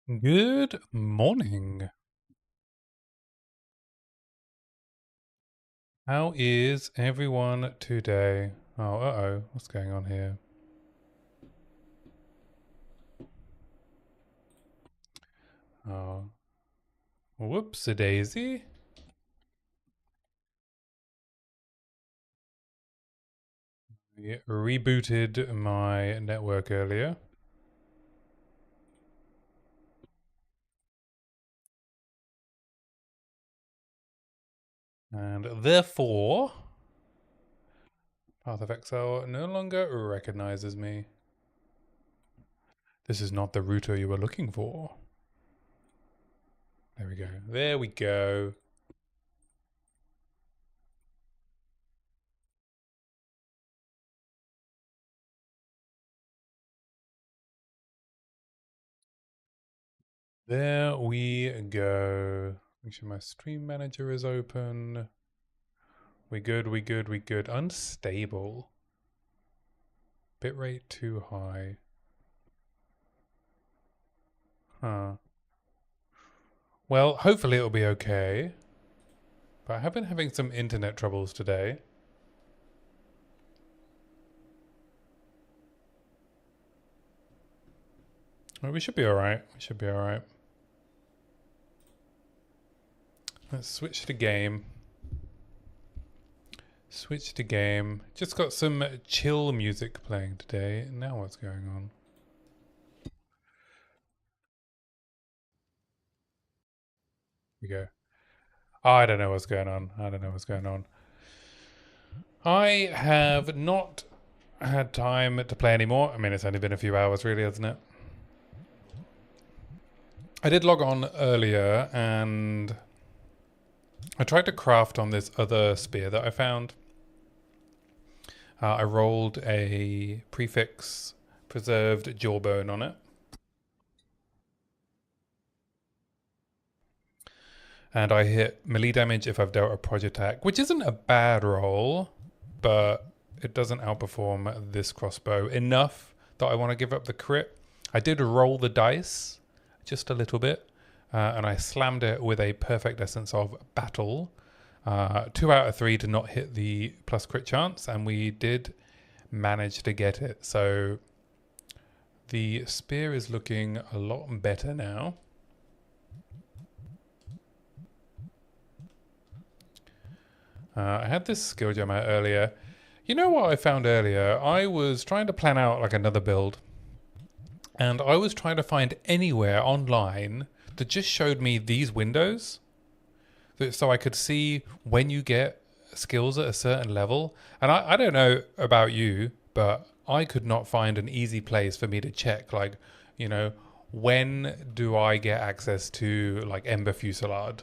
Good morning. How is everyone today? Oh, uh-oh. What's going on here? Oh, whoops-a-daisy. I rebooted my network earlier. And therefore, Path of Exile no longer recognizes me. This is not the router you were looking for. There we go. There we go. There we go. Make sure my stream manager is open. We good, we good, we good. Unstable. Bitrate too high. Huh. Well, hopefully it'll be okay. But I have been having some internet troubles today. Well, we should be alright. We should be alright. Let's switch to game. Switch to game. Just got some chill music playing today. Now what's going on? Here we go. I don't know what's going on. I don't know what's going on. I have not had time to play anymore. I mean, it's only been a few hours, really, hasn't it? I did log on earlier and I tried to craft on this other spear that I found. I rolled a prefix preserved jawbone on it. And I hit melee damage if I've dealt a project attack, which isn't a bad roll, but it doesn't outperform this crossbow enough that I want to give up the crit. I did roll the dice just a little bit, and I slammed it with a perfect essence of battle. 2 out of 3 to not hit the plus crit chance, and we did manage to get it. So the spear is looking a lot better now. I had this skill gem out earlier. You know what I found earlier? I was trying to plan out like another build, and I was trying to find anywhere online that just showed me these windows, so I could see when you get skills at a certain level. And I don't know about you, but I could not find an easy place for me to check, like, you know, when do I get access to like Ember Fusillade?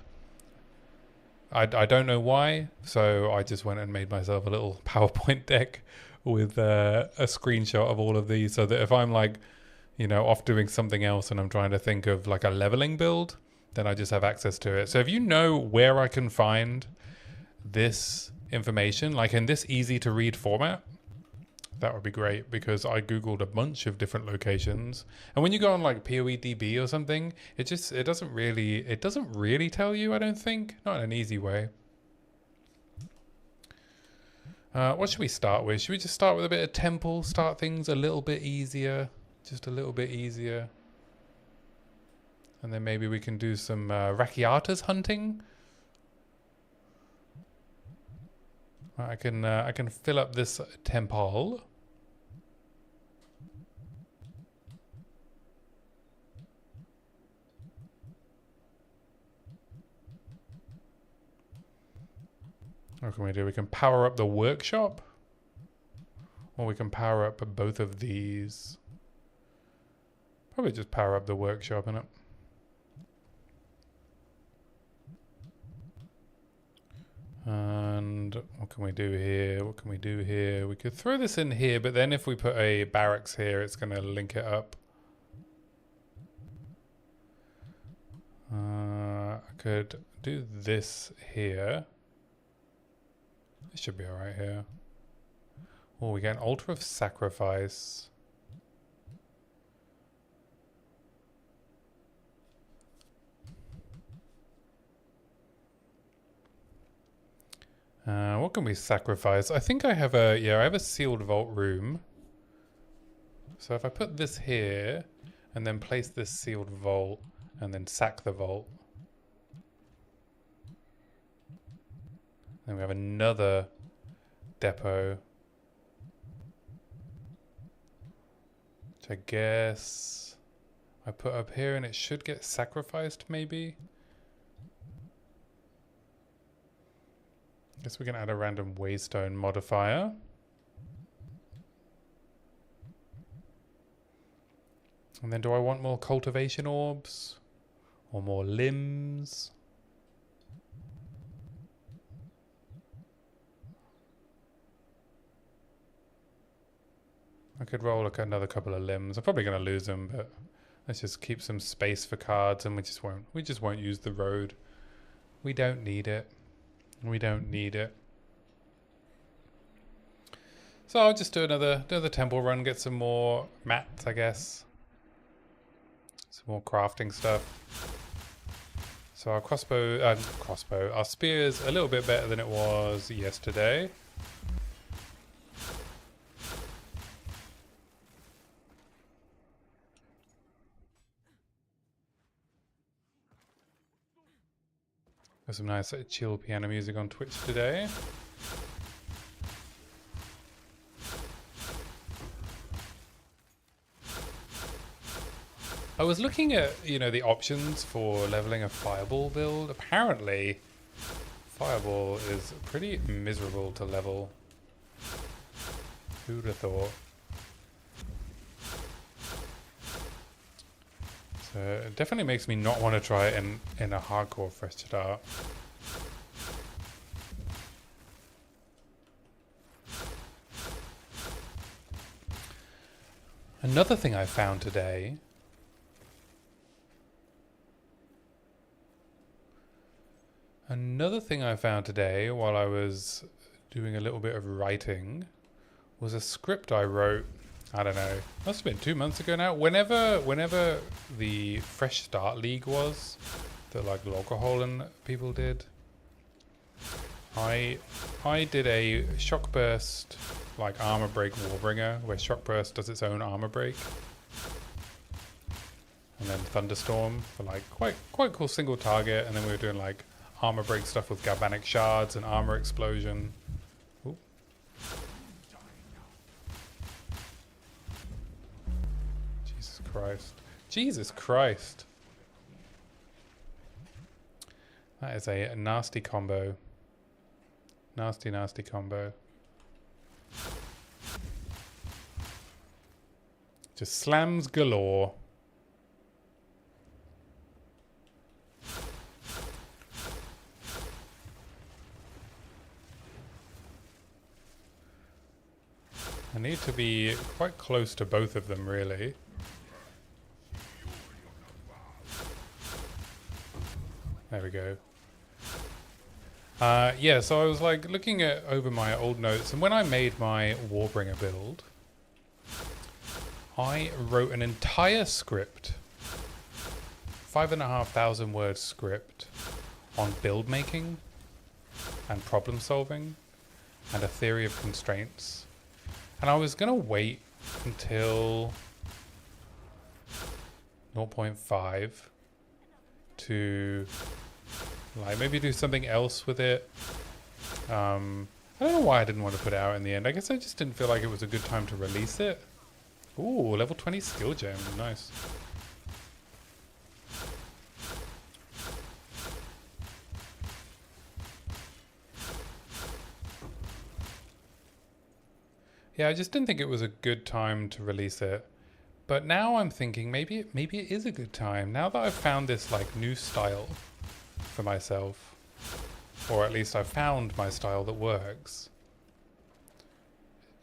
I don't know why, so I just went and made myself a little PowerPoint deck with a screenshot of all of these, so that if I'm like, you know, off doing something else and I'm trying to think of like a leveling build, then I just have access to it. So if you know where I can find this information, like in this easy to read format, that would be great, because I googled a bunch of different locations, and when you go on like POEDB or something, it doesn't really tell you. I don't think, not in an easy way. What should we start with? Should we just start with a bit of temple? Start things a little bit easier, just a little bit easier, and then maybe we can do some Rakiatas hunting. I can fill up this temple. What can we do? We can power up the workshop, or we can power up both of these. Probably just power up the workshop, innit? And what can we do here? What can we do here? We could throw this in here, but then if we put a barracks here, it's going to link it up. I could do this here. This should be alright here. Oh, we get an altar of sacrifice. What can we sacrifice? I think I have a, yeah, I have a sealed vault room. So if I put this here and then place this sealed vault and then sack the vault. Then we have another depot. Which I guess I put up here and it should get sacrificed maybe. Guess we can add a random waystone modifier. And then do I want more cultivation orbs? Or more limbs? I could roll another couple of limbs. I'm probably going to lose them, but let's just keep some space for cards and we just won't use the road. We don't need it. We don't need it. So I'll just do another temple run, get some more mats, I guess. Some more crafting stuff. So our our spear's a little bit better than it was yesterday. Got some nice chill piano music on Twitch today. I was looking at, the options for leveling a fireball build. Apparently, fireball is pretty miserable to level. Who'd have thought? So it definitely makes me not want to try it in a hardcore fresh start. Another thing I found today while I was doing a little bit of writing was a script I wrote. I don't know. Must have been 2 months ago now. Whenever the Fresh Start League was, that like Loggerhole and people did, I did a Shock Burst like armor break Warbringer, where Shock Burst does its own armor break, and then Thunderstorm for like quite cool single target, and then we were doing like armor break stuff with galvanic shards and armor explosion. Ooh. Jesus Christ. That is a nasty combo. Nasty combo. Just slams galore. I need to be quite close to both of them, really. There we go. Yeah, so I was like looking over my old notes, and when I made my Warbringer build, I wrote an entire script, 5,500 word script on build making and problem solving and a theory of constraints. And I was gonna wait until 0.5 to like maybe do something else with it. I don't know why I didn't want to put it out in the end. I guess I just didn't feel like it was a good time to release it. Ooh, level 20 skill gem, nice. Yeah, I just didn't think it was a good time to release it. But now I'm thinking maybe it is a good time. Now that I've found this like new style for myself, or at least I've found my style that works,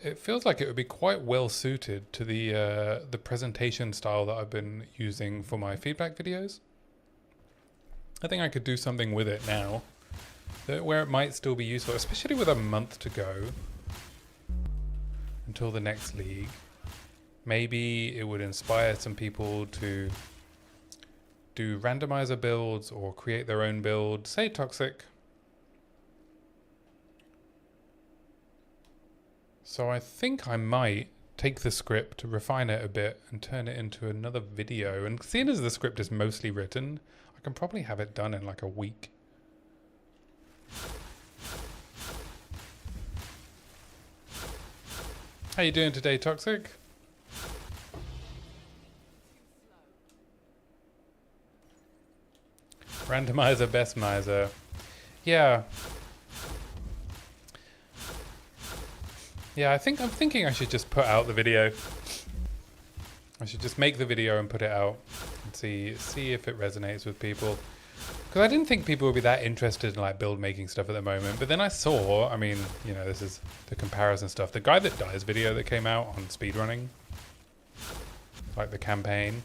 it feels like it would be quite well suited to the presentation style that I've been using for my feedback videos. I think I could do something with it now where it might still be useful, especially with a month to go until the next league. Maybe it would inspire some people to do randomizer builds or create their own build, say Toxic. So I think I might take the script, refine it a bit, and turn it into another video. And seeing as the script is mostly written, I can probably have it done in like a week. How you doing today, Toxic? Randomiser, best miser. Yeah. Yeah, I'm thinking I should just put out the video. I should just make the video and put it out and see if it resonates with people. Because I didn't think people would be that interested in like build making stuff at the moment. But then I saw, I mean, you know, this is the comparison stuff. The Guy That Dies video that came out on speedrunning, like the campaign,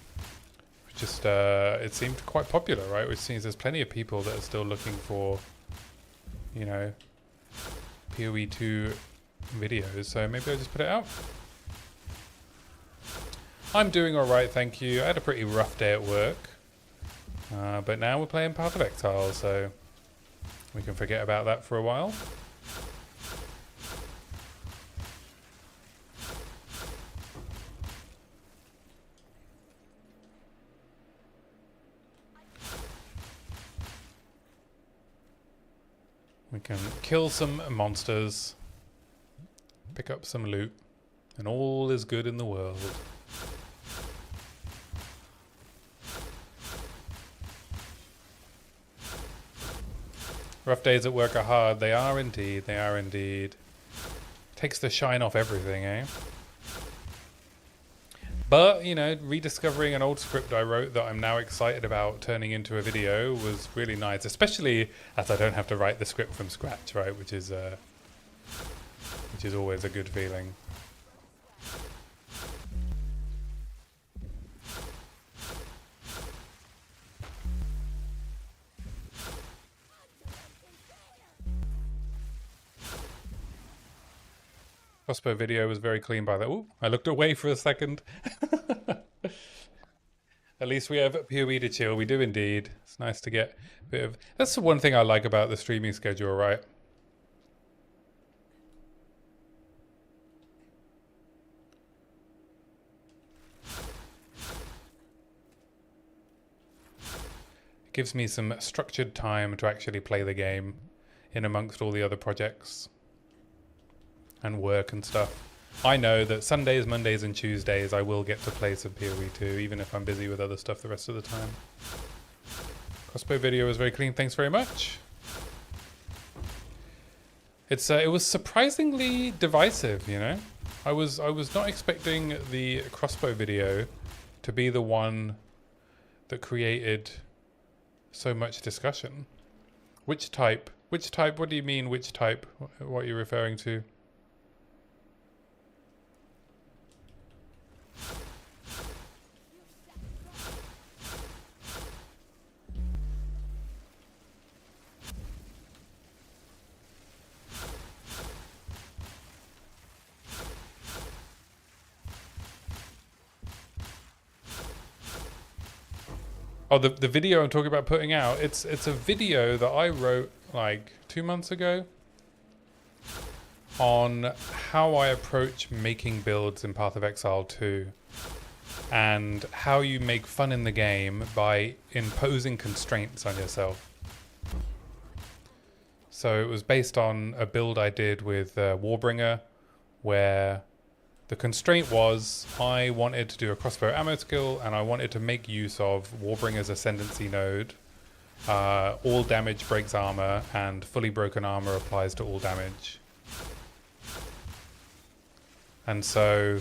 just it seemed quite popular, right? Which means there's plenty of people that are still looking for, you know, POE 2 videos. So maybe I'll just put it out. I'm doing all right, thank you. I had a pretty rough day at work. But now we're playing Path of Exile, so we can forget about that for a while. We can kill some monsters, pick up some loot, and all is good in the world. Rough days at work are hard. They are indeed. They are indeed. Takes the shine off everything, eh? But, you know, rediscovering an old script I wrote that I'm now excited about turning into a video was really nice, especially as I don't have to write the script from scratch, right? Which is always a good feeling. Crossbow video was very clean by that. Ooh, I looked away for a second. At least we have POE to chill. We do indeed. It's nice to get a bit of... That's the one thing I like about the streaming schedule, right? It gives me some structured time to actually play the game in amongst all the other projects and work and stuff. I know that Sundays, Mondays and Tuesdays I will get to play some POE 2, even if I'm busy with other stuff the rest of the time. Crossbow video was very clean, thanks very much. It was surprisingly divisive, you know? I was not expecting the crossbow video to be the one that created so much discussion. Which type? Which type? What do you mean, which type? What are you referring to? Oh, the video I'm talking about putting out, it's a video that I wrote like 2 months ago on how I approach making builds in Path of Exile 2 and how you make fun in the game by imposing constraints on yourself. So it was based on a build I did with Warbringer, where the constraint was I wanted to do a crossbow ammo skill and I wanted to make use of Warbringer's Ascendancy node. All damage breaks armor and fully broken armor applies to all damage. And so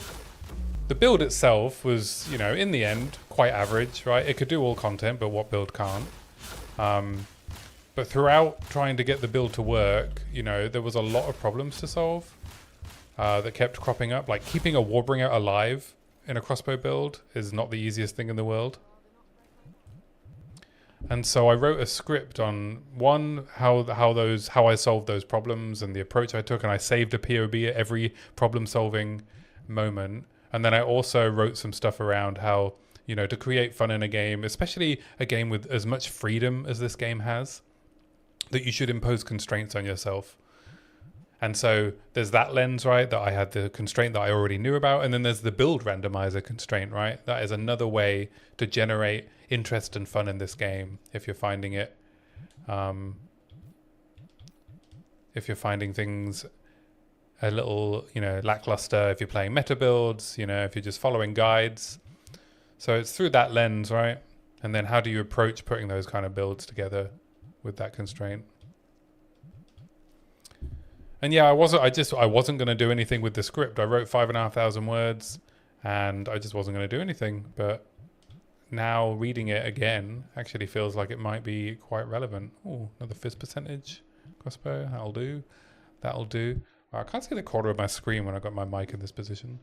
the build itself was, you know, in the end, quite average, right? It could do all content, but what build can't? But throughout trying to get the build to work, you know, there was a lot of problems to solve. That kept cropping up. Like keeping a Warbringer alive in a crossbow build is not the easiest thing in the world. And so I wrote a script on one, how I solved those problems and the approach I took, and I saved a POB at every problem solving moment. And then I also wrote some stuff around how, you know, to create fun in a game, especially a game with as much freedom as this game has, that you should impose constraints on yourself. And so there's that lens, right, that I had the constraint that I already knew about. And then there's the build randomizer constraint, right? That is another way to generate interest and fun in this game if you're finding it. If you're finding things a little, lackluster, if you're playing meta builds, if you're just following guides. So it's through that lens, right? And then how do you approach putting those kind of builds together with that constraint? And yeah, I wasn't going to do anything with the script. I wrote 5,500 words and I just wasn't going to do anything. But now reading it again actually feels like it might be quite relevant. Oh, another fizz percentage crossbow. That'll do. That'll do. Wow, I can't see the corner of my screen when I got my mic in this position.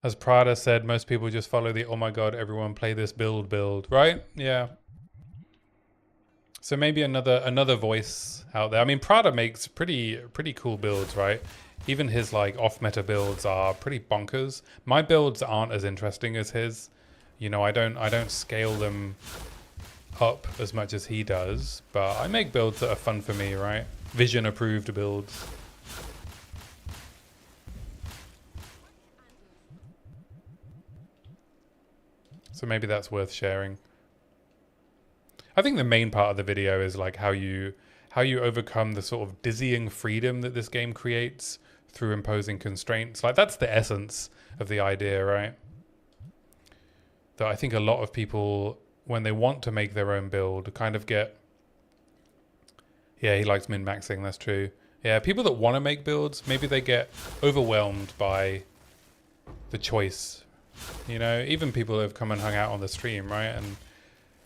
As Prada said, most people just follow the, oh my god, everyone play this build, right? Yeah. So maybe another voice out there. I mean, Prada makes pretty cool builds, right? Even his like off-meta builds are pretty bonkers. My builds aren't as interesting as his. I don't scale them up as much as he does, but I make builds that are fun for me, right? Vision approved builds. So maybe that's worth sharing. I think the main part of the video is like how you overcome the sort of dizzying freedom that this game creates through imposing constraints. Like that's the essence of the idea, right? That I think a lot of people, when they want to make their own build, kind of get... Yeah, he likes min-maxing, that's true. Yeah, people that want to make builds, maybe they get overwhelmed by the choice. Even people who have come and hung out on the stream, right? And,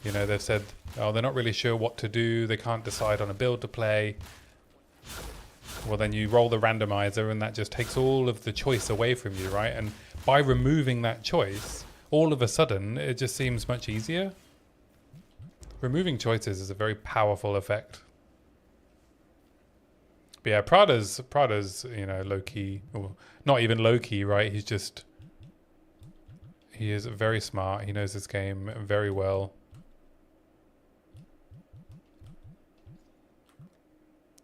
they've said, oh, they're not really sure what to do. They can't decide on a build to play. Well, then you roll the randomizer and that just takes all of the choice away from you, right? And by removing that choice, all of a sudden, it just seems much easier. Removing choices is a very powerful effect. But yeah, Prada's, low-key, or not even low-key, right? He is very smart. He knows this game very well.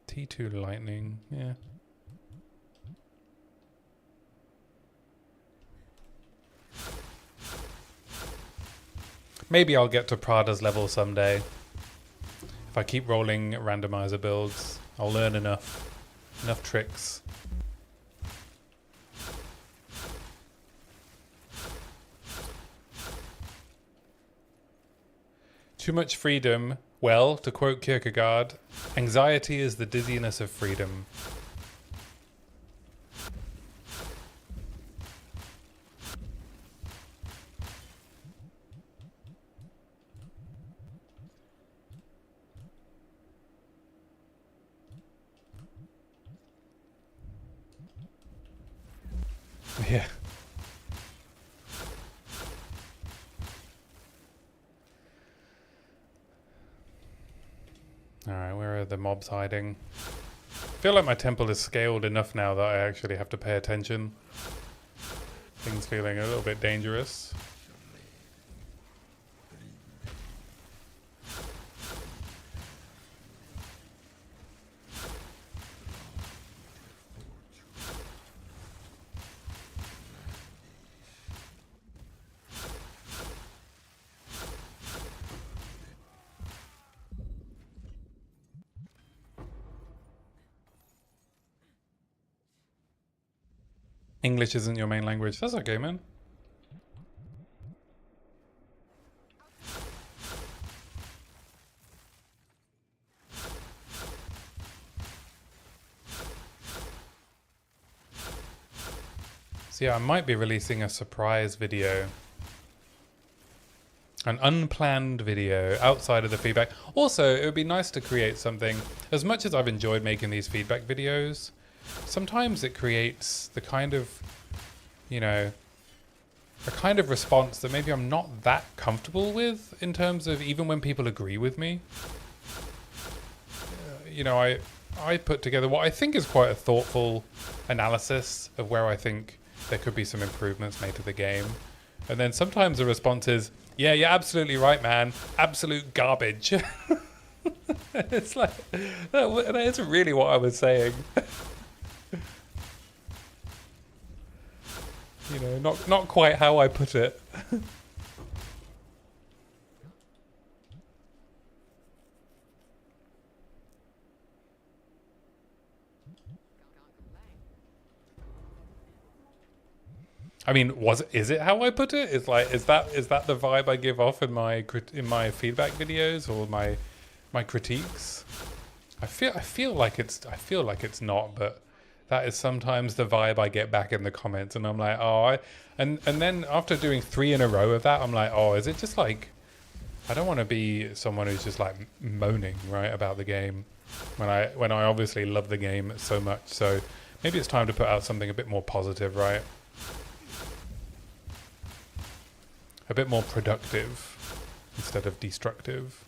T2 lightning, yeah. Maybe I'll get to Prada's level someday. If I keep rolling randomizer builds, I'll learn enough tricks. Too much freedom. Well, to quote Kierkegaard, anxiety is the dizziness of freedom. Yeah. Alright, where are the mobs hiding? I feel like my temple is scaled enough now that I actually have to pay attention. Things feeling a little bit dangerous. English isn't your main language. That's okay, man. So yeah, I might be releasing a surprise video. An unplanned video outside of the feedback. Also, it would be nice to create something. As much as I've enjoyed making these feedback videos, sometimes it creates the kind of, a kind of response that maybe I'm not that comfortable with in terms of even when people agree with me. I put together what I think is quite a thoughtful analysis of where I think there could be some improvements made to the game. And then sometimes the response is, yeah, you're absolutely right, man. Absolute garbage. It's like, that isn't really what I was saying. You know, not quite how I put it. I mean, is it how I put it? It's like, is that the vibe I give off in my feedback videos or my critiques? I feel like it's not, but that is sometimes the vibe I get back in the comments, and I'm like, oh, and then after doing 3 in a row of that, I'm like, oh, is it just like, I don't want to be someone who's just like moaning, right, about the game when I obviously love the game so much. So maybe it's time to put out something a bit more positive, right? A bit more productive instead of destructive.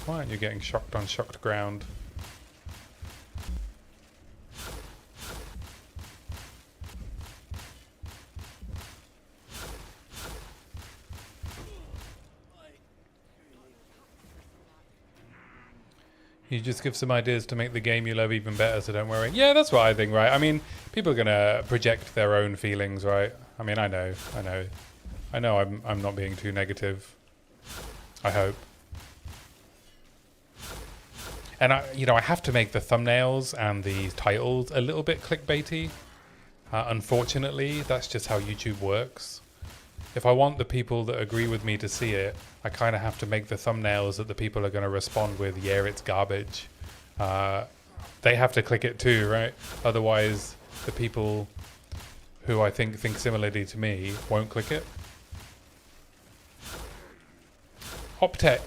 Why aren't you getting shocked on shocked ground? You just give some ideas to make the game you love even better, so don't worry. Yeah, that's what I think, right? I mean, people are gonna project their own feelings, right? I mean, I know I'm not being too negative. I hope. And I have to make the thumbnails and the titles a little bit clickbaity. Unfortunately, that's just how YouTube works. If I want the people that agree with me to see it, I kind of have to make the thumbnails that the people are going to respond with, yeah, it's garbage. They have to click it too, right? Otherwise, the people who I think similarly to me won't click it. Optech,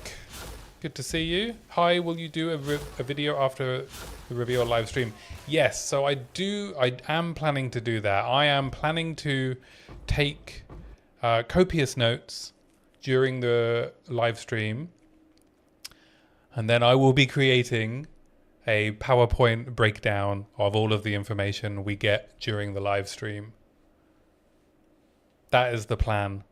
good to see you. Hi, will you do a video after the review or live stream? Yes, so I am planning to do that. I am planning to take copious notes during the live stream, and then I will be creating a PowerPoint breakdown of all of the information we get during the live stream. That is the plan.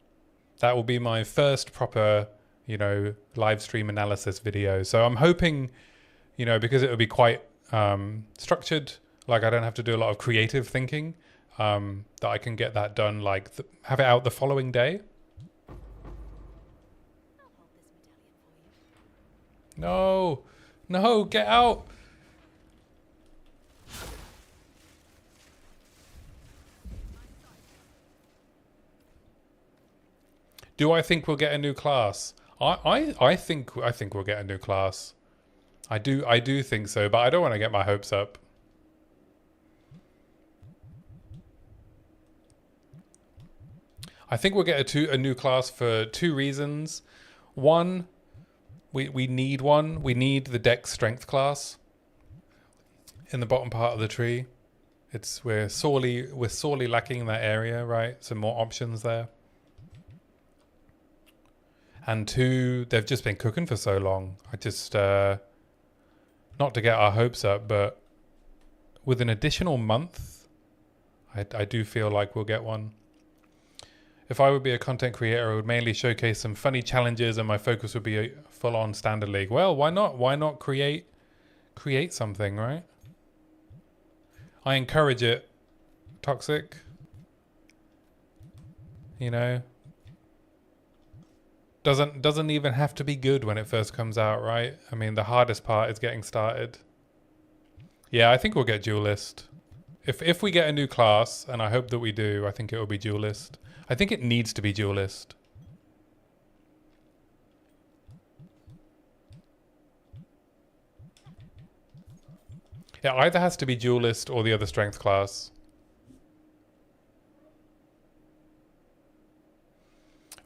That will be my first proper, live stream analysis video. So I'm hoping, because it will be quite structured, like I don't have to do a lot of creative thinking, that I can get that done, like have it out the following day. No, get out. Do I think we'll get a new class? I think we'll get a new class. I do think so, but I don't want to get my hopes up. I think we'll get a new class for 2 reasons. One, we need one. We need the Dex Strength class in the bottom part of the tree. We're sorely lacking in that area, right? Some more options there. And 2, they've just been cooking for so long. I just not to get our hopes up, but with an additional month, I do feel like we'll get one. If I would be a content creator, I would mainly showcase some funny challenges and my focus would be a full-on standard league. Well, why not? Why not create something, right? I encourage it. Toxic. Doesn't even have to be good when it first comes out, right? I mean, the hardest part is getting started. Yeah, I think we'll get duelist. If we get a new class, and I hope that we do, I think it will be duelist. I think it needs to be duelist. It either has to be duelist or the other strength class.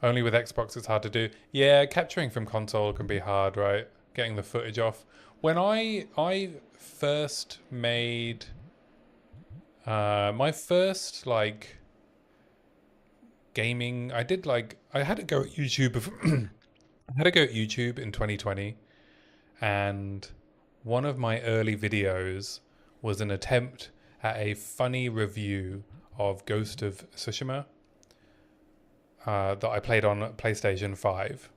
Only with Xbox it's hard to do. Yeah, capturing from console can be hard, right? Getting the footage off. When I first made My first like gaming, I did like I had to go at YouTube. I had to go at YouTube in 2020, and one of my early videos was an attempt at a funny review of Ghost of Tsushima that I played on PlayStation 5.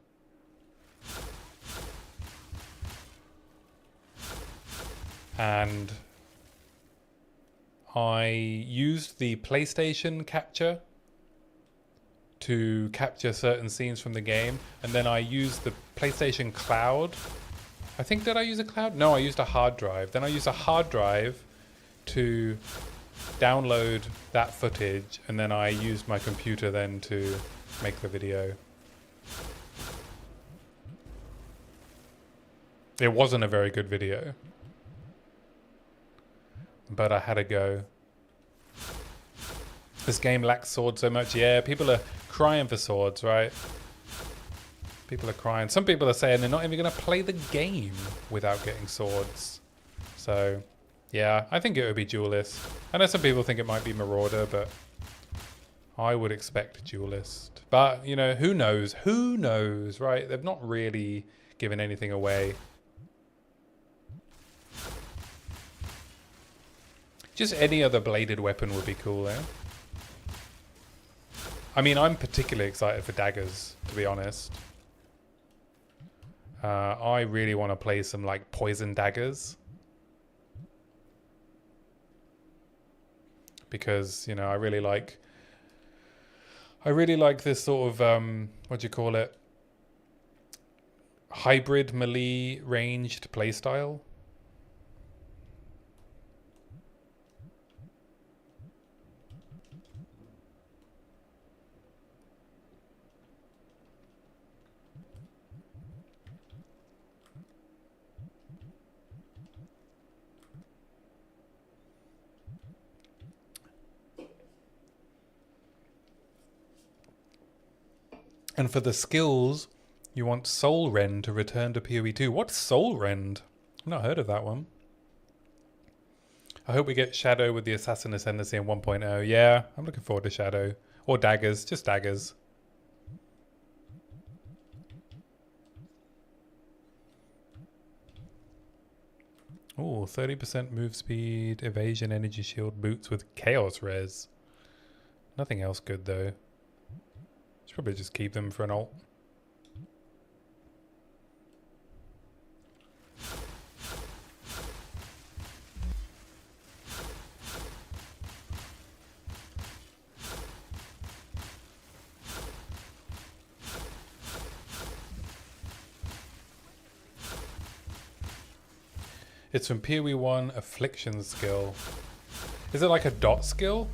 And I used the PlayStation capture to capture certain scenes from the game, and then I used the PlayStation Cloud. I think, did I use a cloud? No, I used a hard drive. Then I used a hard drive to download that footage, and then I used my computer then to make the video. It wasn't a very good video, but I had a go. This game lacks swords so much. Yeah, people are crying for swords, right? People are crying. Some people are saying they're not even going to play the game without getting swords. So, yeah, I think it would be duelist. I know some people think it might be marauder, but I would expect duelist. But, you know, who knows? Who knows, right? They've not really given anything away. Just any other bladed weapon would be cool, eh? I mean, I'm particularly excited for daggers, to be honest. I really want to play some, like, poison daggers. Because, you know, I really like this sort of, what do you call it? Hybrid melee ranged playstyle. And for the skills, you want Soul Rend to return to PoE 2. What's Soul Rend? I've not heard of that one. I hope we get Shadow with the Assassin Ascendancy in 1.0. Yeah, I'm looking forward to Shadow. Or daggers, just daggers. Oh, 30% move speed, evasion, energy shield, boots with Chaos Res. Nothing else good though. Should probably just keep them for an ult. It's from PoE 1 Affliction skill. Is it like a dot skill?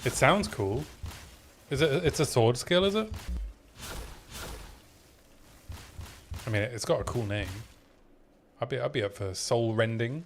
It sounds cool. Is it? It's a sword skill, is it? I mean, it's got a cool name. I'd be up for soul rending.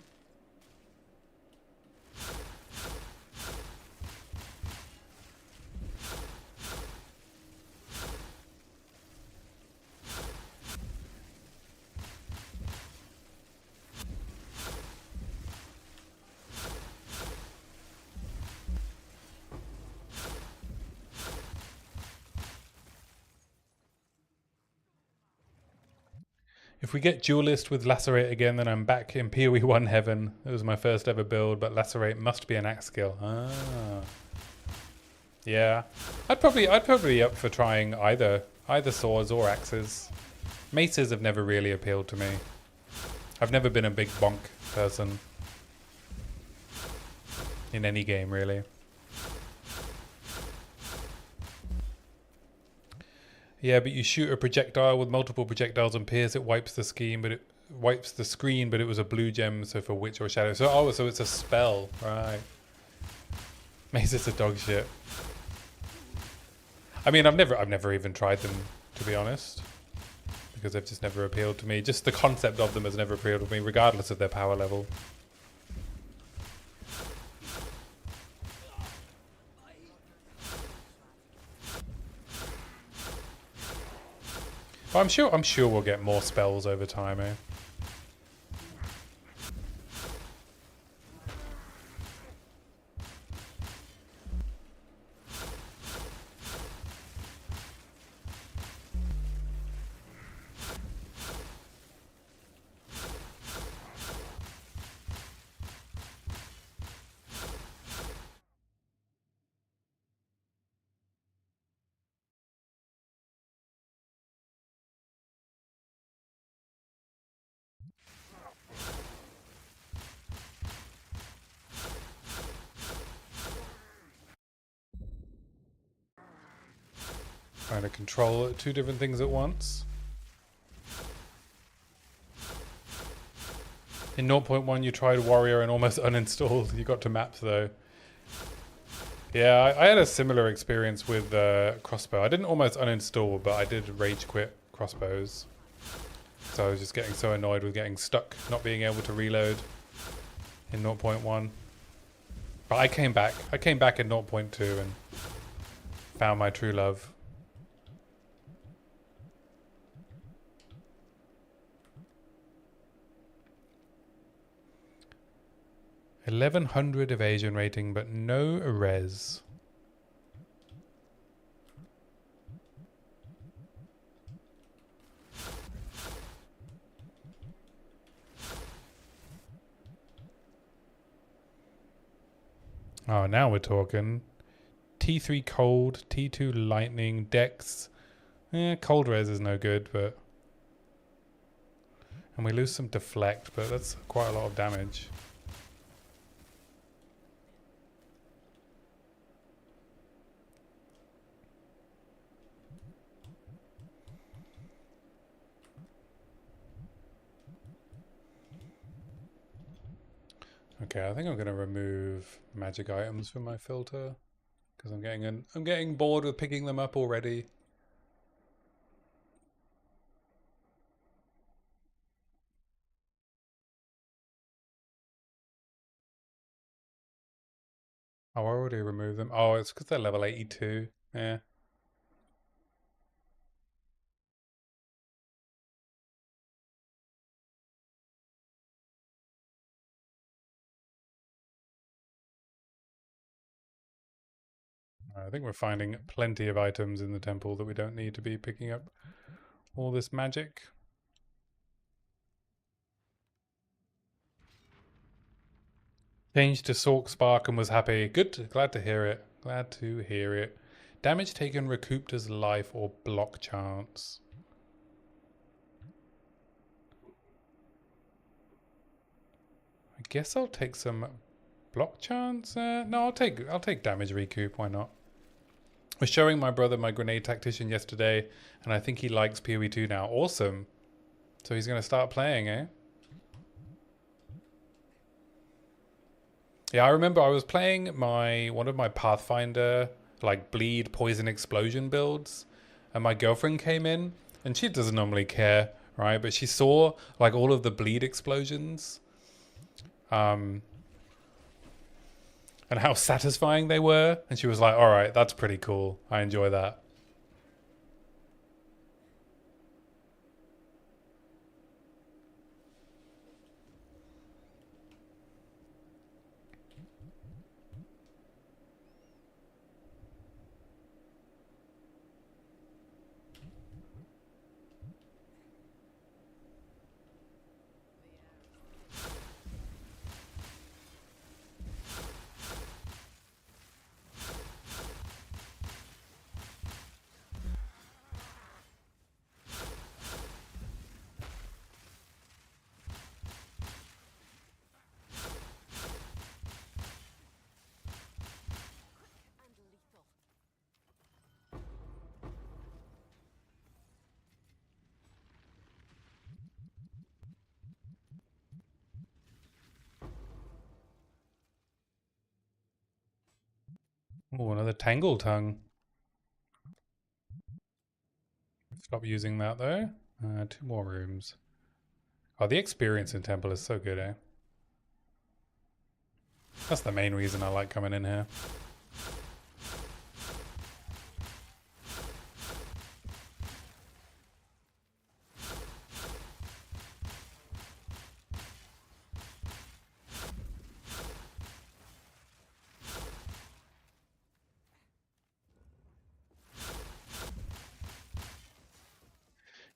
If we get Duelist with Lacerate again, then I'm back in PoE 1 heaven. It was my first ever build, but Lacerate must be an axe skill. Ah. Yeah. I'd probably be up for trying either swords or axes. Maces have never really appealed to me. I've never been a big bonk person. In any game, really. Yeah, but you shoot a projectile with multiple projectiles and pierce, it wipes the screen, but it was a blue gem, so for witch or shadow. So so it's a spell, right? Maze is a dog shit. I mean, I've never even tried them, to be honest, because they've just never appealed to me. Just the concept of them has never appealed to me, regardless of their power level. But I'm sure we'll get more spells over time, eh? Trying to control two different things at once. In 0.1 you tried Warrior and almost uninstalled. You got to maps though. Yeah, I had a similar experience with crossbow. I didn't almost uninstall, but I did rage quit crossbows. So I was just getting so annoyed with getting stuck, not being able to reload in 0.1. But I came back. I came back in 0.2 and found my true love. $1100 evasion rating, but no res. Oh, now we're talking. T3 cold, T2 lightning, dex. Cold res is no good, but... And we lose some deflect, but that's quite a lot of damage. Okay, I think I'm going to remove magic items from my filter because I'm getting bored with picking them up already. Oh, I already removed them. Oh, it's because they're level 82. Yeah. I think we're finding plenty of items in the temple that we don't need to be picking up all this magic. Changed to Sork Spark and was happy. Good. Glad to hear it. Glad to hear it. Damage taken recouped as life or block chance. I guess I'll take some block chance. No, I'll take damage recoup. Why not? I was showing my brother my grenade tactician yesterday, and I think he likes PoE 2 now. Awesome. So he's going to start playing, eh? Yeah, I remember I was playing one of my Pathfinder like bleed poison explosion builds, and my girlfriend came in, and she doesn't normally care, right? But she saw like all of the bleed explosions, and how satisfying they were, and she was like, "All right, that's pretty cool. I enjoy that." Oh, another Tangle Tongue. Stop using that though. Two more rooms. Oh, the experience in Temple is so good, eh? That's the main reason I like coming in here.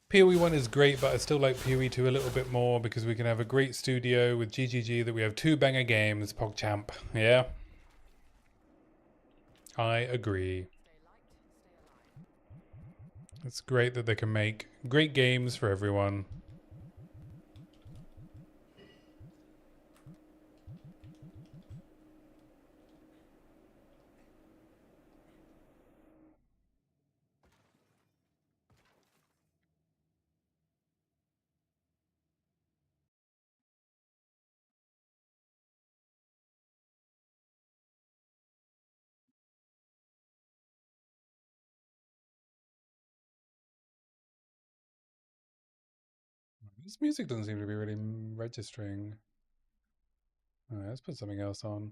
PoE 1 is great, but I still like PoE 2 a little bit more because we can have a great studio with GGG that we have two banger games, PogChamp. Yeah? I agree. It's great that they can make great games for everyone. This music doesn't seem to be really registering. Alright, let's put something else on.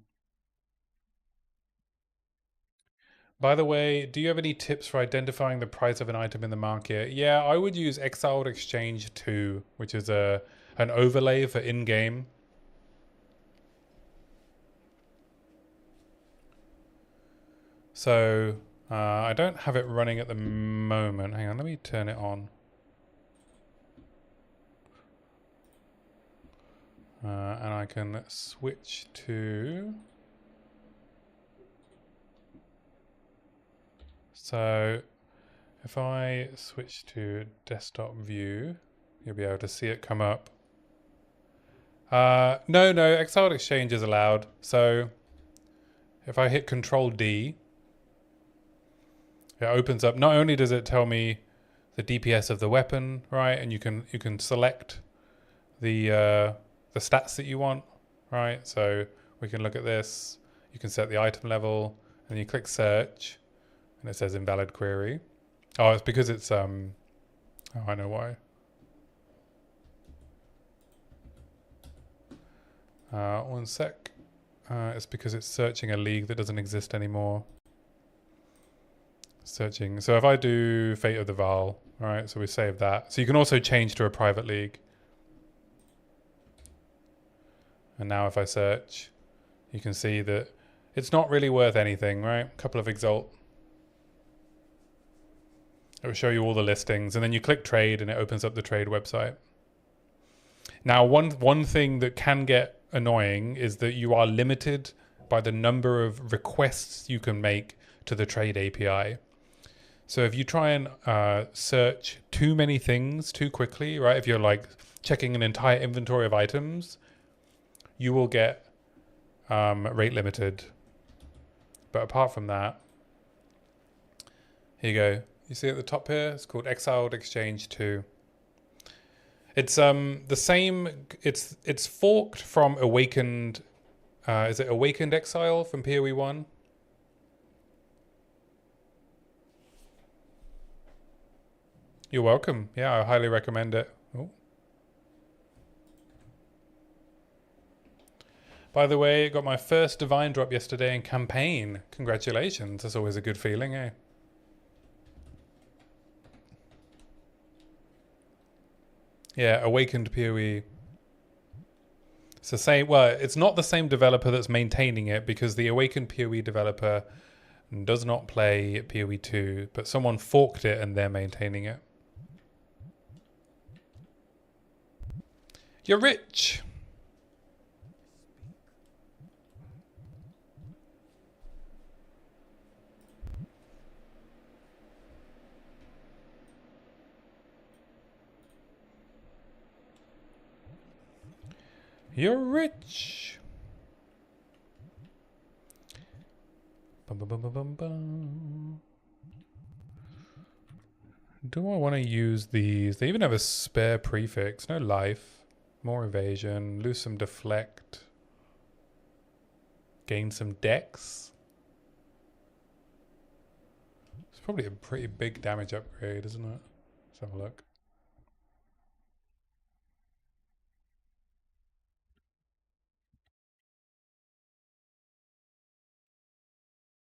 By the way, do you have any tips for identifying the price of an item in the market? Yeah, I would use Exiled Exchange 2, which is an overlay for in-game. So, I don't have it running at the moment. Hang on, let me turn it on. And I can switch to... So, if I switch to desktop view, you'll be able to see it come up. No, Exiled Exchange is allowed. So, if I hit Control D, it opens up. Not only does it tell me the DPS of the weapon, right, and you can select the stats that you want, right? So we can look at this. You can set the item level, and you click search, and it says invalid query. Oh, it's because it's oh, I know why. One sec. It's because it's searching a league that doesn't exist anymore. Searching. So if I do Fate of the Val, right? So we save that. So you can also change to a private league. And now if I search, you can see that it's not really worth anything, right? A couple of Exalt. It will show you all the listings, and then you click trade and it opens up the trade website. Now, one thing that can get annoying is that you are limited by the number of requests you can make to the trade API. So if you try and search too many things too quickly, right? If you're like checking an entire inventory of items, you will get rate limited. But apart from that, here you go. You see at the top here, it's called Exiled Exchange 2. It's the same. It's forked from Awakened. Is it Awakened Exile from POE 1? You're welcome. Yeah, I highly recommend it. Oh. By the way, I got my first divine drop yesterday in campaign. Congratulations. That's always a good feeling, eh? Yeah, Awakened POE. It's the same. Well, it's not the same developer that's maintaining it, because the Awakened POE developer does not play POE 2, but someone forked it and they're maintaining it. You're rich. You're rich. Bum, bum, bum, bum, bum. Do I want to use these? They even have a spare prefix. No life. More evasion. Lose some deflect. Gain some dex. It's probably a pretty big damage upgrade, isn't it? Let's have a look.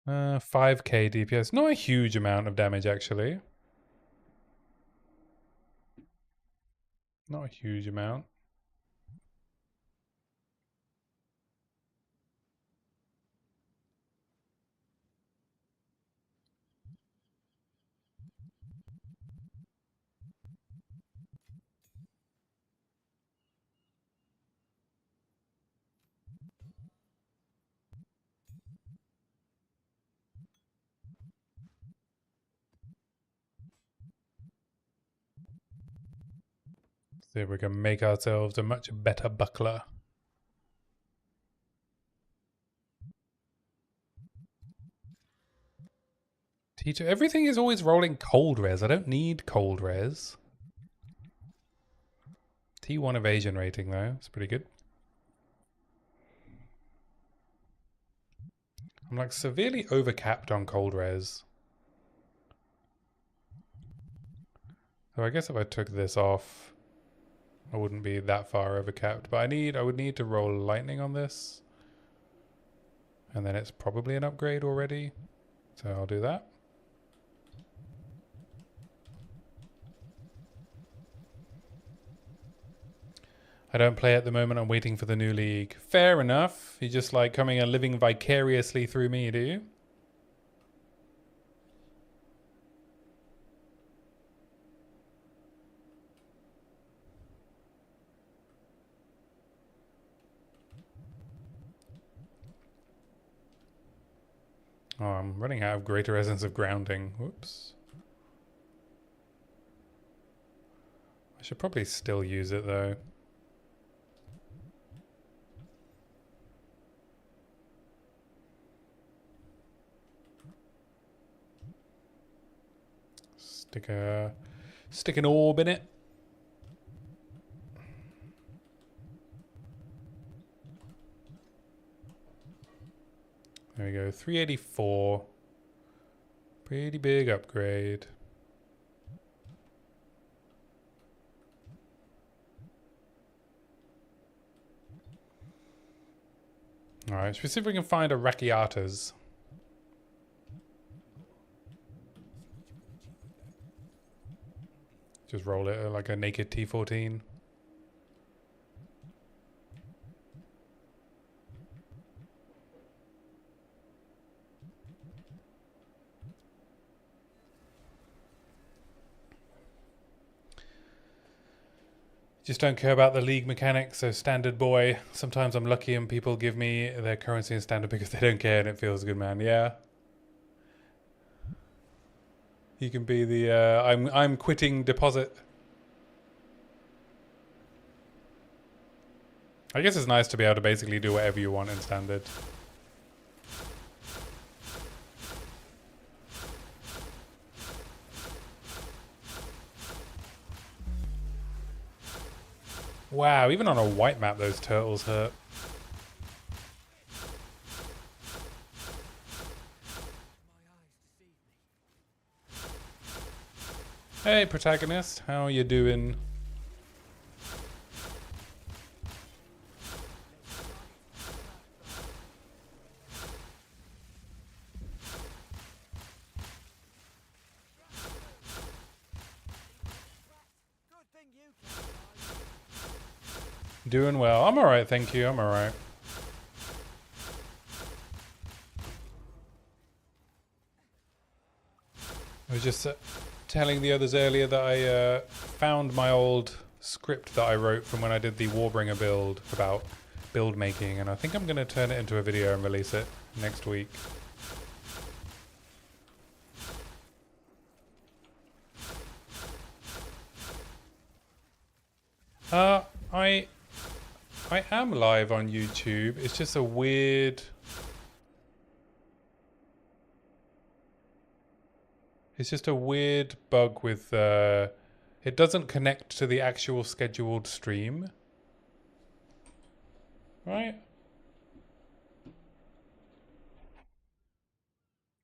Uh, 5k DPS. Not a huge amount of damage, actually. Not a huge amount. See if we can make ourselves a much better buckler. T2. Everything is always rolling cold res. I don't need cold res. T1 evasion rating, though. It's pretty good. I'm like severely overcapped on cold res. So I guess if I took this off, I wouldn't be that far overcapped, but I would need to roll lightning on this. And then it's probably an upgrade already. So I'll do that. I don't play at the moment, I'm waiting for the new league. Fair enough. You're just like coming and living vicariously through me, do you? Oh, I'm running out of greater essence of grounding. Whoops. I should probably still use it though. Stick an orb in it. There we go, 384. Pretty big upgrade. Alright, should we see if we can find a Rakiatas? Just roll it like a naked T14. Just don't care about the league mechanics, so standard boy. Sometimes I'm lucky and people give me their currency in standard because they don't care and it feels good, man. Yeah. You can be the I'm quitting deposit. I guess it's nice to be able to basically do whatever you want in standard. Wow, even on a white map those turtles hurt. Hey protagonist, how are you doing? Doing well. I'm alright, thank you. I'm alright. I was just telling the others earlier that I found my old script that I wrote from when I did the Warbringer build about build making, and I think I'm going to turn it into a video and release it next week. I am live on YouTube. It's just a weird... It's just a weird bug with... it doesn't connect to the actual scheduled stream. Right?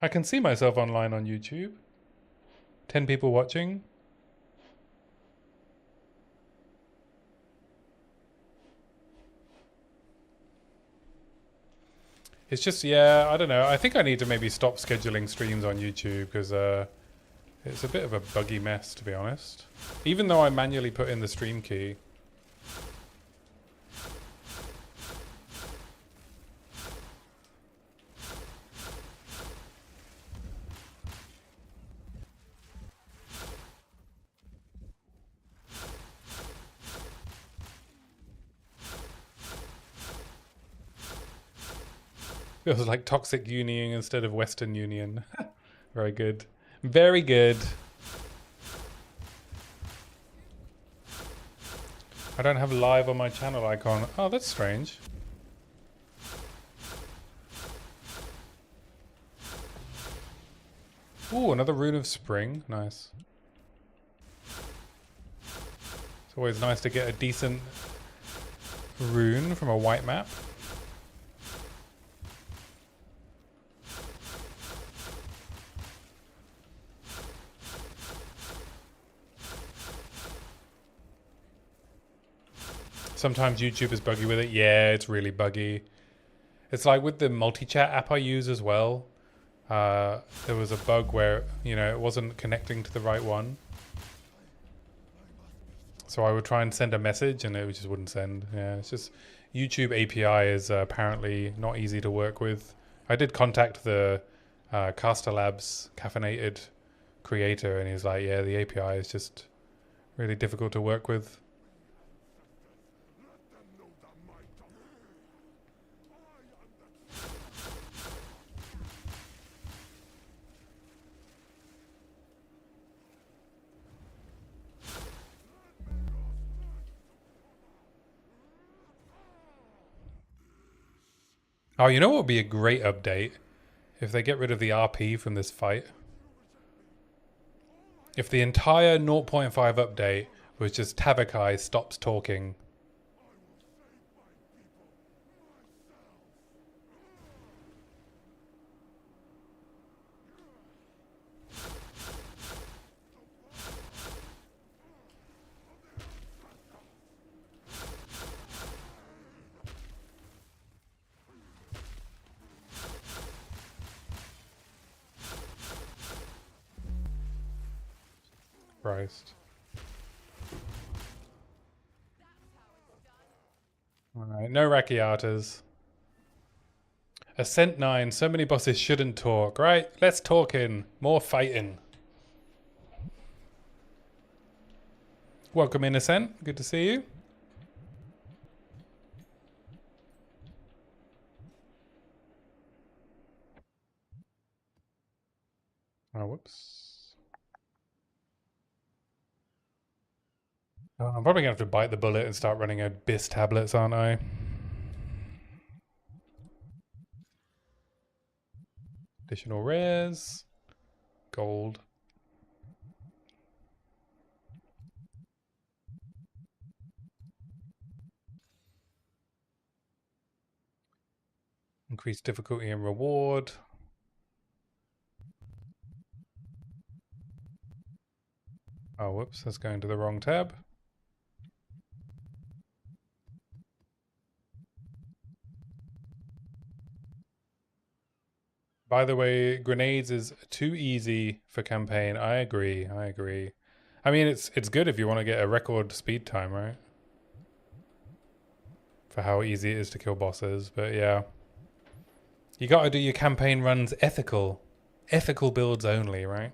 I can see myself online on YouTube. 10 people watching. It's just, yeah, I don't know. I think I need to maybe stop scheduling streams on YouTube because it's a bit of a buggy mess, to be honest. Even though I manually put in the stream key. It was like Toxic Union instead of Western Union. Very good. Very good. I don't have live on my channel icon. Oh, that's strange. Ooh, another Rune of Spring. Nice. It's always nice to get a decent rune from a white map. Sometimes YouTube is buggy with it. Yeah, it's really buggy. It's like with the multi-chat app I use as well. There was a bug where, you know, it wasn't connecting to the right one. So I would try and send a message and it just wouldn't send. Yeah, it's just YouTube API is apparently not easy to work with. I did contact the Caster Labs caffeinated creator and he's like, yeah, the API is just really difficult to work with. Oh, you know what would be a great update? If they get rid of the RP from this fight. If the entire 0.5 update was just Tavakai stops talking. Christ. Alright, no Rakiatas. Ascent 9, so many bosses shouldn't talk. Right, let's talk in. More fighting. Welcome in, Ascent. Good to see you. Oh, whoops. Oh, I'm probably going to have to bite the bullet and start running Abyss tablets, aren't I? Additional rares. Gold. Increased difficulty and reward. Oh, whoops. That's going to the wrong tab. By the way, grenades is too easy for campaign. I agree. I agree. I mean, it's good if you want to get a record speed time, right? For how easy it is to kill bosses, but yeah. You got to do your campaign runs ethical. Ethical builds only, right?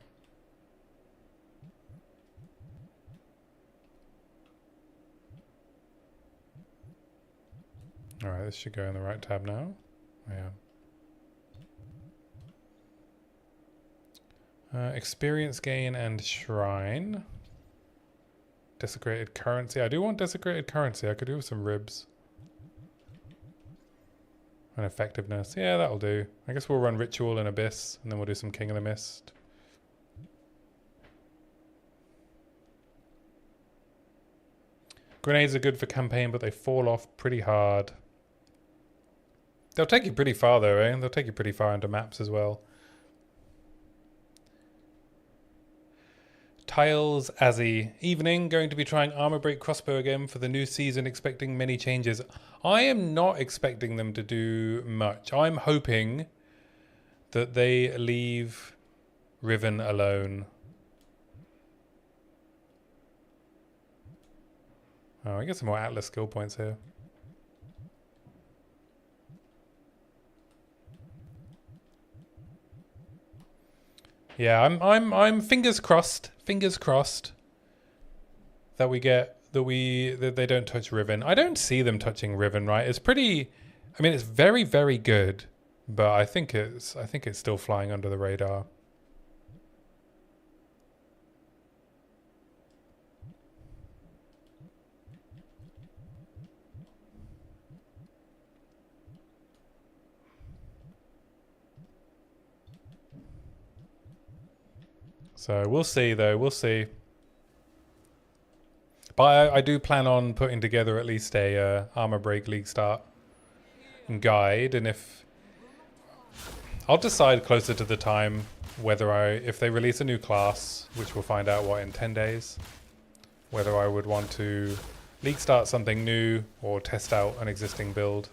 Alright, this should go in the right tab now. Yeah. Experience gain and shrine. Desecrated currency. I do want desecrated currency. I could do with some ribs. And effectiveness. Yeah, that'll do. I guess we'll run ritual and abyss, and then we'll do some King of the Mist. Grenades are good for campaign, but they fall off pretty hard. They'll take you pretty far though, eh? They'll take you pretty far into maps as well. Tiles Azzy. Evening, going to be trying Armor Break Crossbow again for the new season, expecting many changes. I am not expecting them to do much. I'm hoping that they leave Riven alone. Oh, I get some more Atlas skill points here. Yeah, I'm fingers crossed that we get that they don't touch Riven. I don't see them touching Riven, right? It's pretty, I mean, it's very, very good, but I think it's still flying under the radar. So we'll see, though. We'll see. But I do plan on putting together at least a Armor Break League start guide, and if I'll decide closer to the time whether if they release a new class, which we'll find out in 10 days, whether I would want to League start something new or test out an existing build.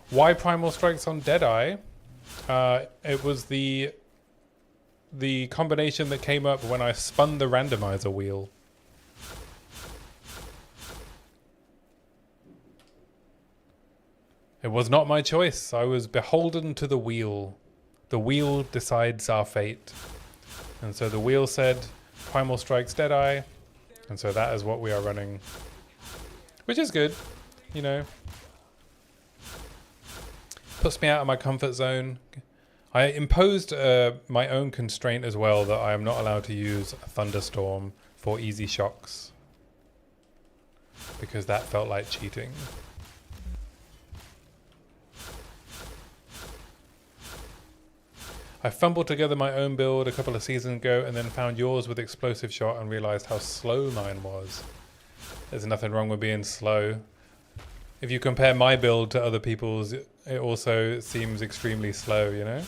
Why Primal Strikes on Deadeye? It was the combination that came up when I spun the randomizer wheel. It was not my choice. I was beholden to the wheel. The wheel decides our fate. And so the wheel said, Primal Strikes Deadeye. And so that is what we are running. Which is good, you know. Puts me out of my comfort zone. I imposed my own constraint as well, that I am not allowed to use thunderstorm for easy shocks. Because that felt like cheating. I fumbled together my own build a couple of seasons ago and then found yours with explosive shot and realized how slow mine was. There's nothing wrong with being slow. If you compare my build to other people's, it also seems extremely slow, you know?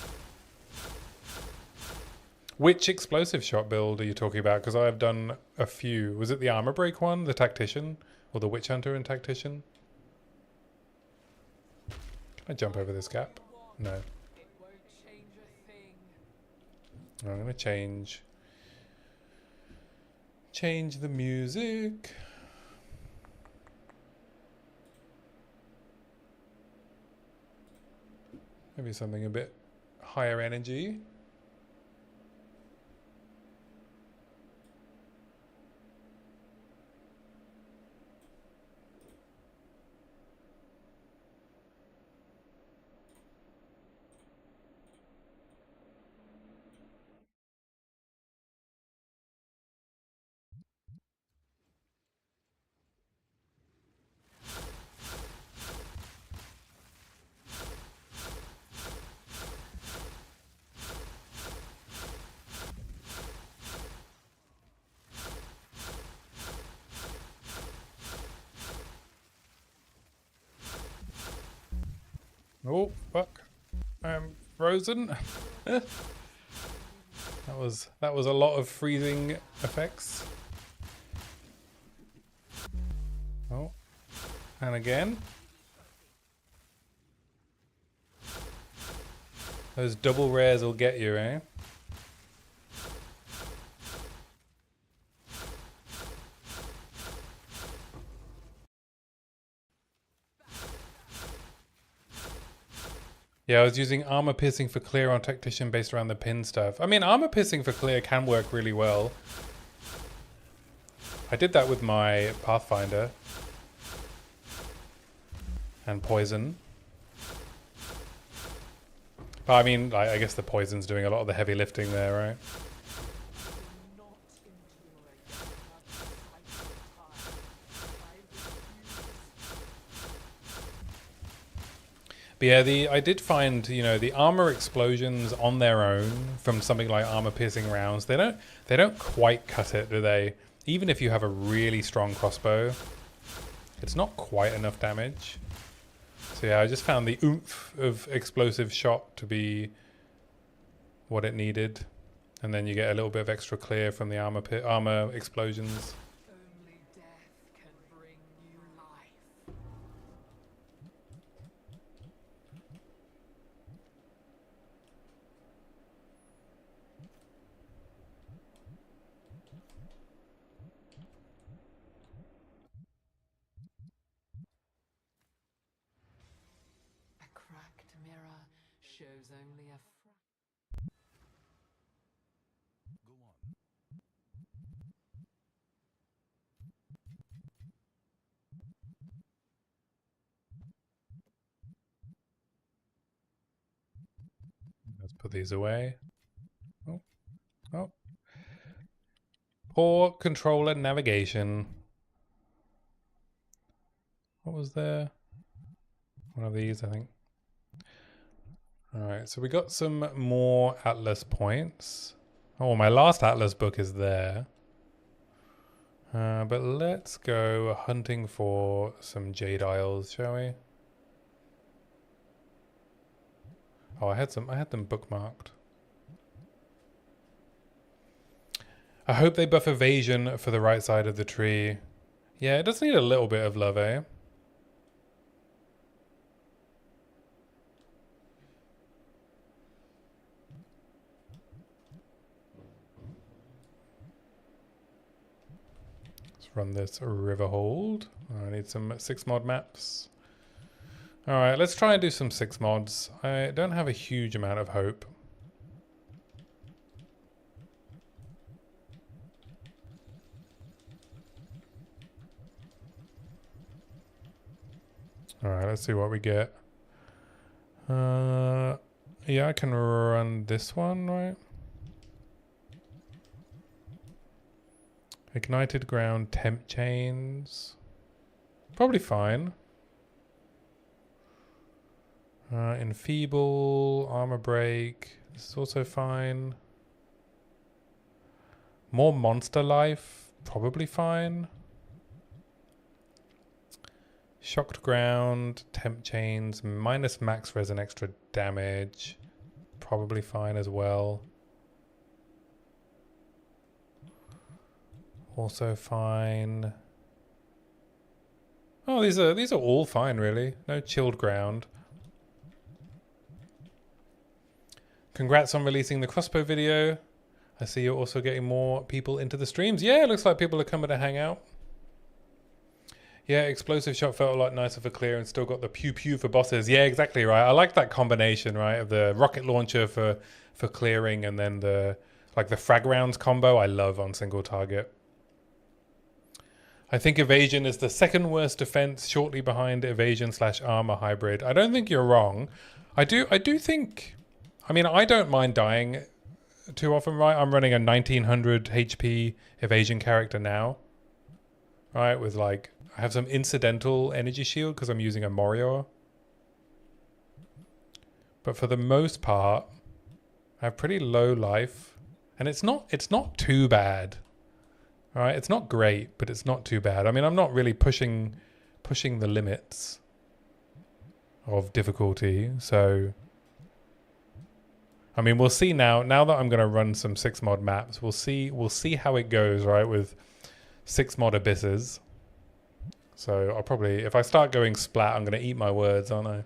Which explosive shot build are you talking about? Because I've done a few. Was it the armor break one, the tactician? Or the witch hunter and tactician? Can I jump over this gap? No. I'm going to change the music. Maybe something a bit higher energy. Oh, fuck. I'm frozen. That was a lot of freezing effects. Oh. And again. Those double rares will get you, eh? Yeah, I was using armor piercing for clear on tactician based around the pin stuff. I mean, armor piercing for clear can work really well. I did that with my Pathfinder. And poison. But I mean, I guess the poison's doing a lot of the heavy lifting there, right? But yeah, I did find, you know, the armor explosions on their own from something like armor piercing rounds, they don't quite cut it, do they? Even if you have a really strong crossbow, it's not quite enough damage. So yeah, I just found the oomph of explosive shot to be what it needed, and then you get a little bit of extra clear from the armor explosions. Only death can bring you life. A cracked mirror shows only a Go on. Let's put these away. Oh, oh. Poor controller navigation. What was there? One of these, I think. Alright, so we got some more Atlas points. Oh, my last Atlas book is there. But let's go hunting for some Jade Isles, shall we? Oh, I had them bookmarked. I hope they buff evasion for the right side of the tree. Yeah, it does need a little bit of love, eh? Let's run this river hold. I need some 6 mod maps. Alright, let's try and do some 6 mods. I don't have a huge amount of hope. Alright, let's see what we get. Yeah, I can run this one, right? Ignited ground, temp chains. Probably fine. Enfeeble, armor break. This is also fine. More monster life. Probably fine. Shocked ground, temp chains, minus max res and extra damage. Probably fine as well. Also fine. Oh, these are all fine, really. No chilled ground. Congrats on releasing the crossbow video. I see you're also getting more people into the streams. Yeah, it looks like people are coming to hang out. Yeah, explosive shot felt a lot nicer for clear and still got the pew pew for bosses. Yeah, exactly right. I like that combination, right, of the rocket launcher for clearing and then the frag rounds combo I love on single target. I think evasion is the second worst defense, shortly behind evasion / armor hybrid. I don't think you're wrong. I do think, I mean, I don't mind dying too often, right? I'm running a 1900 HP evasion character now, right? With like, I have some incidental energy shield because I'm using a Morio. But for the most part, I have pretty low life. And it's not too bad. All right, it's not great, but it's not too bad. I mean, I'm not really pushing the limits of difficulty. So, I mean, we'll see now. Now that I'm going to run some 6 mod maps, we'll see how it goes, right, with 6 mod abysses. So I'll probably, if I start going splat, I'm going to eat my words, aren't I?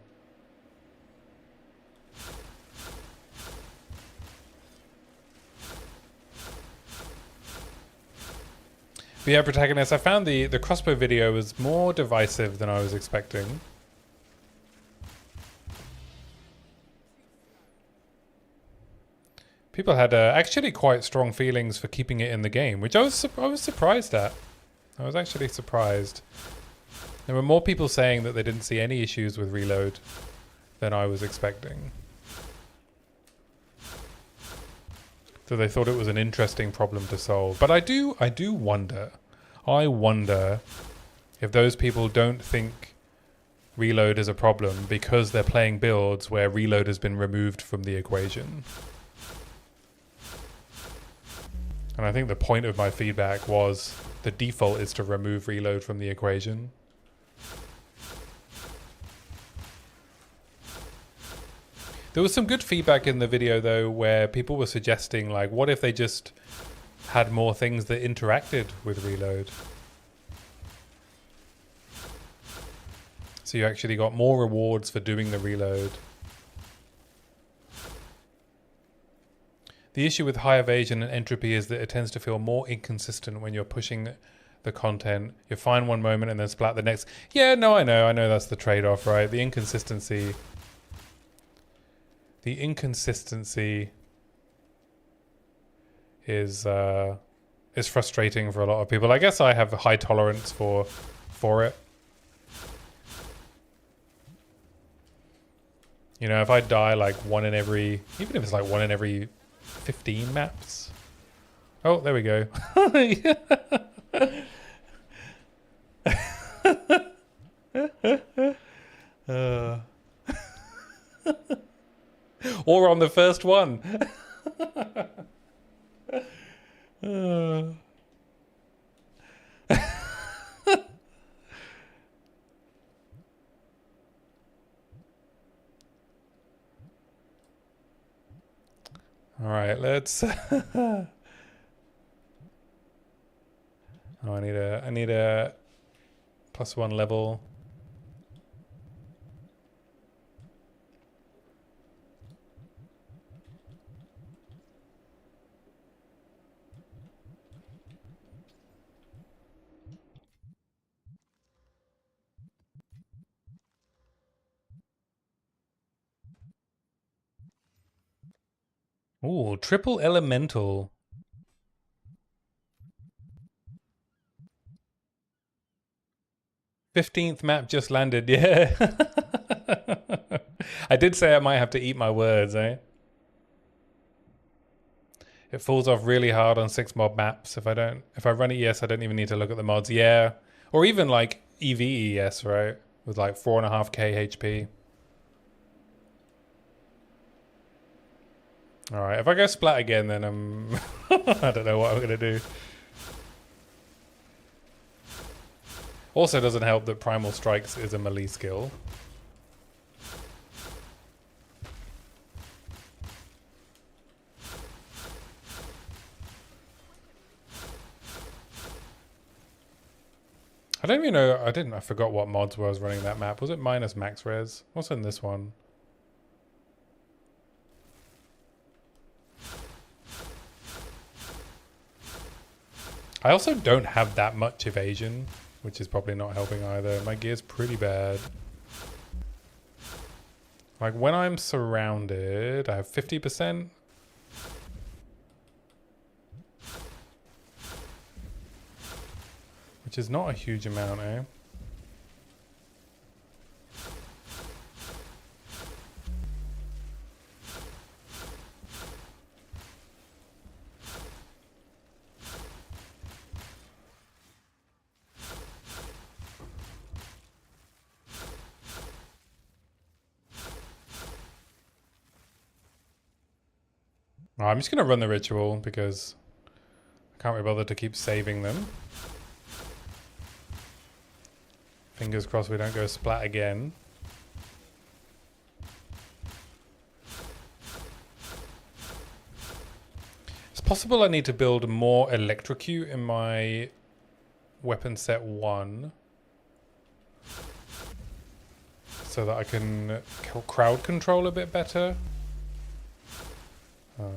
But yeah, protagonist, I found the crossbow video was more divisive than I was expecting. People had actually quite strong feelings for keeping it in the game, which I was surprised at. I was actually surprised. There were more people saying that they didn't see any issues with reload than I was expecting. So they thought it was an interesting problem to solve. But I do wonder. I wonder if those people don't think reload is a problem because they're playing builds where reload has been removed from the equation. And I think the point of my feedback was the default is to remove reload from the equation. There was some good feedback in the video though where people were suggesting like, what if they just had more things that interacted with reload? So you actually got more rewards for doing the reload. The issue with high evasion and entropy is that it tends to feel more inconsistent when you're pushing the content. You're fine one moment and then splat the next. Yeah, no, I know that's the trade-off, right? The inconsistency is frustrating for a lot of people. I guess I have a high tolerance for it. You know, if I die like one in every, even if it's like one in every 15 maps. Oh, there we go. Or on the first one. All right, let's Oh, I need a +1 level. Ooh, triple elemental. 15th map just landed, yeah. I did say I might have to eat my words, eh? It falls off really hard on 6 mob maps. If I run ES, I don't even need to look at the mods. Yeah. Or even like EVES, right? With like 4.5k HP. Alright, if I go splat again, then I'm... I don't know what I'm going to do. Also doesn't help that Primal Strikes is a melee skill. I don't even know. I forgot what mods were I was running that map. Was it minus max res? What's in this one? I also don't have that much evasion, which is probably not helping either. My gear's pretty bad. Like when I'm surrounded, I have 50%. Which is not a huge amount, eh? Oh, I'm just going to run the ritual because I can't be bothered to keep saving them. Fingers crossed we don't go splat again. It's possible I need to build more electrocute in my weapon set 1. So that I can crowd control a bit better. Oh,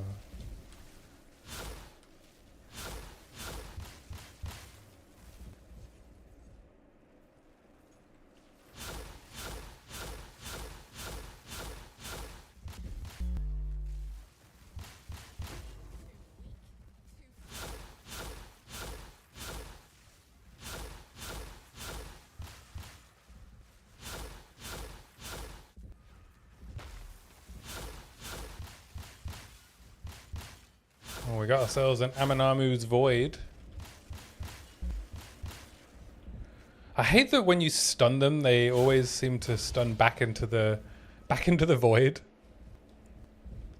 we got ourselves an Aminamu's Void. I hate that when you stun them, they always seem to stun back into the void.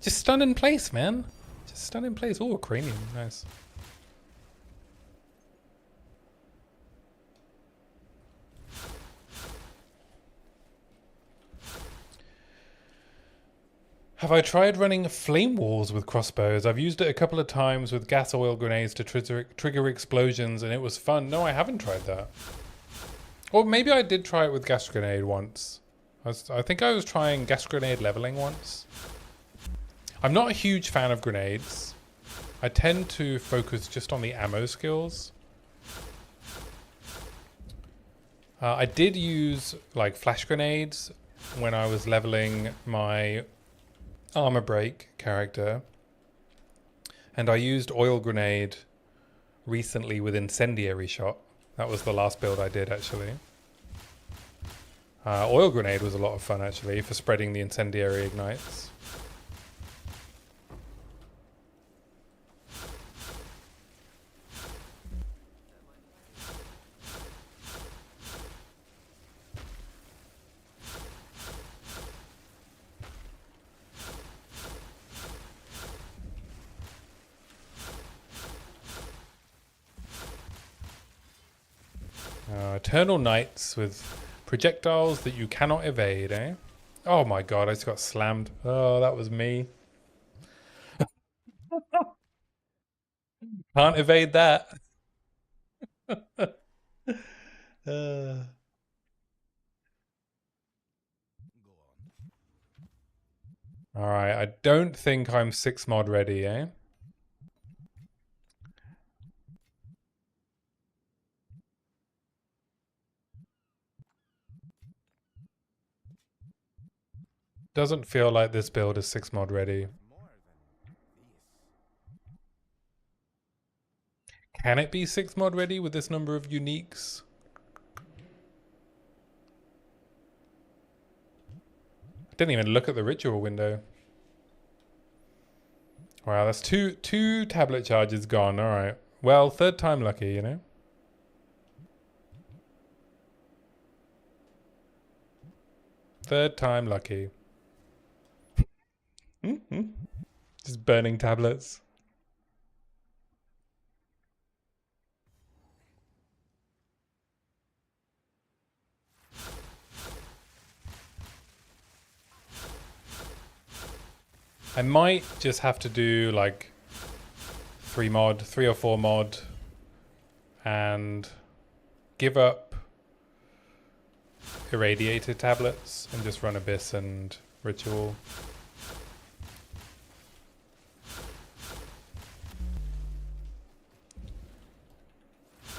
Just stun in place, man. Just stun in place. Oh, a cranium. Nice. Have I tried running flame walls with crossbows? I've used it a couple of times with gas oil grenades to trigger explosions, and it was fun. No, I haven't tried that. Or maybe I did try it with gas grenade once. I think I was trying gas grenade leveling once. I'm not a huge fan of grenades. I tend to focus just on the ammo skills. I did use like flash grenades when I was leveling my armor break character, and I used oil grenade recently with incendiary shot. That was the last build I did actually. Oil grenade was a lot of fun actually for spreading the incendiary ignites. Eternal Knights with projectiles that you cannot evade, eh? Oh my god, I just got slammed. Oh, that was me. Can't evade that. Uh, Go on. all right, I don't think I'm 6 mod ready, eh? Doesn't feel like this build is 6 mod ready. More than this. Can it be 6 mod ready with this number of uniques? I didn't even look at the ritual window. Wow, that's two tablet charges gone. All right. Well, third time lucky, you know? Third time lucky. Just burning tablets. I might just have to do like 3 or 4 mod, and give up irradiated tablets and just run Abyss and Ritual.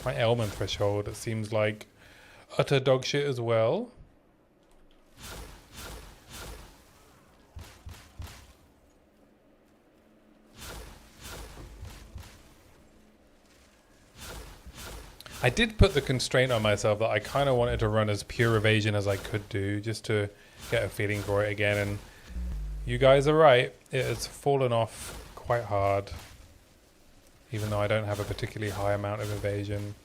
My ailment threshold, it seems like utter dog shit as well. I did put the constraint on myself that I kind of wanted to run as pure evasion as I could do, just to get a feeling for it again, and you guys are right, it has fallen off quite hard, even though I don't have a particularly high amount of evasion.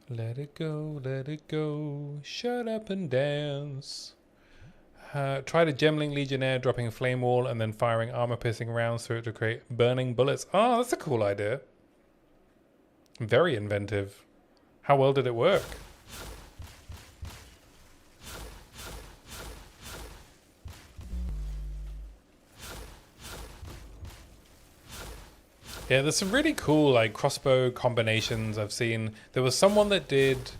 Let it go, shut up and dance. Try the Gemling Legionnaire, dropping Flame Wall and then firing armor-piercing rounds through it to create burning bullets. Oh, that's a cool idea. Very inventive. How well did it work? Yeah, there's some really cool like crossbow combinations I've seen. There was someone that did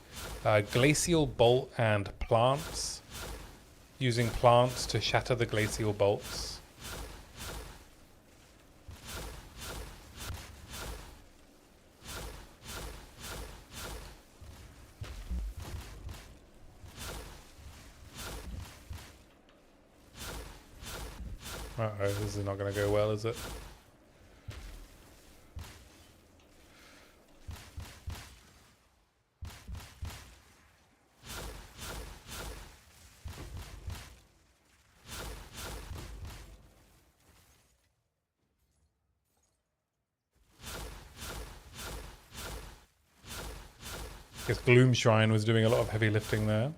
glacial bolt and plants, using plants to shatter the glacial bolts. Uh-oh, this is not going to go well, is it? I guess Gloom Shrine was doing a lot of heavy lifting there.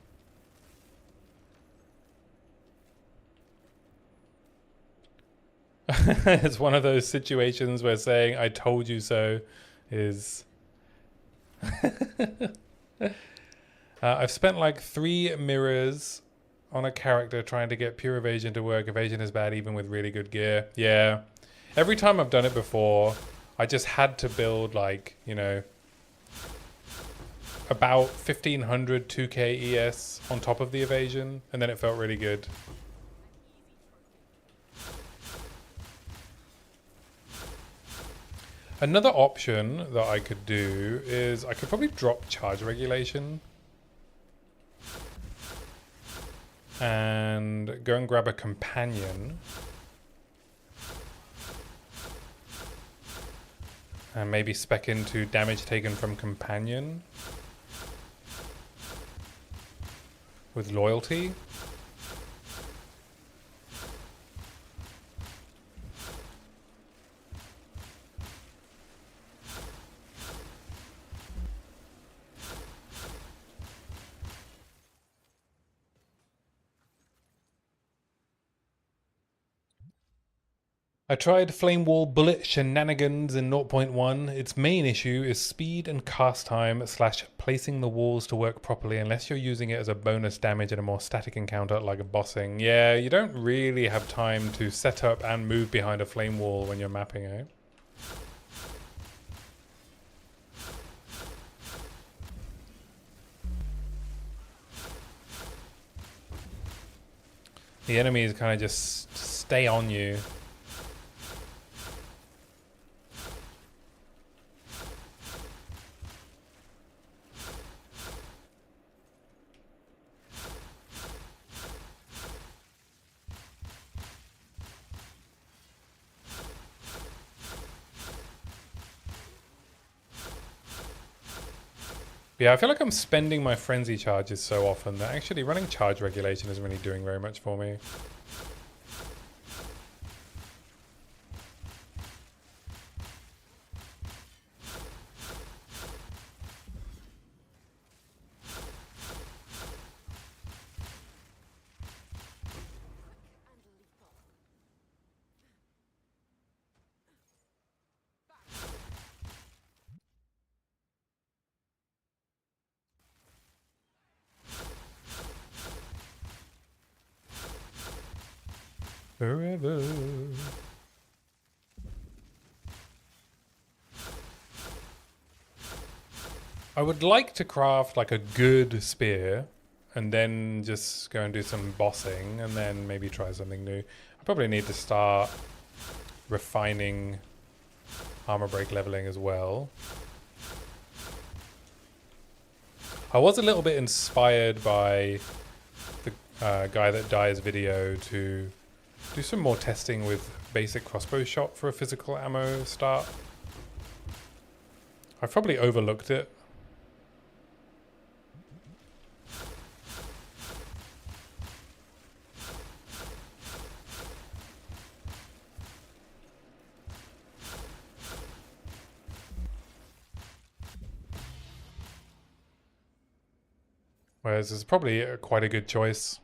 It's one of those situations where saying "I told you so" is. I've spent like 3 mirrors on a character trying to get pure evasion to work. Evasion is bad even with really good gear. Yeah. Every time I've done it before, I just had to build like, you know, about 1500 2k ES on top of the evasion, and then it felt really good. Another option that I could do is I could probably drop charge regulation and go and grab a companion and maybe spec into damage taken from companion with loyalty. I tried Flame Wall Bullet Shenanigans in 0.1. Its main issue is speed and cast time / placing the walls to work properly unless you're using it as a bonus damage in a more static encounter like a bossing. Yeah, you don't really have time to set up and move behind a flame wall when you're mapping it. The enemies kind of just stay on you. Yeah, I feel like I'm spending my frenzy charges so often that actually running charge regulation isn't really doing very much for me. Forever. I would like to craft like a good spear and then just go and do some bossing and then maybe try something new. I probably need to start refining armor break leveling as well. I was a little bit inspired by the guy that dies video to do some more testing with basic crossbow shot for a physical ammo start. I've probably overlooked it. Whereas it's probably quite a good choice.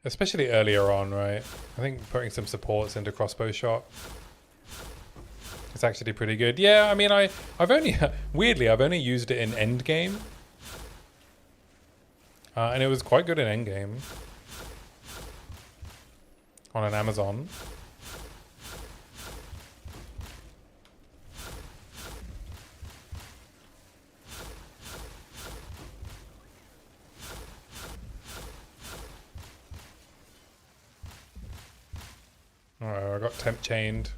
Especially earlier on, right? I think putting some supports into crossbow shot is actually pretty good. Yeah, I mean, I've only, weirdly, I've only used it in endgame. And it was quite good in endgame. On an Amazon. Alright, I got temp chained.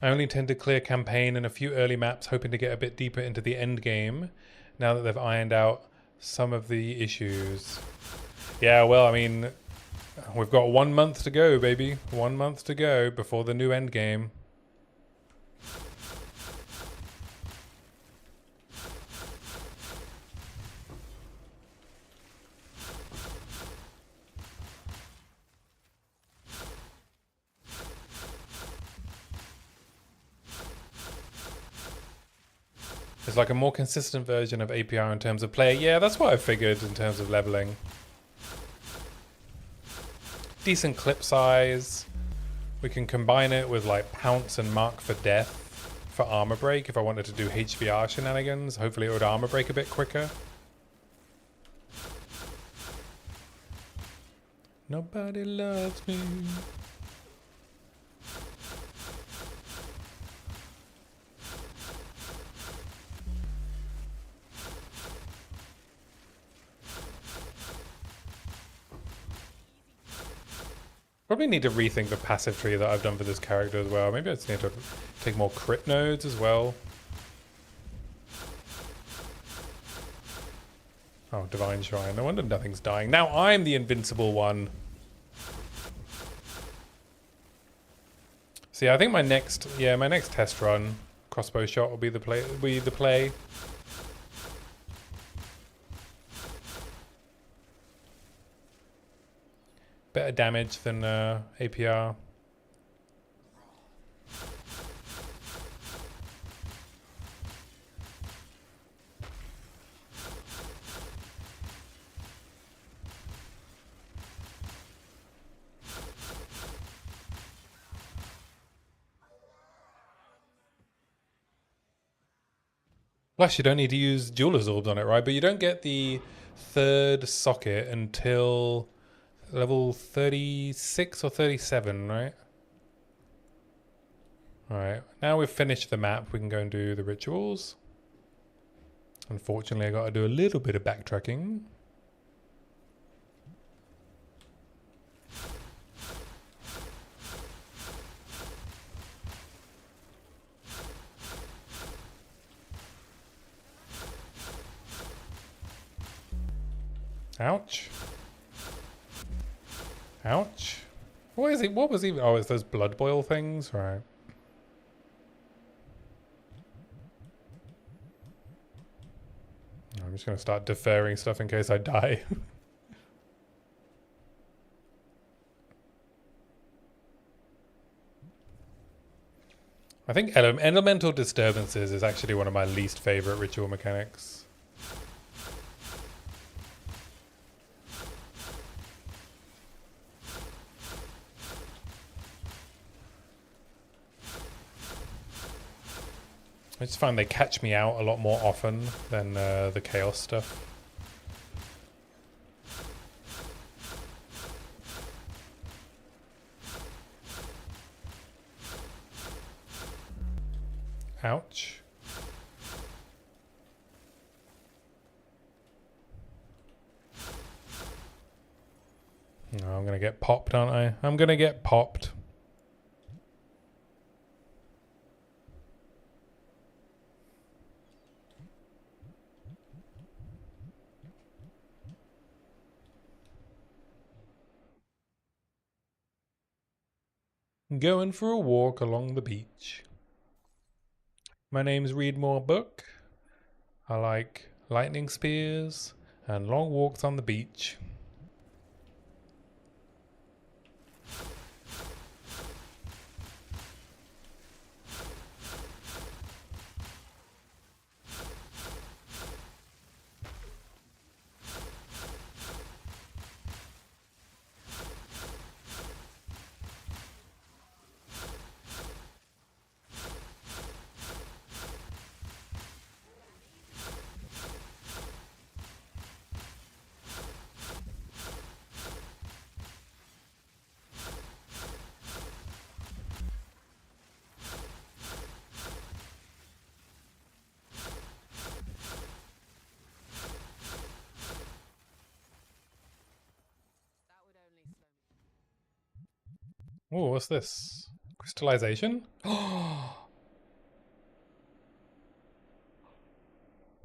I only tend to clear campaign and a few early maps, hoping to get a bit deeper into the end game now that they've ironed out some of the issues. Yeah, well, I mean, we've got 1 month to go, baby. 1 month to go before the new end game. It's like a more consistent version of APR in terms of player. Yeah, that's what I figured in terms of leveling. Decent clip size. We can combine it with like pounce and mark for death for armor break if I wanted to do HVR shenanigans. Hopefully it would armor break a bit quicker. Nobody loves me. Probably need to rethink the passive tree that I've done for this character as well. Maybe I just need to take more crit nodes as well. Oh, Divine Shrine. No wonder nothing's dying. Now I'm the invincible one. See, I think my next test run, Crossbow shot will be the play. Better damage than APR. Plus, you don't need to use Jeweler's Orbs on it, right? But you don't get the third socket until level 36 or 37, right? Alright, now we've finished the map, we can go and do the rituals. Unfortunately, I got to do a little bit of backtracking. Ouch. Ouch. What is it? What was even? Oh, it's those blood boil things, right? I'm just gonna start deferring stuff in case I die. I think elemental disturbances is actually one of my least favorite ritual mechanics. I just find they catch me out a lot more often than the chaos stuff. Ouch. Oh, I'm gonna get popped, aren't I? I'm gonna get popped. Going for a walk along the beach. My name's Read More Book. I like lightning spears and long walks on the beach. Oh, what's this? Crystallization?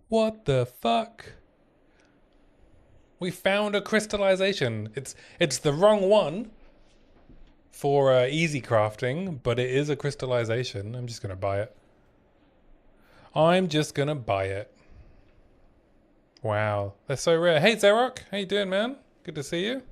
What the fuck? We found a crystallization. It's the wrong one for easy crafting, but it is a crystallization. I'm just gonna buy it. I'm just gonna buy it. Wow, they're so rare. Hey Zerok, how you doing, man? Good to see you.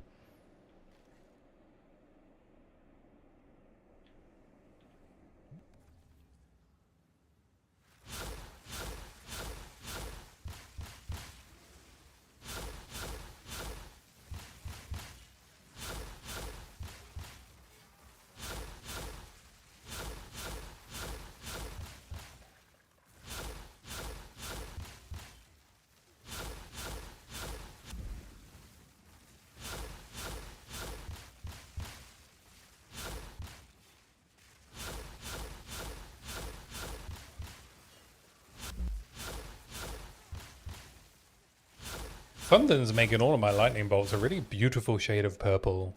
Thunder's making all of my lightning bolts a really beautiful shade of purple.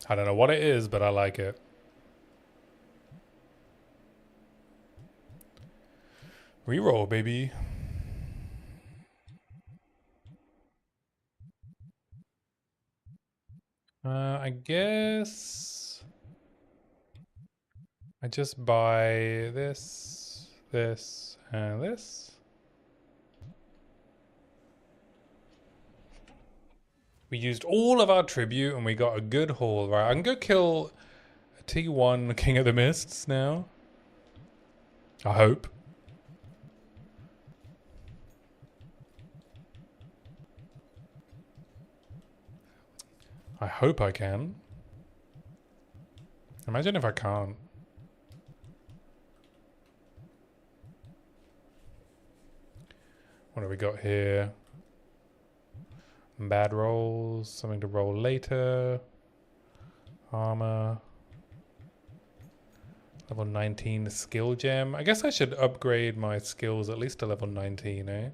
I don't know what it is, but I like it. Reroll, baby. I guess I just buy this, this, and this. We used all of our tribute and we got a good haul. Right, I can go kill a T1 King of the Mists now. I hope. I hope I can. Imagine if I can't. What have we got here? Bad rolls, something to roll later. Armor. Level 19 skill gem. I guess I should upgrade my skills at least to level 19, eh?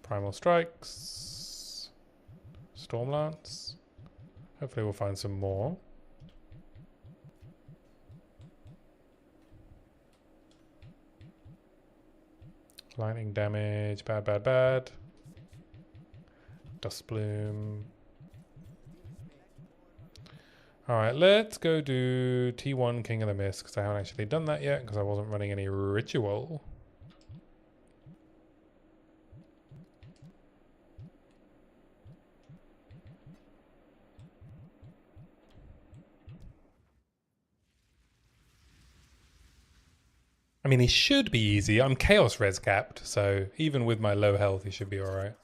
Primal Strikes. Stormlance. Hopefully we'll find some more. Lightning damage. Bad, bad, bad. Dust Bloom. Alright, let's go do T1 King of the Mist, because I haven't actually done that yet, because I wasn't running any ritual. I mean, he should be easy. I'm Chaos Res capped, so even with my low health, he should be alright.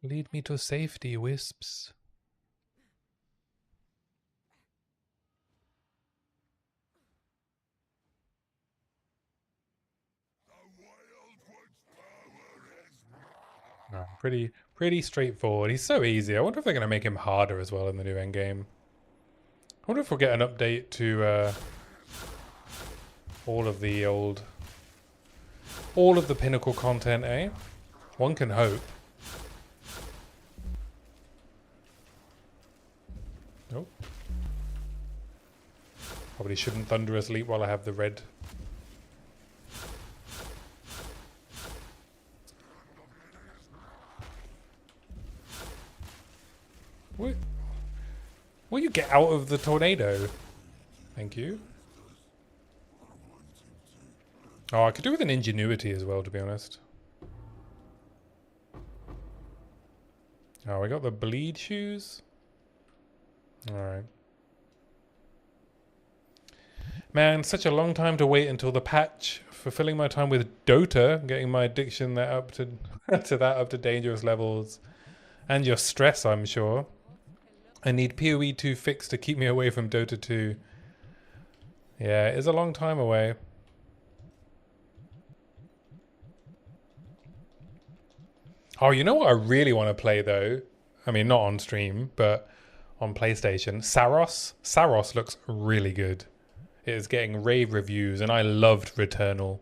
Lead me to safety, Wisps. Oh, pretty straightforward. He's so easy. I wonder if they're going to make him harder as well in the new endgame. I wonder if we'll get an update to all of the pinnacle content, eh? One can hope. Nope. Probably shouldn't Thunderous Leap while I have the red. What? Will you get out of the tornado? Thank you. Oh, I could do with an ingenuity as well, to be honest. Oh, we got the bleed shoes. Alright. Man, such a long time to wait until the patch. Fulfilling my time with Dota, getting my addiction there up to up to dangerous levels. And your stress, I'm sure. I need POE 2 fixed to keep me away from Dota 2. Yeah, it is a long time away. Oh, you know what I really want to play though? I mean, not on stream, but on PlayStation. Saros. Saros looks really good. It is getting rave reviews, and I loved Returnal.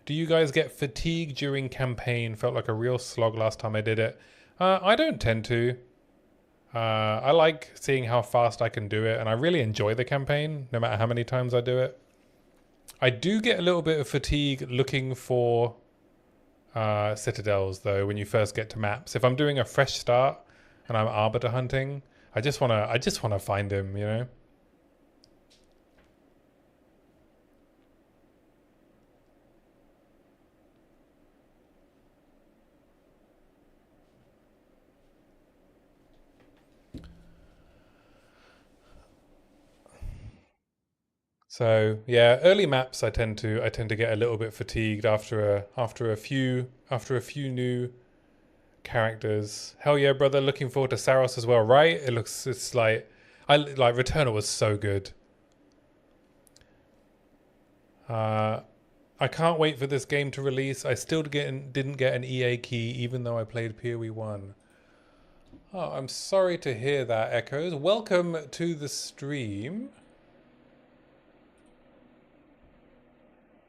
Do you guys get fatigue during campaign? Felt like a real slog last time I did it. I don't tend to. I like seeing how fast I can do it, and I really enjoy the campaign, no matter how many times I do it. I do get a little bit of fatigue looking for citadels, though, when you first get to maps. If I'm doing a fresh start and I'm arbiter hunting, I just wanna find him, you know. So yeah, early maps I tend to get a little bit fatigued after a few new characters. Hell yeah, brother! Looking forward to Saros as well. Right? It's like Returnal was so good. I can't wait for this game to release. I still didn't get an EA key even though I played POE 1. Oh, I'm sorry to hear that, Echoes. Welcome to the stream.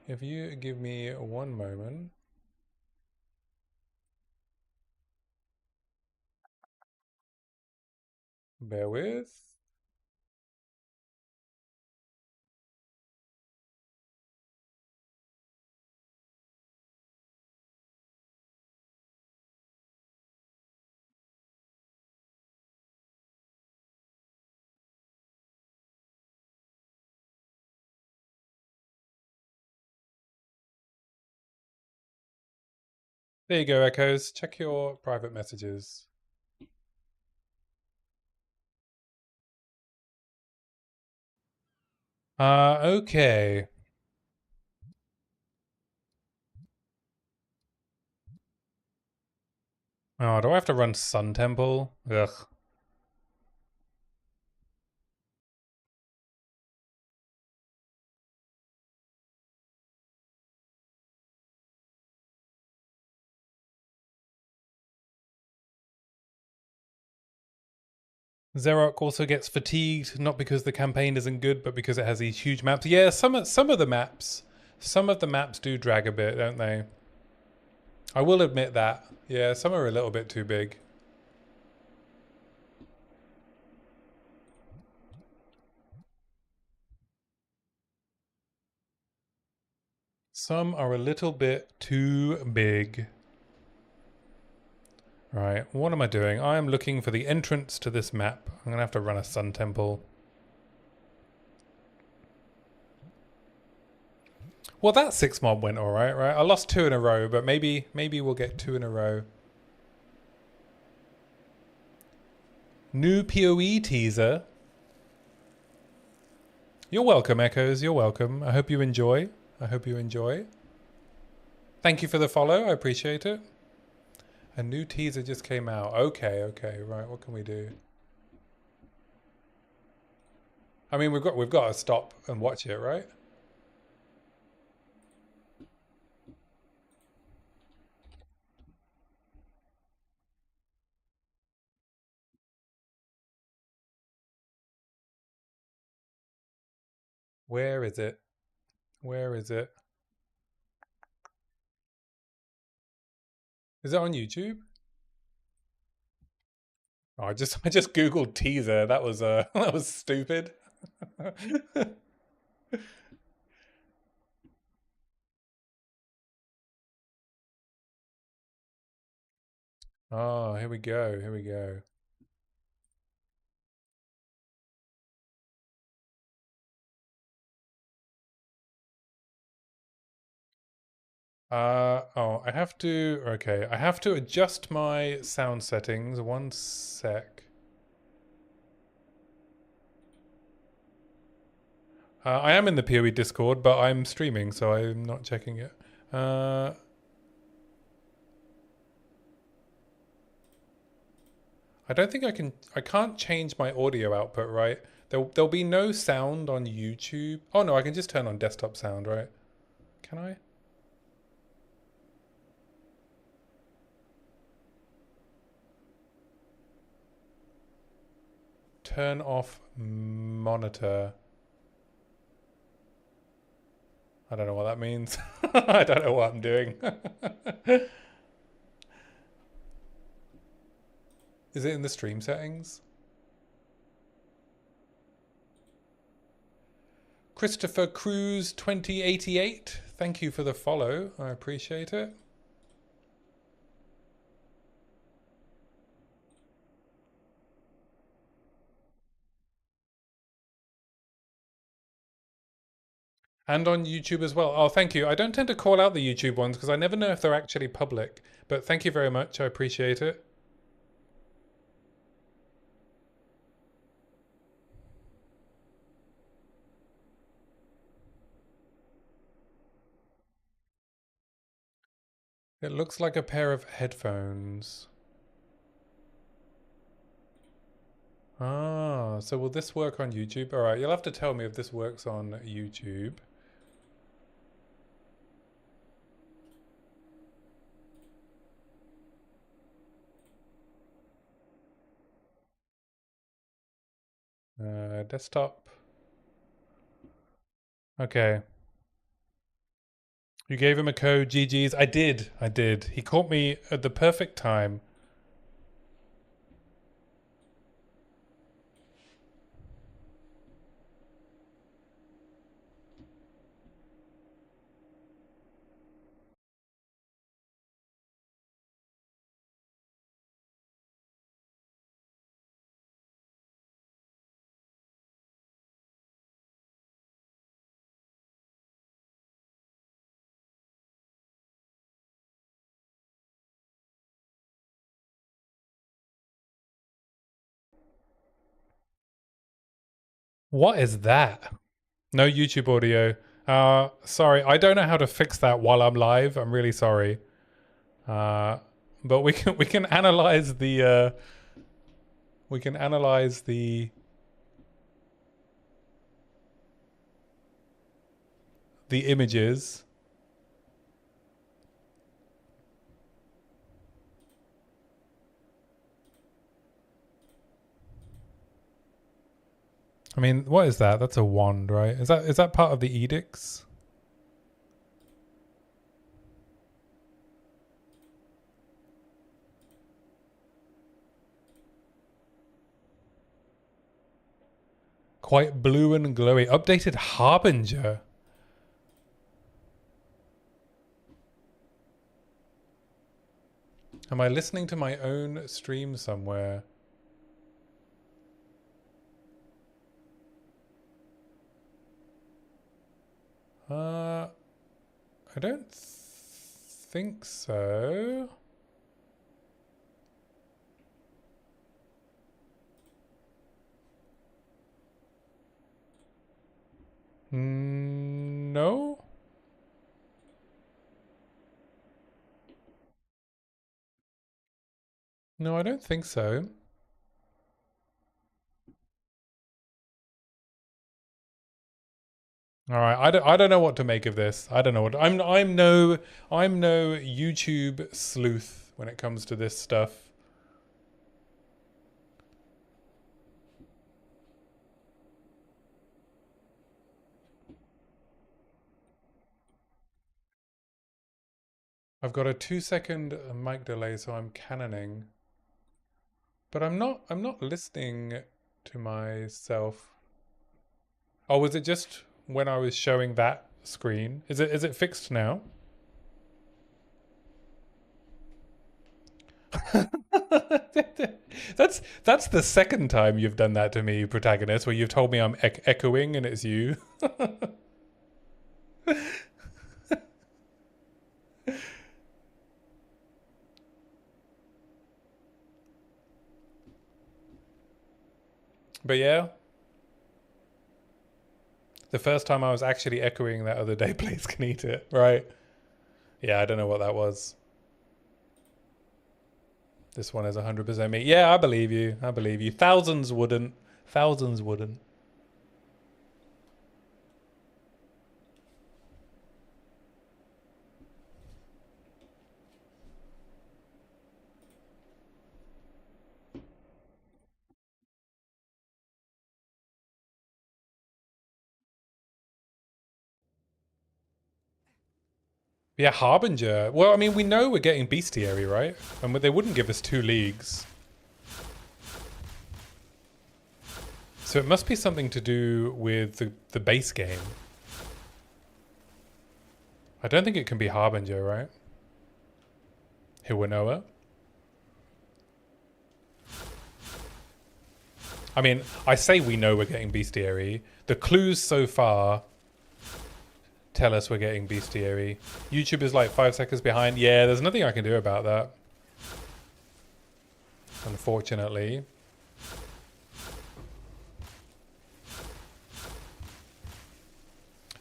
If you give me one moment. Bear with. There you go, Echoes. Check your private messages. Okay. Oh, do I have to run Sun Temple? Ugh. Zerok also gets fatigued, not because the campaign isn't good, but because it has these huge maps. Yeah, some of the maps do drag a bit, don't they? I will admit that. Yeah, some are a little bit too big. Some are a little bit too big. Right, what am I doing? I am looking for the entrance to this map. I'm going to have to run a Sun Temple. Well, that 6 mob went alright, right? I lost 2 in a row, but maybe we'll get 2 in a row. New POE teaser. You're welcome, Echoes. You're welcome. I hope you enjoy. Thank you for the follow. I appreciate it. A new teaser just came out. Okay. Right, what can we do? I mean, we've got to stop and watch it, right? Where is it? Where is it? Is it on YouTube? Oh, I just googled teaser. That was that was stupid. Oh, here we go. Here we go. Oh, I have to, okay, I have to adjust my sound settings. One sec. I am in the PoE Discord, but I'm streaming, so I'm not checking it. I don't think I can't change my audio output, right? There'll be no sound on YouTube. Oh no, I can just turn on desktop sound, right? Can I? Turn off monitor. I don't know what that means. I don't know what I'm doing. Is it in the stream settings? Christopher Cruz 2088. Thank you for the follow. I appreciate it. And on YouTube as well. Oh, thank you. I don't tend to call out the YouTube ones because I never know if they're actually public. But thank you very much. I appreciate it. It looks like a pair of headphones. Ah, so will this work on YouTube? All right, you'll have to tell me if this works on YouTube. Desktop. Okay. You gave him a code, GG's. I did. I did. He caught me at the perfect time. What is that? No YouTube audio. Sorry, I don't know how to fix that while I'm live. I'm really sorry. But we can analyze the images. I mean, what is that? That's a wand, right? Is that part of the edicts? Quite blue and glowy. Updated Harbinger. Am I listening to my own stream somewhere? I don't think so. No? No, I don't think so. All right, I don't know what to make of this. I don't know what I'm no YouTube sleuth when it comes to this stuff. I've got a 2-second mic delay, so I'm cannoning. But I'm not listening to myself. Oh, was it just when I was showing that screen? Is it fixed now? That's the second time you've done that to me, protagonist, where you've told me I'm echoing and it's you. But yeah, the first time I was actually echoing that other day, Blaze can eat it, right? Yeah, I don't know what that was. This one is 100% me. Yeah, I believe you. I believe you. Thousands wouldn't. Thousands wouldn't. Yeah, Harbinger. Well, I mean, we know we're getting bestiary, right? And they wouldn't give us 2 leagues. So it must be something to do with the base game. I don't think it can be Harbinger, right? Hiwanoa. I mean, I say we know we're getting bestiary. The clues so far tell us we're getting bestiary. YouTube is like 5 seconds behind. Yeah, there's nothing I can do about that. Unfortunately.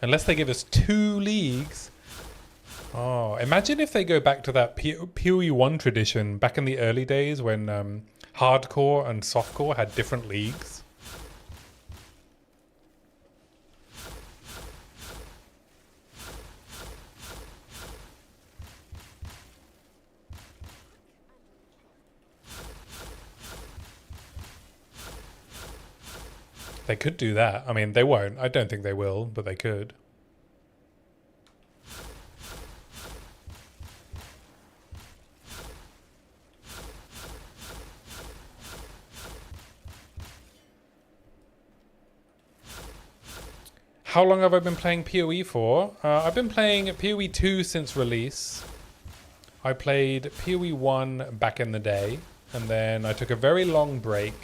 Unless they give us 2 leagues. Oh, imagine if they go back to that POE 1 tradition back in the early days when hardcore and softcore had different leagues. They could do that. I mean, they won't. I don't think they will, but they could. How long have I been playing POE for? I've been playing POE 2 since release. I played POE 1 back in the day, and then I took a very long break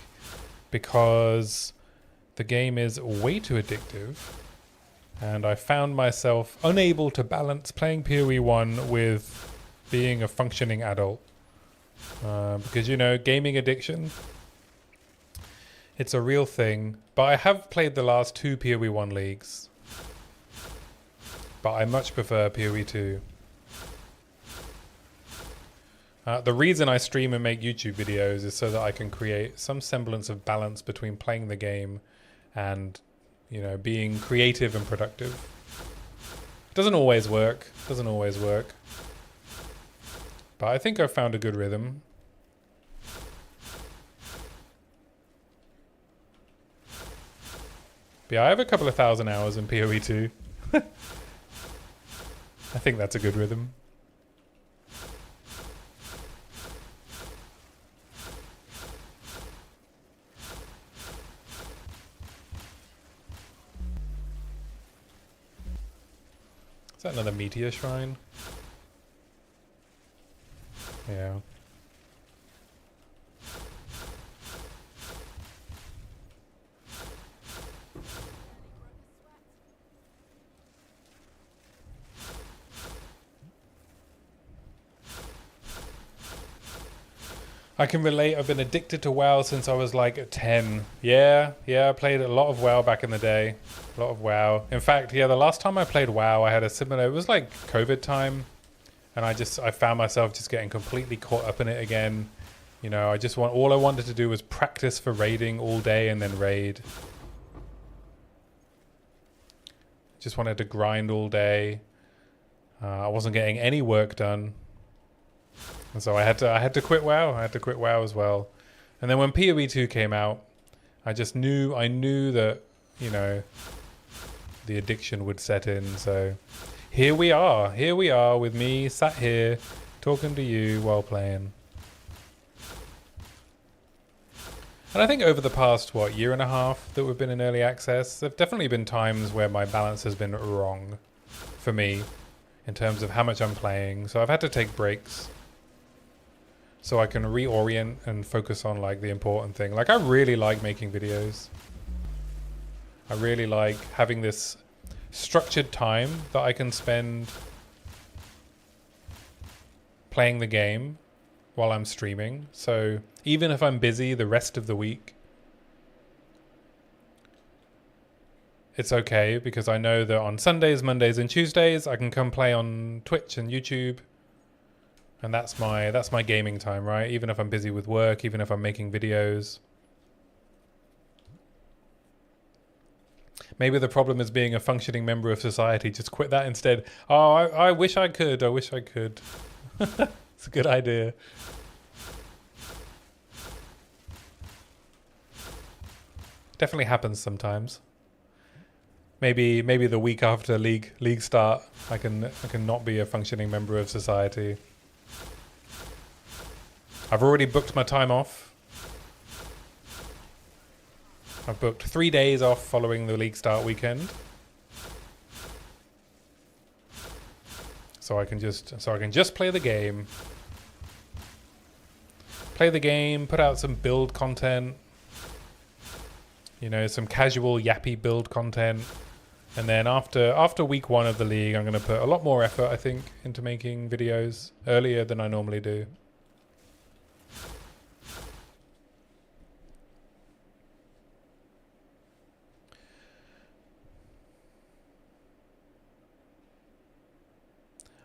because the game is way too addictive, and I found myself unable to balance playing POE 1 with being a functioning adult. Because, you know, gaming addiction, it's a real thing. But I have played the last 2 POE 1 leagues, but I much prefer POE 2. The reason I stream and make YouTube videos is so that I can create some semblance of balance between playing the game and, you know, being creative and productive. Doesn't always work. Doesn't always work. But I think I've found a good rhythm. But yeah, I have a couple of thousand hours in POE 2. I think that's a good rhythm. Is that another meteor shrine? Yeah. I can relate. I've been addicted to WoW since I was like 10. Yeah, I played a lot of WoW back in the day. A lot of WoW. In fact, yeah, the last time I played WoW, I had a similar, it was like COVID time. And I found myself just getting completely caught up in it again. You know, all I wanted to do was practice for raiding all day and then raid. Just wanted to grind all day. I wasn't getting any work done. And so I had to quit WoW. I had to quit WoW as well. And then when POE 2 came out, I knew that, you know, the addiction would set in. So here we are with me sat here talking to you while playing. And I think over the past, year and a half that we've been in early access, there've definitely been times where my balance has been wrong for me in terms of how much I'm playing. So I've had to take breaks so I can reorient and focus on like the important thing. Like I really like making videos. I really like having this structured time that I can spend playing the game while I'm streaming. So even if I'm busy the rest of the week, it's okay because I know that on Sundays, Mondays and Tuesdays I can come play on Twitch and YouTube. And that's my gaming time, right? Even if I'm busy with work, even if I'm making videos. Maybe the problem is being a functioning member of society. Just quit that instead. Oh, I wish I could. I wish I could. It's a good idea. Definitely happens sometimes. Maybe the week after league start, I can not be a functioning member of society. I've already booked my time off. I've booked 3 days off following the league start weekend. So I can just play the game. Play the game, put out some build content. You know, some casual yappy build content. And then after week 1 of the league, I'm going to put a lot more effort, I think, into making videos earlier than I normally do.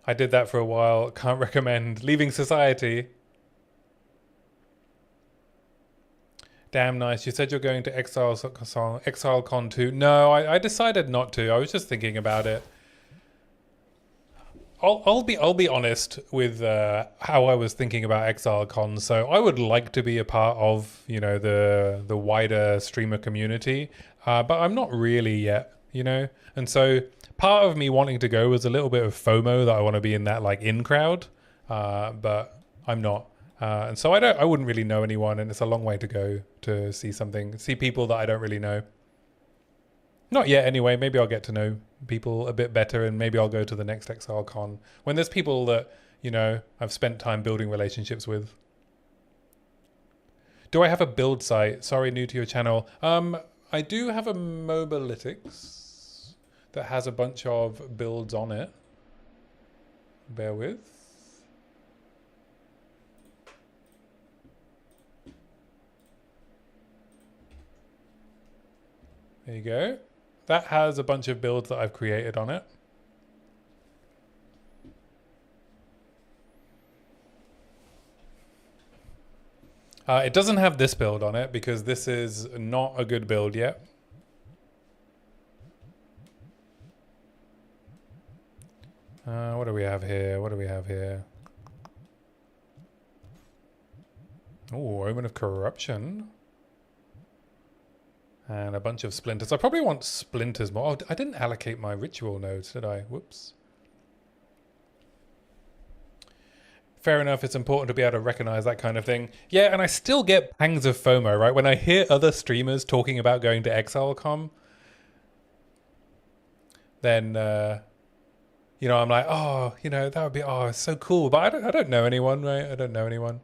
I did that for a while. Can't recommend. Leaving society. Damn nice. You said you're going to ExileCon 2. No, I decided not to. I was just thinking about it. I'll be honest with how I was thinking about ExileCon. So I would like to be a part of, you know, the wider streamer community, but I'm not really yet, you know. And so part of me wanting to go was a little bit of FOMO that I want to be in that like in crowd, but I'm not. And so I wouldn't really know anyone, and it's a long way to go to see people that I don't really know. Not yet anyway. Maybe I'll get to know people a bit better, and maybe I'll go to the next Exile Con when there's people that, you know, I've spent time building relationships with. Do I have a build site? Sorry, new to your channel. I do have a Mobalytics that has a bunch of builds on it. Bear with. There you go. That has a bunch of builds that I've created on it. It doesn't have this build on it because this is not a good build yet. What do we have here? What do we have here? Oh, Omen of Corruption. And a bunch of splinters. I probably want splinters more. Oh, I didn't allocate my ritual nodes, did I? Whoops. Fair enough, it's important to be able to recognize that kind of thing. Yeah, and I still get pangs of FOMO, right? When I hear other streamers talking about going to ExileCon, then, you know, I'm like, oh, you know, that would be, oh, it's so cool. But I don't know anyone, right? I don't know anyone.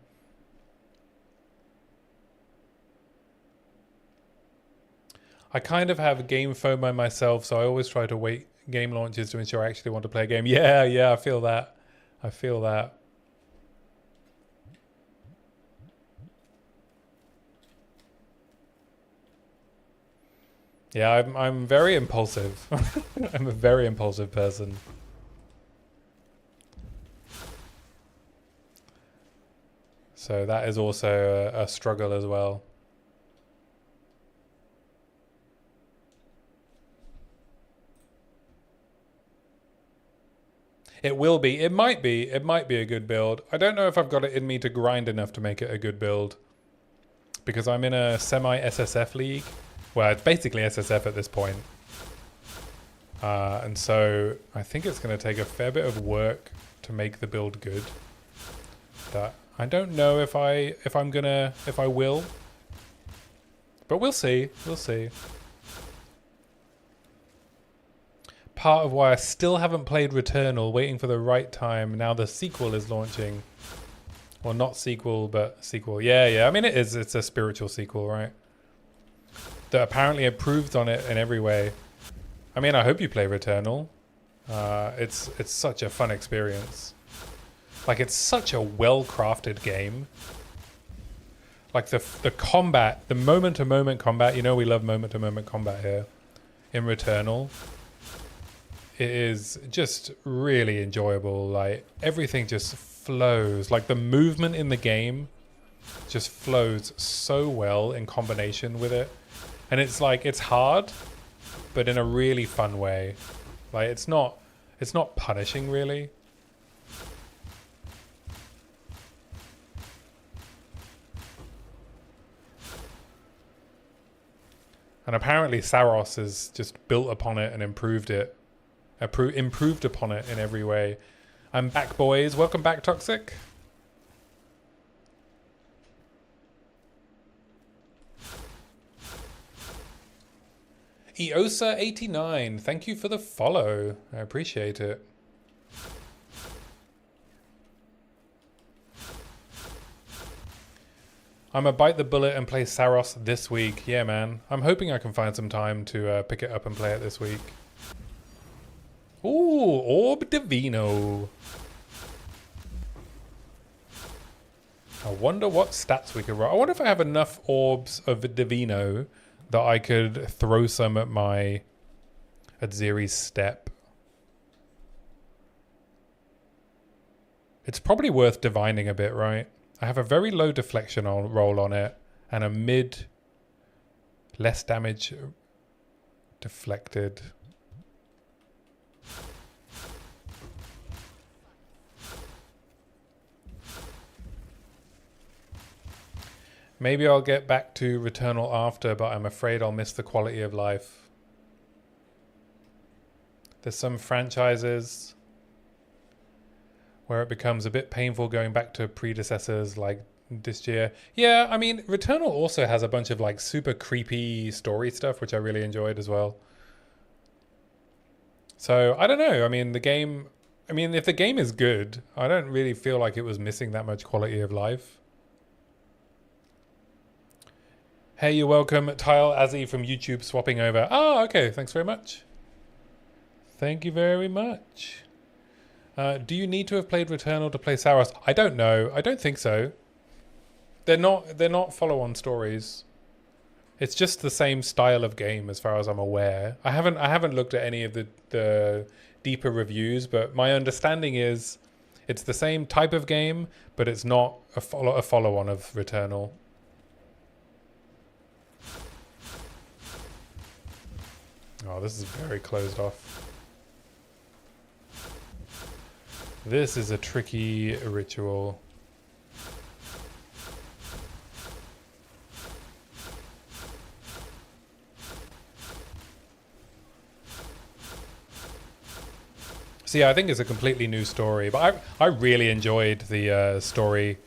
I kind of have game FOMO myself, so I always try to wait game launches to ensure I actually want to play a game. Yeah, I feel that. I feel that. Yeah, I'm very impulsive. I'm a very impulsive person. So that is also a struggle as well. It will be. It might be. It might be a good build. I don't know if I've got it in me to grind enough to make it a good build. Because I'm in a semi-SSF league. Well, it's basically SSF at this point. And so I think it's going to take a fair bit of work to make the build good. But I don't know if I will. But we'll see. We'll see. Part of why I still haven't played Returnal, waiting for the right time. Now the sequel is launching. Well, not sequel, but sequel. Yeah. I mean, it is. It's a spiritual sequel, right? That apparently improved on it in every way. I mean, I hope you play Returnal. It's such a fun experience. Like, it's such a well-crafted game. Like, the combat, the moment-to-moment combat, you know we love moment-to-moment combat here. In Returnal. It is just really enjoyable. Like, everything just flows. Like, the movement in the game just flows so well in combination with it. And it's like, it's hard, but in a really fun way. Like, it's not punishing, really. And apparently Saros has just built upon it and improved it. Improved upon it in every way. I'm back, boys. Welcome back, Toxic. Eosa89, thank you for the follow. I appreciate it. I'm gonna bite the bullet and play Saros this week. Yeah, man. I'm hoping I can find some time to pick it up and play it this week. Ooh, Orb Divino. I wonder what stats we could roll. I wonder if I have enough orbs of Divino that I could throw some at my Ziri's step. It's probably worth divining a bit, right? I have a very low deflection roll on it and a mid less damage deflected. Maybe I'll get back to Returnal after, but I'm afraid I'll miss the quality of life. There's some franchises where it becomes a bit painful going back to predecessors like this year. Yeah, I mean, Returnal also has a bunch of like super creepy story stuff, which I really enjoyed as well. So I don't know. I mean, if the game is good, I don't really feel like it was missing that much quality of life. Hey, you're welcome. Tile Azzy from YouTube swapping over. Oh, okay. Thanks very much. Thank you very much. Do you need to have played Returnal to play Saros? I don't know. I don't think so. They're not follow-on stories. It's just the same style of game as far as I'm aware. I haven't looked at any of the deeper reviews, but my understanding is it's the same type of game, but it's not a follow-on of Returnal. Oh, this is very closed off. This is a tricky ritual. So yeah, I think it's a completely new story, but I really enjoyed the story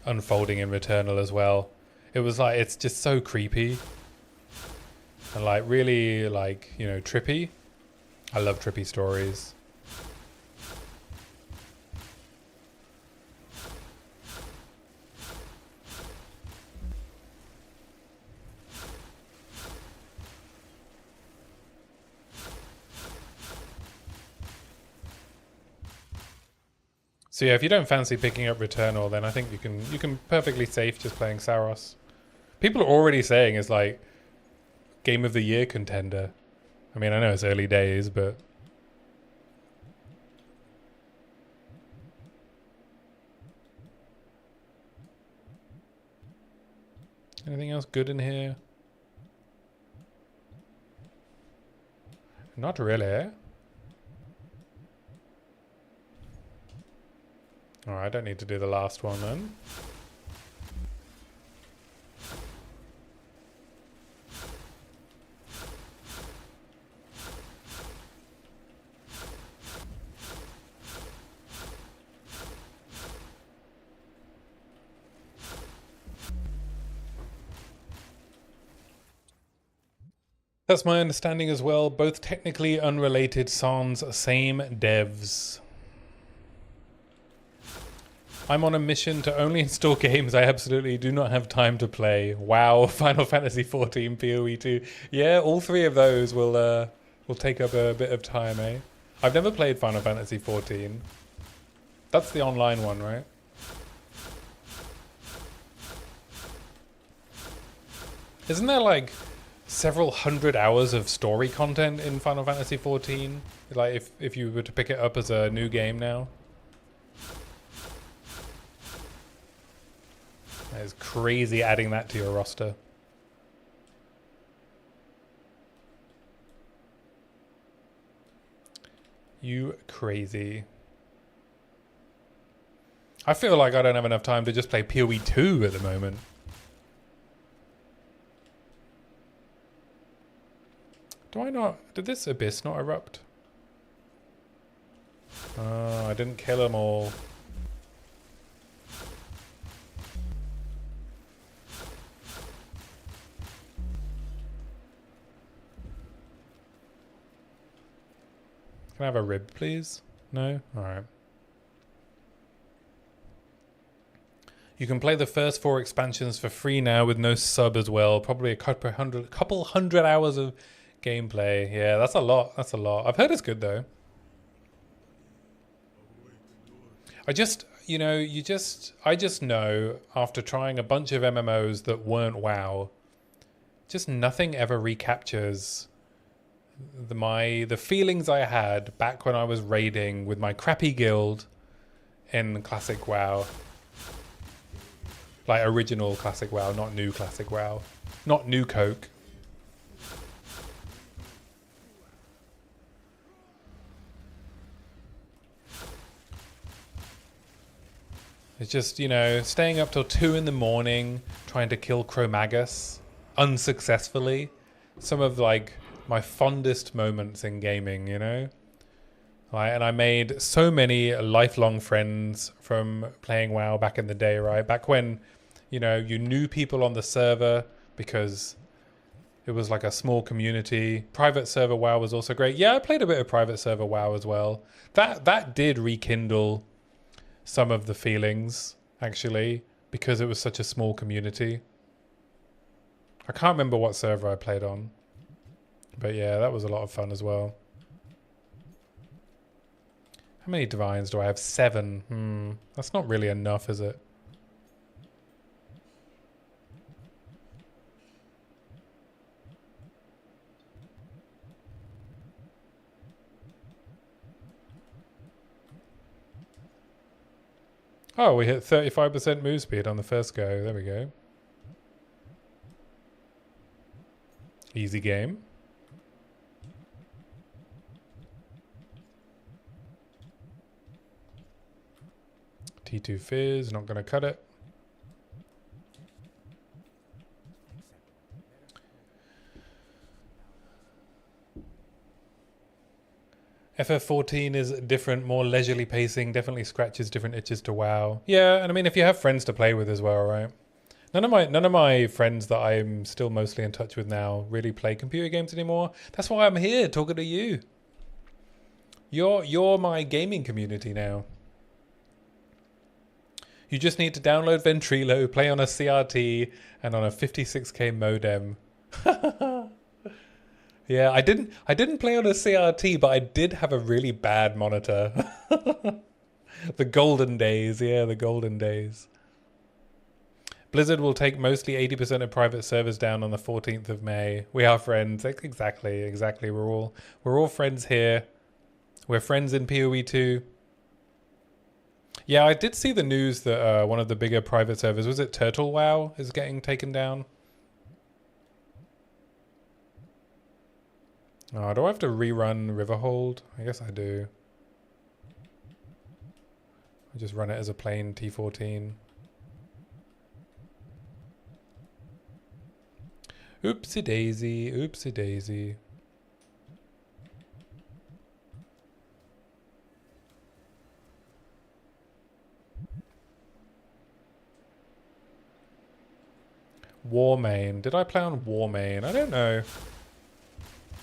unfolding in Returnal as well. It was like, it's just so creepy and like really like, you know, trippy. I love trippy stories. So yeah, if you don't fancy picking up Returnal, then I think you can perfectly safe just playing Saros. People are already saying it's like Game of the Year contender. I mean, I know it's early days, but anything else good in here? Not really. Alright, I don't need to do the last one then. That's my understanding as well. Both technically unrelated sans, same devs. I'm on a mission to only install games I absolutely do not have time to play. Wow, Final Fantasy XIV, POE 2. Yeah, all three of those will take up a bit of time, eh? I've never played Final Fantasy XIV. That's the online one, right? Isn't there like several hundred hours of story content in Final Fantasy XIV? Like if you were to pick it up as a new game now? It's crazy adding that to your roster. You crazy. I feel like I don't have enough time to just play PoE 2 at the moment. Do I not... Did this abyss not erupt? Oh, I didn't kill them all. Can I have a rib, please? No? Alright. You can play the first 4 expansions for free now with no sub as well. Probably a couple hundred hours of gameplay. Yeah, that's a lot. That's a lot. I've heard it's good, though. I just, you know, I just know after trying a bunch of MMOs that weren't WoW, just nothing ever recaptures the feelings I had back when I was raiding with my crappy guild in classic WoW. Like original classic WoW, not new classic WoW. Not new Coke. It's just, you know, staying up till 2 in the morning, trying to kill Chromagus unsuccessfully. Some of like my fondest moments in gaming, you know? Right, and I made so many lifelong friends from playing WoW back in the day, right? Back when, you know, you knew people on the server because It was like a small community. Private server WoW was also great. Yeah, I played a bit of private server WoW as well. That did rekindle some of the feelings, actually, because it was such a small community. I can't remember what server I played on. But yeah, that was a lot of fun as well. How many divines do I have? 7. That's not really enough, is it? Oh, we hit 35% move speed on the first go. There we go. Easy game. T2 Fizz, not going to cut it. FF14 is different, more leisurely pacing, definitely scratches different itches to WoW. Yeah, and I mean, if you have friends to play with as well, right? None of my friends that I'm still mostly in touch with now really play computer games anymore. That's why I'm here talking to you. You're my gaming community now. You just need to download Ventrilo, play on a CRT and on a 56k modem. Yeah, I didn't play on a CRT, but I did have a really bad monitor. The golden days, yeah, the golden days. Blizzard will take mostly 80% of private servers down on the 14th of May. We are friends. Exactly. We're all friends here. We're friends in POE too. Yeah, I did see the news that one of the bigger private servers, was it Turtle WoW, is getting taken down. Oh, do I have to rerun Riverhold? I guess I do. I just run it as a plain T14. Oopsie daisy, oopsie daisy. Warmane. Did I play on Warmane? I don't know.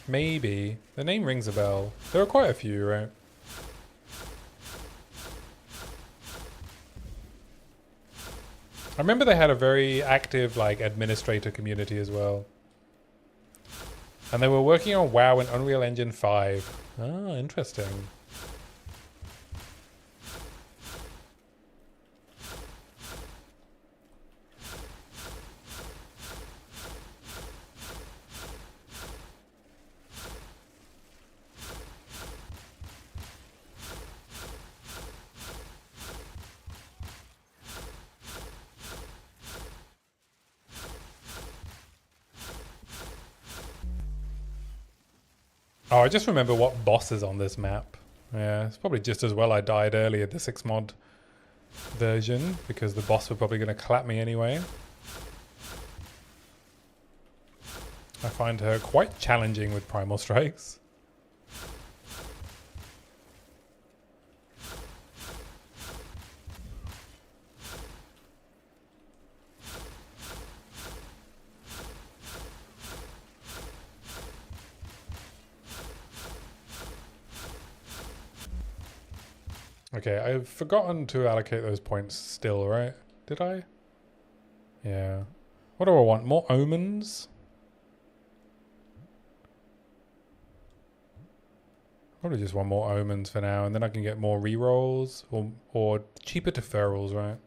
Maybe. The name rings a bell. There are quite a few, right? I remember they had a very active, like, administrator community as well. And they were working on WoW and Unreal Engine 5. Ah, interesting. Oh, I just remember what boss is on this map. Yeah, it's probably just as well I died earlier, the 6 mod version, because the boss were probably going to clap me anyway. I find her quite challenging with Primal Strikes. Okay, I've forgotten to allocate those points still, right? Did I? Yeah. What do I want? More omens? Probably just want more omens for now, and then I can get more rerolls or cheaper deferrals, right?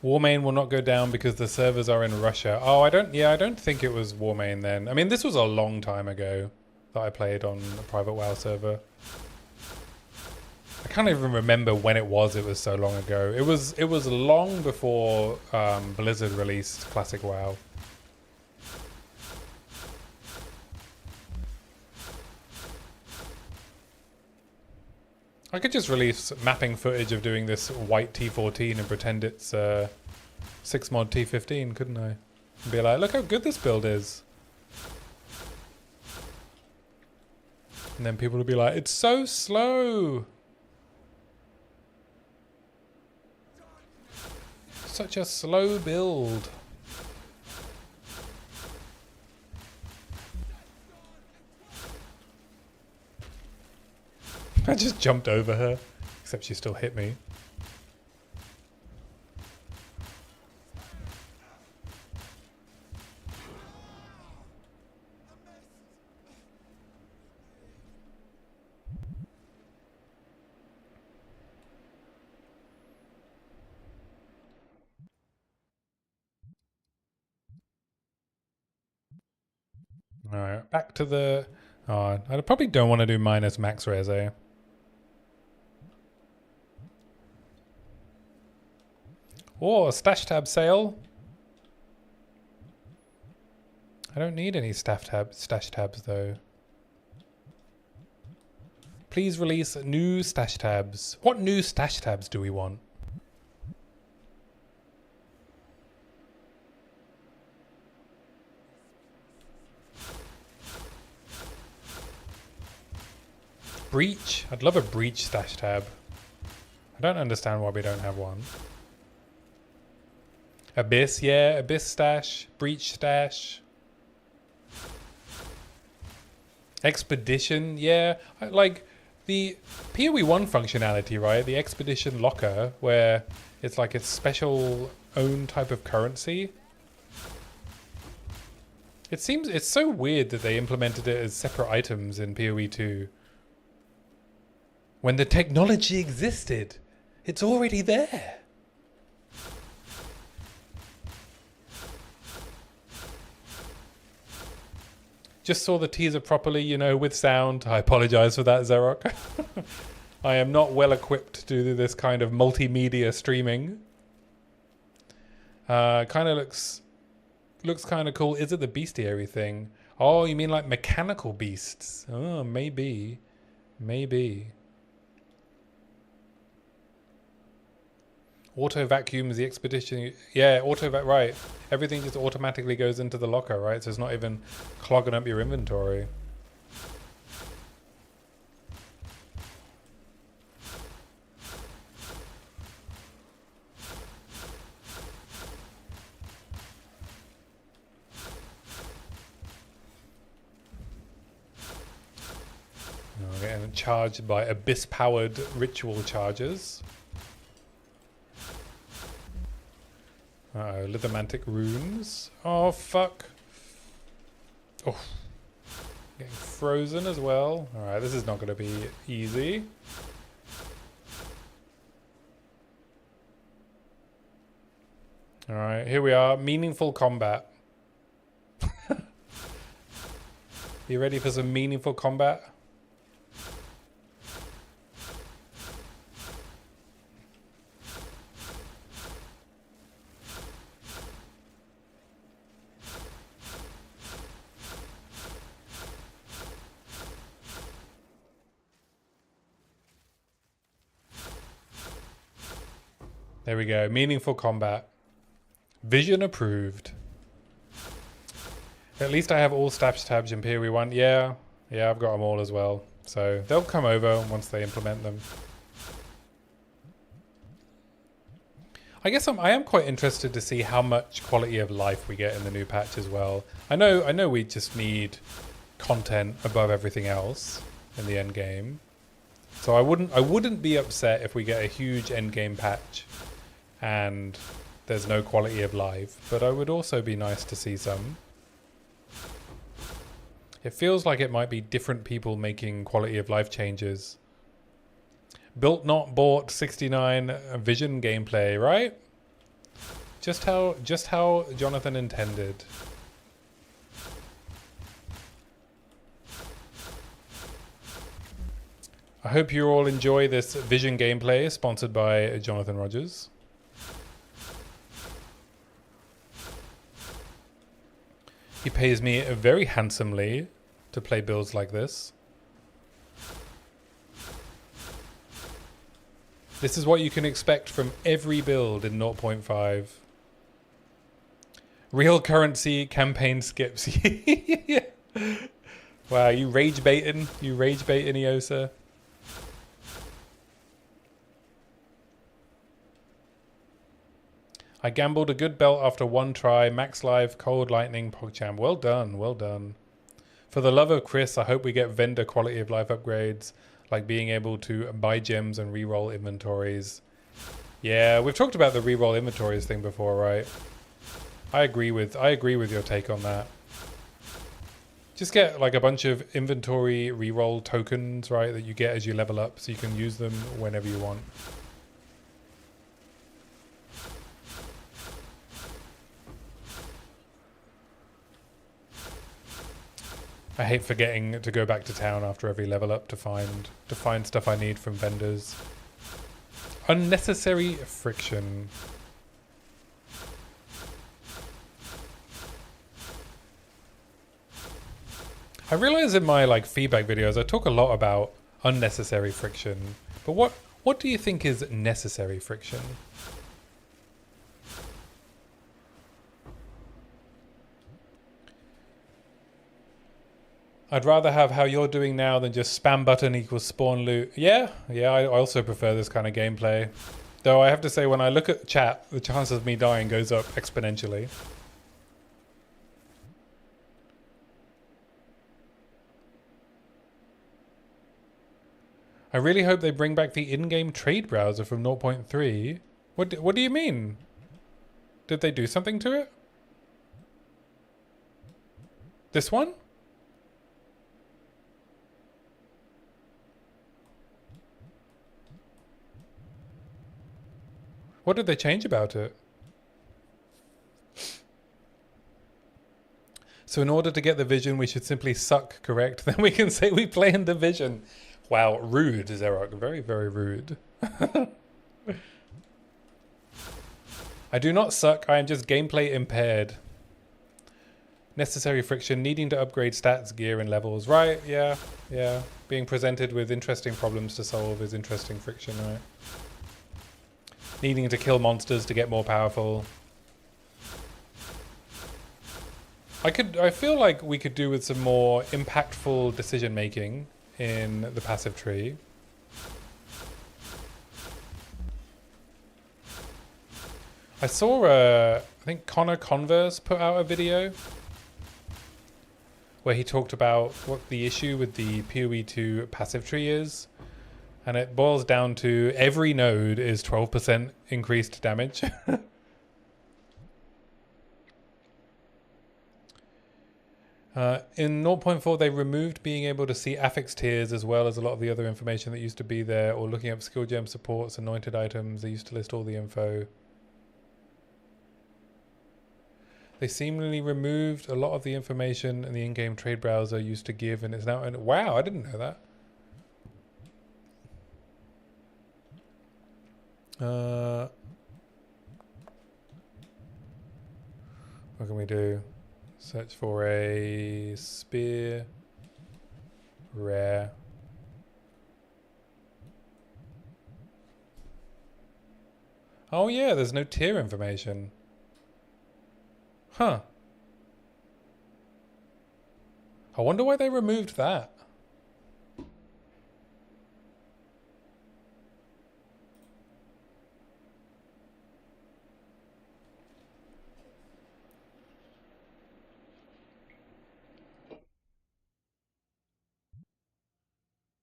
Warmane will not go down because the servers are in Russia. Oh, I don't think it was Warmane then. I mean, this was a long time ago that I played on a private WoW server. I can't even remember when it was so long ago. It was long before Blizzard released Classic WoW. I could just release mapping footage of doing this white T14 and pretend it's 6 mod T15, couldn't I? And be like, look how good this build is. And then people will be like, it's so slow. Such a slow build. I just jumped over her, except she still hit me. Alright, back to the... Oh, I probably don't want to do minus max res, eh? Oh, a stash tab sale. I don't need any stash tabs though. Please release new stash tabs. What new stash tabs do we want? Breach? I'd love a breach stash tab. I don't understand why we don't have one. Abyss, yeah, Abyss stash, breach stash. Expedition, yeah. Like the POE 1 functionality, right? The Expedition locker, where it's like a special own type of currency. It seems, it's so weird that they implemented it as separate items in POE 2. When the technology existed, it's already there. Just saw the teaser properly, you know, with sound. I apologize for that, Zerok. I am not well equipped to do this kind of multimedia streaming. Kind of looks kind of cool. Is it the bestiary thing? Oh, you mean like mechanical beasts? Oh, maybe. Maybe. Auto vacuums the expedition. Yeah, right. Everything just automatically goes into the locker, right? So it's not even clogging up your inventory. Oh, getting charged by abyss-powered ritual charges. Uh-oh, lithomantic runes. Oh, fuck. Oh. Getting frozen as well. Alright, this is not going to be easy. Alright, here we are. Meaningful combat. You ready for some meaningful combat? There we go. Meaningful combat. Vision approved. At least I have all stash tabs in POE 1. Yeah, I've got them all as well. So they'll come over once they implement them. I guess I am quite interested to see how much quality of life we get in the new patch as well. I know we just need content above everything else in the end game. So I wouldn't be upset if we get a huge end game patch and there's no quality of life, but I would also be nice to see some. It feels like it might be different people making quality of life changes. Built not bought 69 vision gameplay, right? Just how Jonathan intended. I hope you all enjoy this vision gameplay sponsored by Jonathan Rogers. He pays me very handsomely to play builds like this. This is what you can expect from every build in 0.5. Real currency campaign skips. Yeah. Wow, you rage baiting? You rage baiting, Eosa? I gambled a good belt after one try. Max Life, Cold Lightning, PogChamp. Well done, well done. For the love of Chris, I hope we get vendor quality of life upgrades, like being able to buy gems and reroll inventories. Yeah, we've talked about the reroll inventories thing before, right? I agree with your take on that. Just get like a bunch of inventory reroll tokens, right, that you get as you level up, so you can use them whenever you want. I hate forgetting to go back to town after every level up to find stuff I need from vendors. Unnecessary friction. I realize in my like feedback videos I talk a lot about unnecessary friction, but what do you think is necessary friction? I'd rather have how you're doing now than just spam button equals spawn loot. Yeah, I also prefer this kind of gameplay. Though I have to say, when I look at chat, the chances of me dying goes up exponentially. I really hope they bring back the in-game trade browser from 0.3. What do you mean? Did they do something to it? This one? What did they change about it? So in order to get the vision, we should simply suck, correct? Then we can say we play in the vision. Wow, rude, Zerok. Very, very rude. I do not suck. I am just gameplay impaired. Necessary friction. Needing to upgrade stats, gear, and levels. Right, yeah. Being presented with interesting problems to solve is interesting friction, right? Needing to kill monsters to get more powerful. I feel like we could do with some more impactful decision making in the passive tree. I saw I think Connor Converse put out a video where he talked about what the issue with the POE2 passive tree is. And it boils down to every node is 12% increased damage. In 0.4, they removed being able to see affix tiers as well as a lot of the other information that used to be there, or looking up skill gem supports, anointed items. They used to list all the info. They seemingly removed a lot of the information in the in-game trade browser used to give, and it's now... Wow, I didn't know that. What can we do? Search for a spear. Rare. Oh yeah, there's no tier information. Huh. I wonder why they removed that.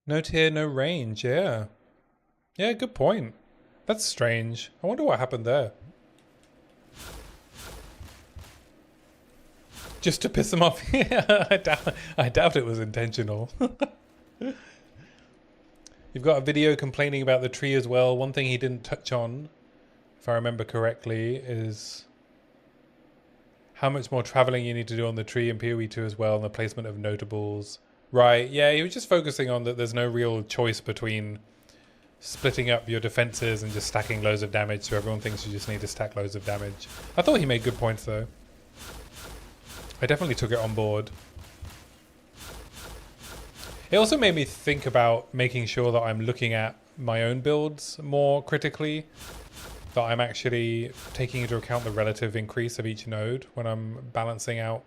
No tier, no range, yeah. Yeah, good point. That's strange. I wonder what happened there. Just to piss them off. Yeah, I doubt it was intentional. You've got a video complaining about the tree as well. One thing he didn't touch on, if I remember correctly, is how much more traveling you need to do on the tree in PoE2 as well, and the placement of notables. Right, yeah, he was just focusing on that there's no real choice between splitting up your defenses and just stacking loads of damage, so everyone thinks you just need to stack loads of damage. I thought he made good points though. I definitely took it on board. It also made me think about making sure that I'm looking at my own builds more critically, that I'm actually taking into account the relative increase of each node when I'm balancing out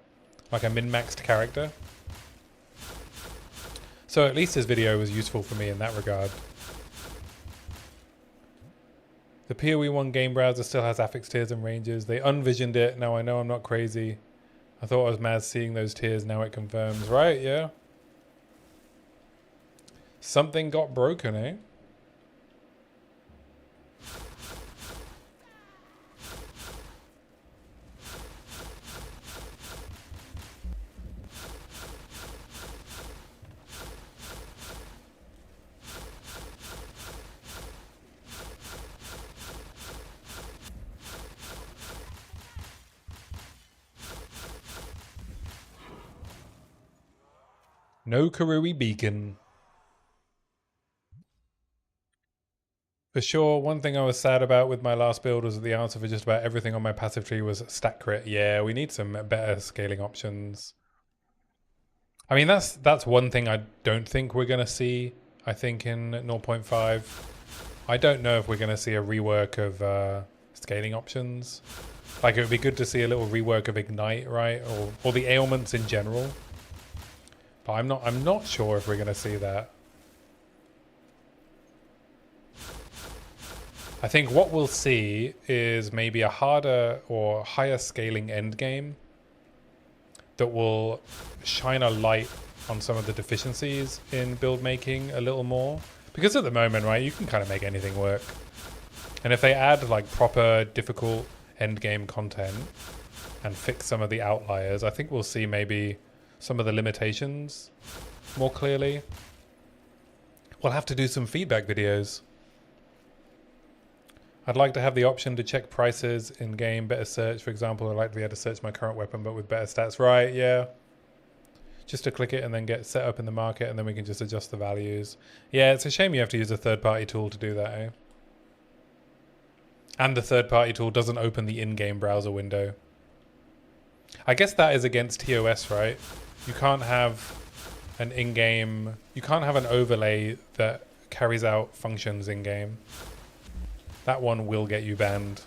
like a min-maxed character. So at least this video was useful for me in that regard. The POE 1 game browser still has affix tiers and ranges. They unvisioned it. Now I know I'm not crazy. I thought I was mad seeing those tiers. Now it confirms. Right, yeah. Something got broken, eh? No Karui beacon. For sure, one thing I was sad about with my last build was that the answer for just about everything on my passive tree was stat crit. Yeah, we need some better scaling options. I mean, that's one thing I don't think we're going to see, I think, in 0.5. I don't know if we're going to see a rework of scaling options. Like, it would be good to see a little rework of Ignite, right? Or the ailments in general. But I'm not sure if we're going to see that. I think what we'll see is maybe a harder or higher scaling endgame that will shine a light on some of the deficiencies in build making a little more. Because at the moment, right, you can kind of make anything work. And if they add like proper difficult endgame content and fix some of the outliers, I think we'll see maybe some of the limitations more clearly. We'll have to do some feedback videos. I'd like to have the option to check prices in game, better search, for example. I'd like to be able to search my current weapon, but with better stats. Right, yeah. Just to click it and then get set up in the market, and then we can just adjust the values. Yeah, it's a shame you have to use a third-party tool to do that, eh? And the third-party tool doesn't open the in-game browser window. I guess that is against TOS, right? You can't have an in-game... You can't have an overlay that carries out functions in-game. That one will get you banned.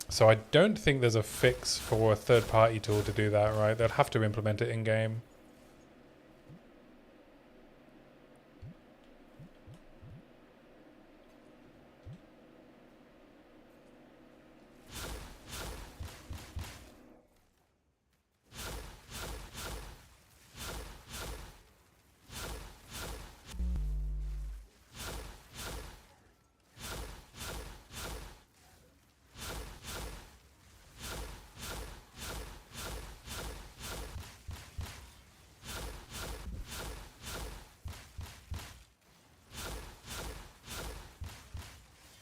So I don't think there's a fix for a third-party tool to do that, right? They'll have to implement it in-game.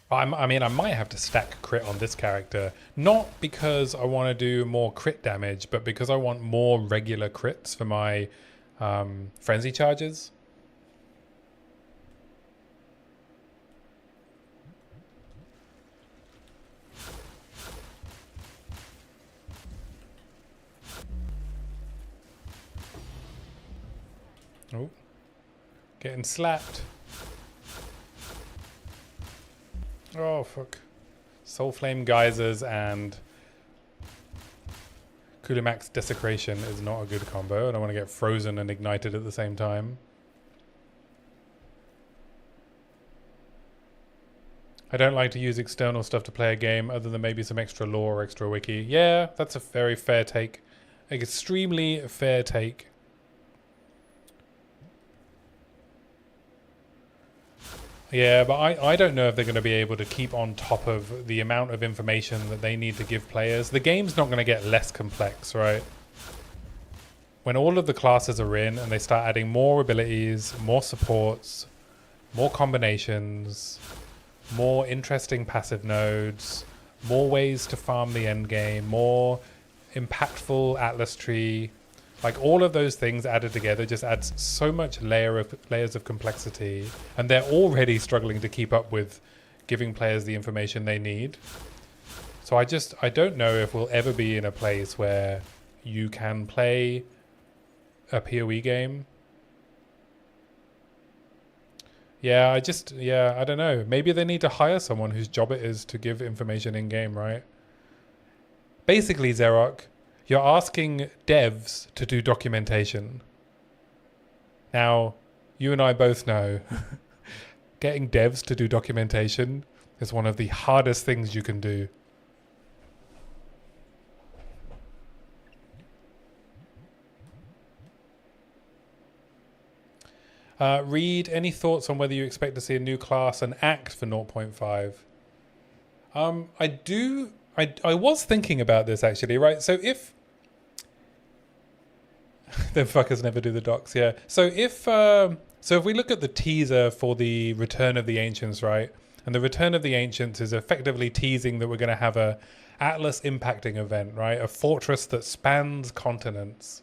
I mean, I might have to stack crit on this character. Not because I want to do more crit damage, but because I want more regular crits for my frenzy charges. Oh, getting slapped. Oh, fuck. Soul Flame Geysers and Kulimak's Desecration is not a good combo. I don't want to get frozen and ignited at the same time. I don't like to use external stuff to play a game other than maybe some extra lore or extra wiki. Yeah, that's a very fair take. Like, extremely fair take. Yeah, but I don't know if they're going to be able to keep on top of the amount of information that they need to give players. The game's not going to get less complex, right? When all of the classes are in and they start adding more abilities, more supports, more combinations, more interesting passive nodes, more ways to farm the end game, more impactful Atlas tree, like all of those things added together just adds so much layers of complexity, and they're already struggling to keep up with giving players the information they need. So I don't know if we'll ever be in a place where you can play a POE game Yeah, I don't know. Maybe they need to hire someone whose job it is to give information in game, right? Basically, Xerox, you're asking devs to do documentation. Now, you and I both know getting devs to do documentation is one of the hardest things you can do. Read, any thoughts on whether you expect to see a new class and act for 0.5? I was thinking about this actually, right? So if the fuckers never do the docs, yeah. So if we look at the teaser for the Return of the Ancients, right? And the Return of the Ancients is effectively teasing that we're going to have a Atlas impacting event, right? A fortress that spans continents.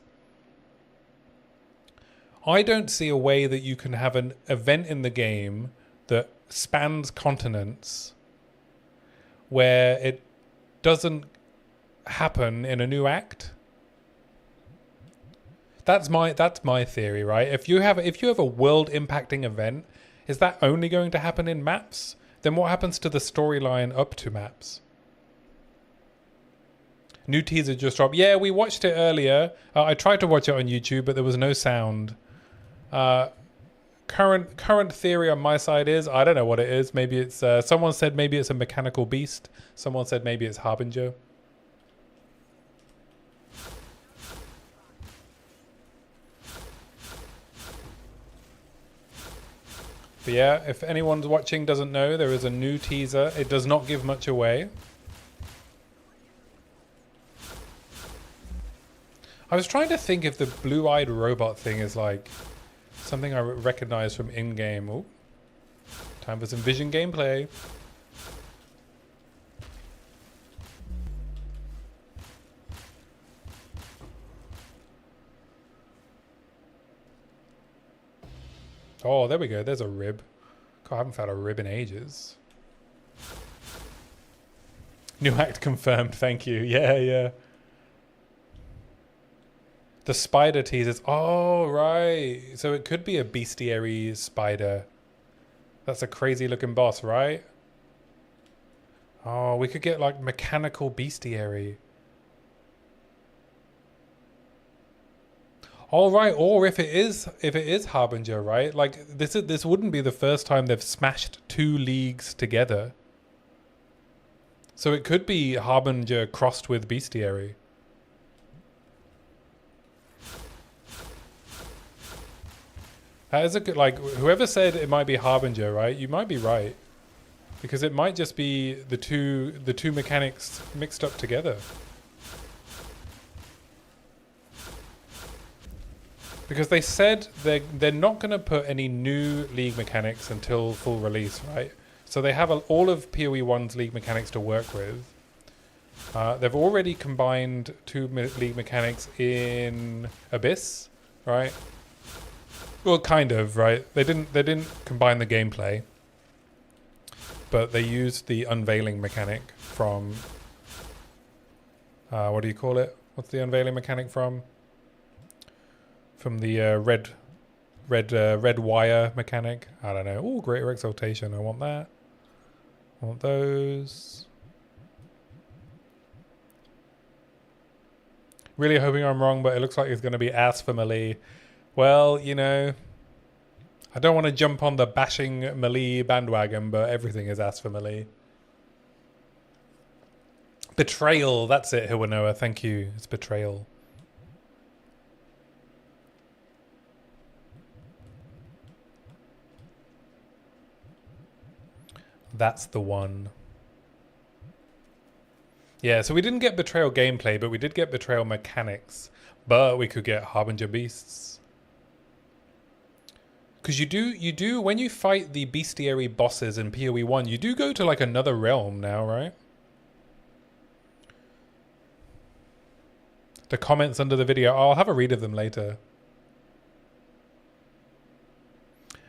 I don't see a way that you can have an event in the game that spans continents where it doesn't happen in a new act. That's my theory, right? If you have a world impacting event, is that only going to happen in maps? Then what happens to the storyline up to maps? New teaser just dropped. Yeah, we watched it earlier. I tried to watch it on YouTube, but there was no sound. Current theory on my side is, I don't know what it is. Maybe it's someone said maybe it's a mechanical beast. Someone said maybe it's Harbinger. But yeah, if anyone's watching doesn't know, there is a new teaser. It does not give much away. I was trying to think if the blue-eyed robot thing is like something I recognize from in-game. Oh, time for some vision gameplay. Oh, there we go. There's a rib. God, I haven't found a rib in ages. New act confirmed. Thank you. Yeah, yeah. The spider teasers. Oh, right. So it could be a bestiary spider. That's a crazy looking boss, right? Oh, we could get like mechanical bestiary. All right, or if it is Harbinger, right? Like this wouldn't be the first time they've smashed two leagues together. So it could be Harbinger crossed with bestiary. That is a good, like, whoever said it might be Harbinger, right? You might be right. Because it might just be the two mechanics mixed up together. Because they said they're not going to put any new league mechanics until full release, right? So they have all of PoE 1's league mechanics to work with. They've already combined two league mechanics in Abyss, right? Well, kind of, right? They didn't combine the gameplay, but they used the unveiling mechanic from what do you call it? What's the unveiling mechanic from? From the red wire mechanic. I don't know. Oh, greater exaltation. I want that. I want those. Really hoping I'm wrong, but it looks like it's going to be ass for melee. Well, you know, I don't want to jump on the bashing melee bandwagon, but everything is ass for melee. Betrayal, that's it, Hiwanoa. Thank you. It's betrayal. That's the one. Yeah, so we didn't get betrayal gameplay, but we did get betrayal mechanics. But we could get Harbinger beasts. Because you do, when you fight the bestiary bosses in PoE 1, you do go to like another realm now, right? The comments under the video, I'll have a read of them later.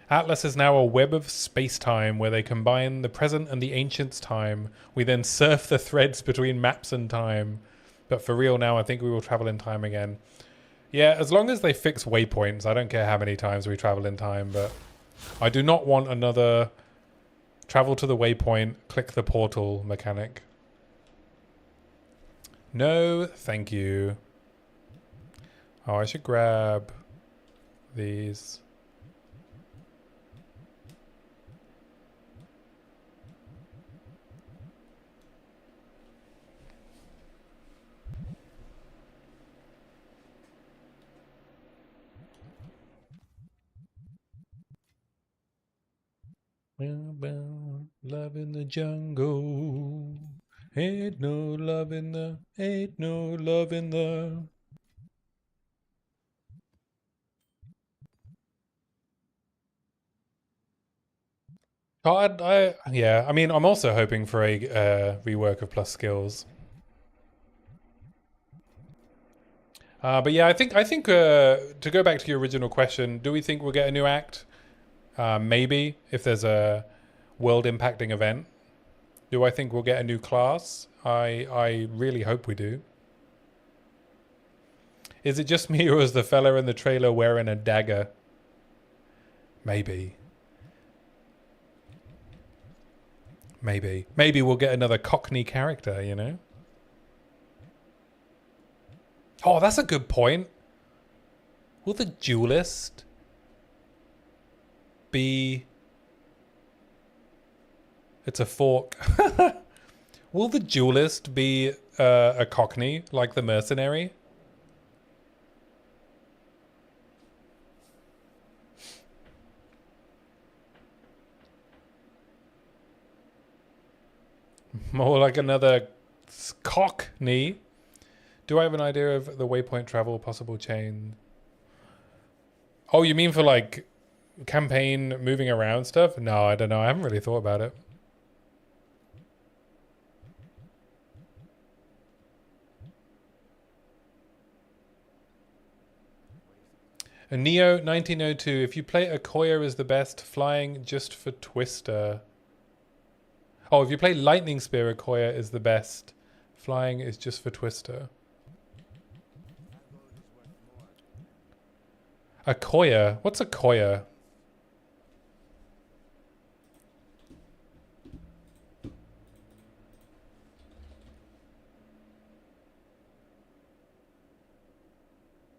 Atlas is now a web of space-time where they combine the present and the ancients' time. We then surf the threads between maps and time. But for real now, I think we will travel in time again. Yeah, as long as they fix waypoints, I don't care how many times we travel in time, but I do not want another travel to the waypoint, click the portal mechanic. No, thank you. Oh, I should grab these. Love in the jungle. Ain't no love in the, ain't no love in the. Oh, yeah. I mean, I'm also hoping for a rework of Plus Skills. But yeah, I think to go back to your original question, do we think we'll get a new act? Maybe if there's a world impacting event. Do I think we'll get a new class? I really hope we do. Is it just me or is the fella in the trailer wearing a dagger? Maybe. Maybe we'll get another Cockney character, you know? Oh, that's a good point. Will the duelist be... It's a fork. Will the duelist be a Cockney, like the mercenary? More like another Cockney. Do I have an idea of the waypoint travel possible chain? Oh, you mean for like campaign moving around stuff? No, I don't know. I haven't really thought about it. A Neo 1902. If you play Akoya is the best, flying just for Twister. Oh, if you play Lightning Spear, Akoya is the best. Flying is just for Twister. Akoya? What's Akoya?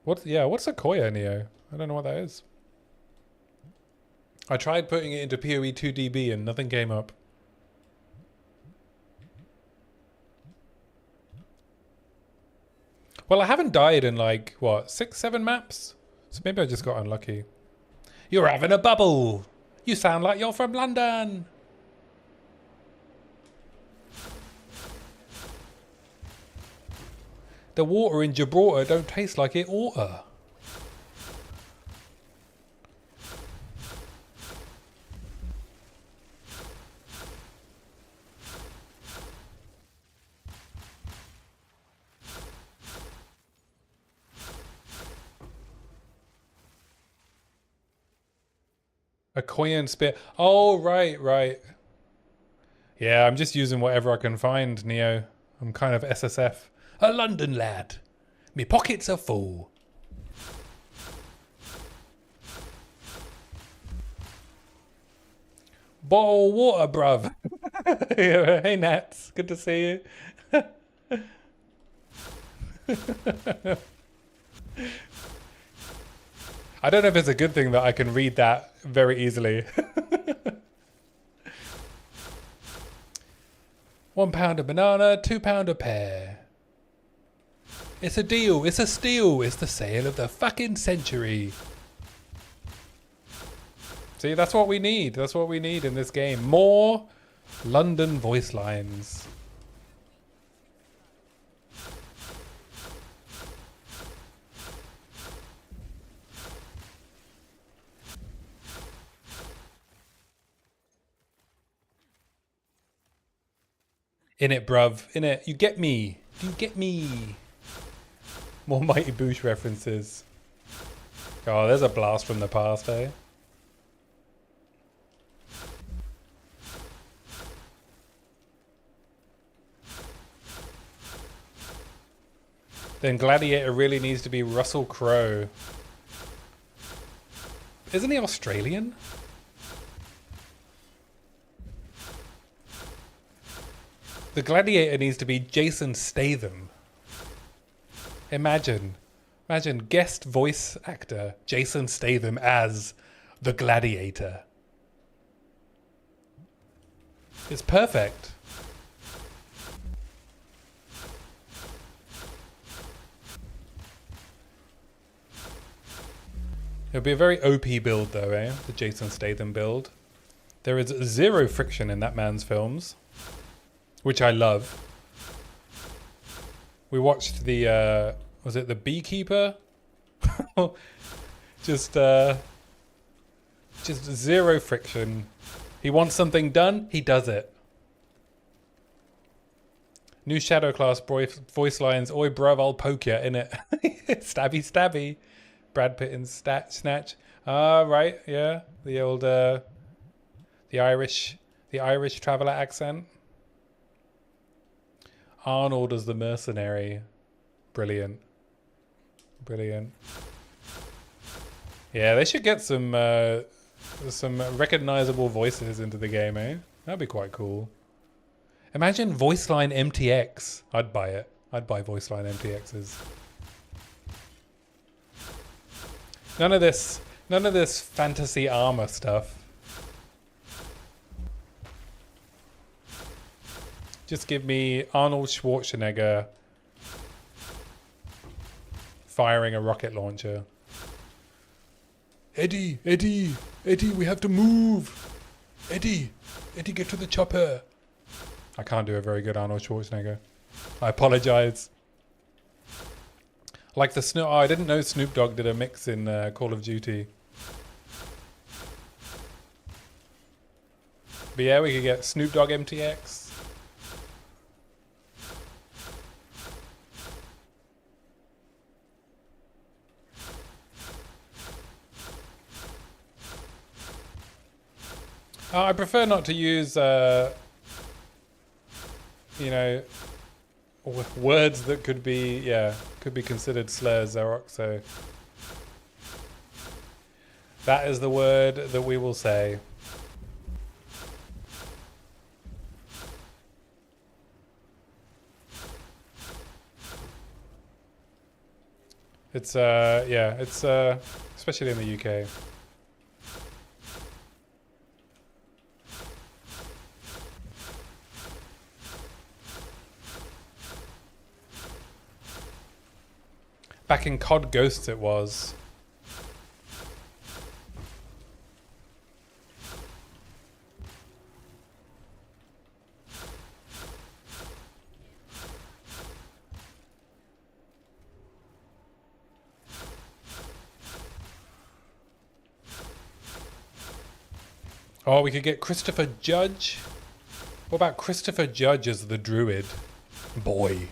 What's Akoya, Neo? I don't know what that is. I tried putting it into POE 2DB and nothing came up. Well, I haven't died in like, what, 6, 7 maps? So maybe I just got unlucky. You're having a bubble! You sound like you're from London! The water in Gibraltar don't taste like it oughta. Akoyan spear. Oh, right. Yeah, I'm just using whatever I can find, Neo. I'm kind of SSF. A London lad. Me pockets are full. Bottle of water, bruv. Hey, Nats. Good to see you. I don't know if it's a good thing that I can read that very easily. £1 a banana, £2 a pear. It's a deal, it's a steal, it's the sale of the fucking century. See, that's what we need. That's what we need in this game. More London voice lines. In it, bruv. In it. You get me. Do you get me? More Mighty Boosh references. Oh, there's a blast from the past, eh? Then Gladiator really needs to be Russell Crowe. Isn't he Australian? The gladiator needs to be Jason Statham. Imagine guest voice actor Jason Statham as the gladiator. It's perfect. It'll be a very OP build though, eh? The Jason Statham build. There is zero friction in that man's films, which I love. We watched the, was it the Beekeeper? just zero friction. He wants something done, he does it. New Shadow Class voice lines. Oi bruv, I'll poke ya, innit? Stabby stabby. Brad Pitt in Snatch. Ah, right, yeah. The old, the Irish traveller accent. Arnold as the mercenary. Brilliant. Brilliant. Yeah, they should get some recognizable voices into the game, eh? That'd be quite cool. Imagine voice line MTX. I'd buy it. I'd buy voice line MTXs. None of this fantasy armor stuff. Just give me Arnold Schwarzenegger firing a rocket launcher. Eddie, we have to move. Eddie, get to the chopper. I can't do a very good Arnold Schwarzenegger. I apologize. Like the Snoop. Oh, I didn't know Snoop Dogg did a mix in Call of Duty. But yeah, we could get Snoop Dogg MTX. I prefer not to use, you know, words that could be considered slurs, Zarok, so that is the word that we will say. It's, yeah, it's, especially in the UK. Back in COD Ghosts it was. Oh, we could get Christopher Judge. What about Christopher Judge as the druid? Boy.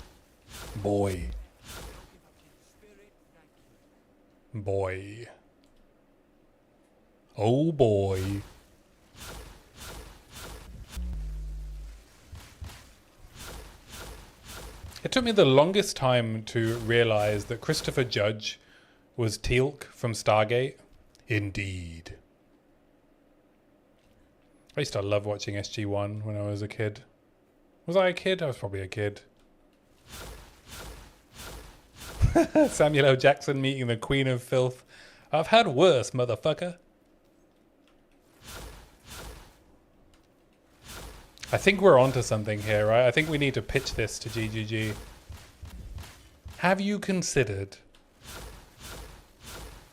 Oh boy. It took me the longest time to realize that Christopher Judge was Teal'c from Stargate. Indeed. I used to love watching SG-1 when I was a kid. Was I a kid? I was probably a kid. Samuel L. Jackson meeting the Queen of Filth. I've had worse, motherfucker. I think we're onto something here, right? I think we need to pitch this to GGG. Have you considered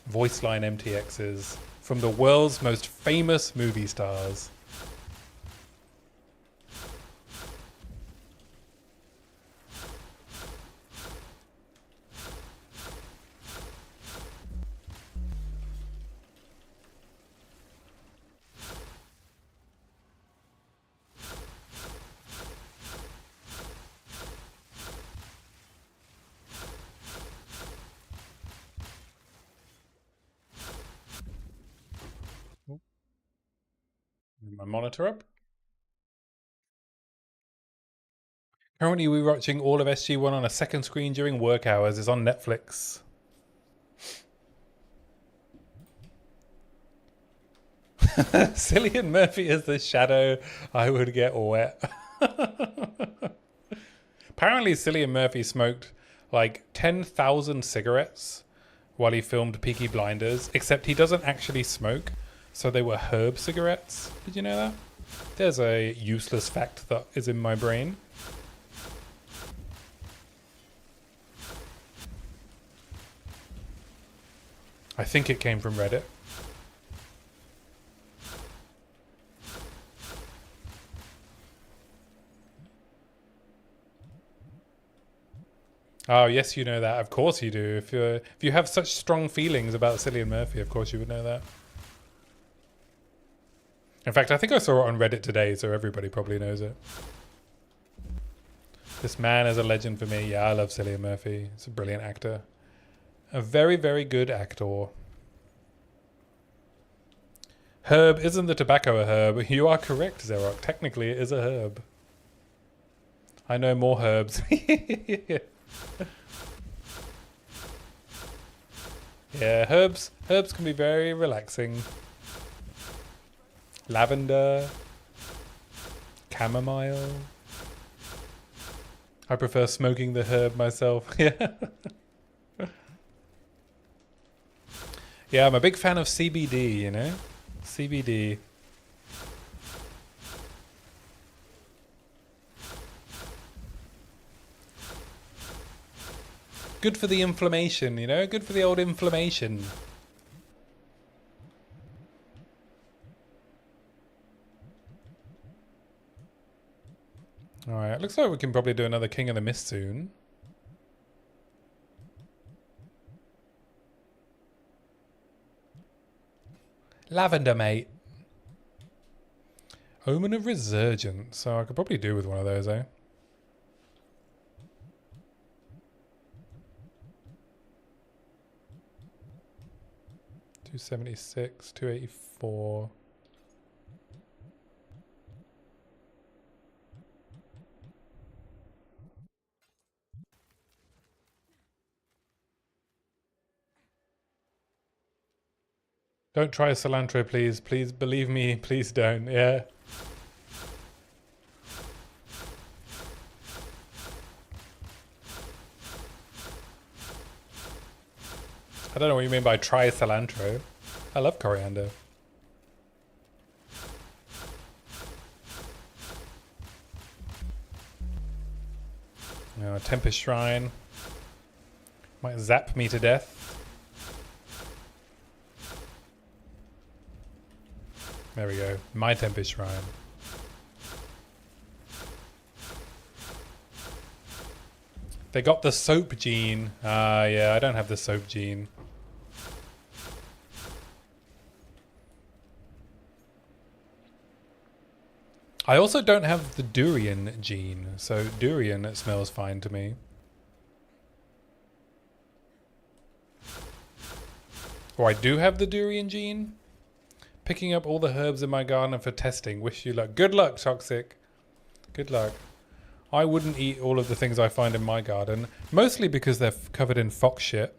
voice line MTXs from the world's most famous movie stars? My monitor up. Currently we're watching all of SG-1 on a second screen during work hours. It's on Netflix. Cillian Murphy as the Shadow. I would get wet. Apparently, Cillian Murphy smoked like 10,000 cigarettes while he filmed Peaky Blinders, except he doesn't actually smoke, so they were herb cigarettes. Did you know that? There's a useless fact that is in my brain. I think it came from Reddit. Oh, yes, you know that. Of course you do. If you have such strong feelings about Cillian Murphy, of course you would know that. In fact, I think I saw it on Reddit today, so everybody probably knows it. This man is a legend for me. Yeah, I love Cillian Murphy. He's a brilliant actor. A very, very good actor. Herb isn't the tobacco a herb? You are correct, Zerok. Technically, it is a herb. I know more herbs. Yeah, herbs can be very relaxing. Lavender, chamomile. I prefer smoking the herb myself. Yeah. Yeah, I'm a big fan of CBD, you know? CBD. Good for the inflammation, you know? Good for the old inflammation. Alright, looks like we can probably do another King of the Mist soon. Lavender, mate. Omen of Resurgence. So I could probably do with one of those, eh? $276, $284. Don't try cilantro, please. Please believe me. Please don't. Yeah. I don't know what you mean by try cilantro. I love coriander. Oh, Tempest Shrine. Might zap me to death. There we go. My Tempest Shrine. They got the soap gene. Ah, yeah, I don't have the soap gene. I also don't have the durian gene, so durian, it smells fine to me. Or I do have the durian gene. Picking up all the herbs in my garden for testing. Wish you luck. Good luck, Toxic. Good luck. I wouldn't eat all of the things I find in my garden, mostly because they're covered in fox shit.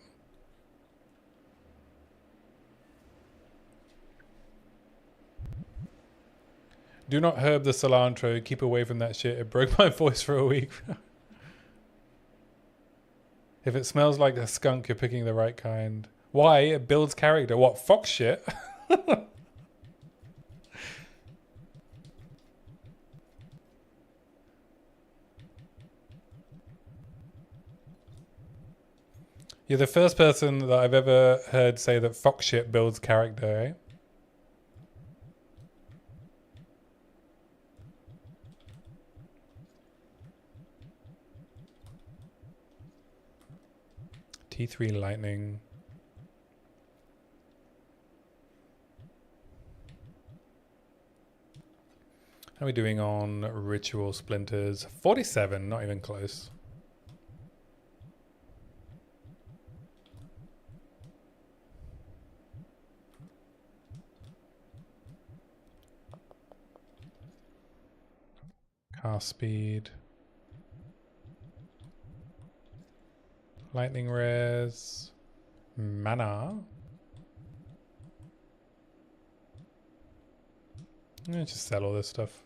Do not herb the cilantro. Keep away from that shit. It broke my voice for a week. If it smells like a skunk, you're picking the right kind. Why? It builds character. What? Fox shit? You're the first person that I've ever heard say that fox shit builds character, eh? T3 lightning. How are we doing on ritual splinters? 47, not even close. Cast speed. Lightning rares. Mana. Just sell all this stuff.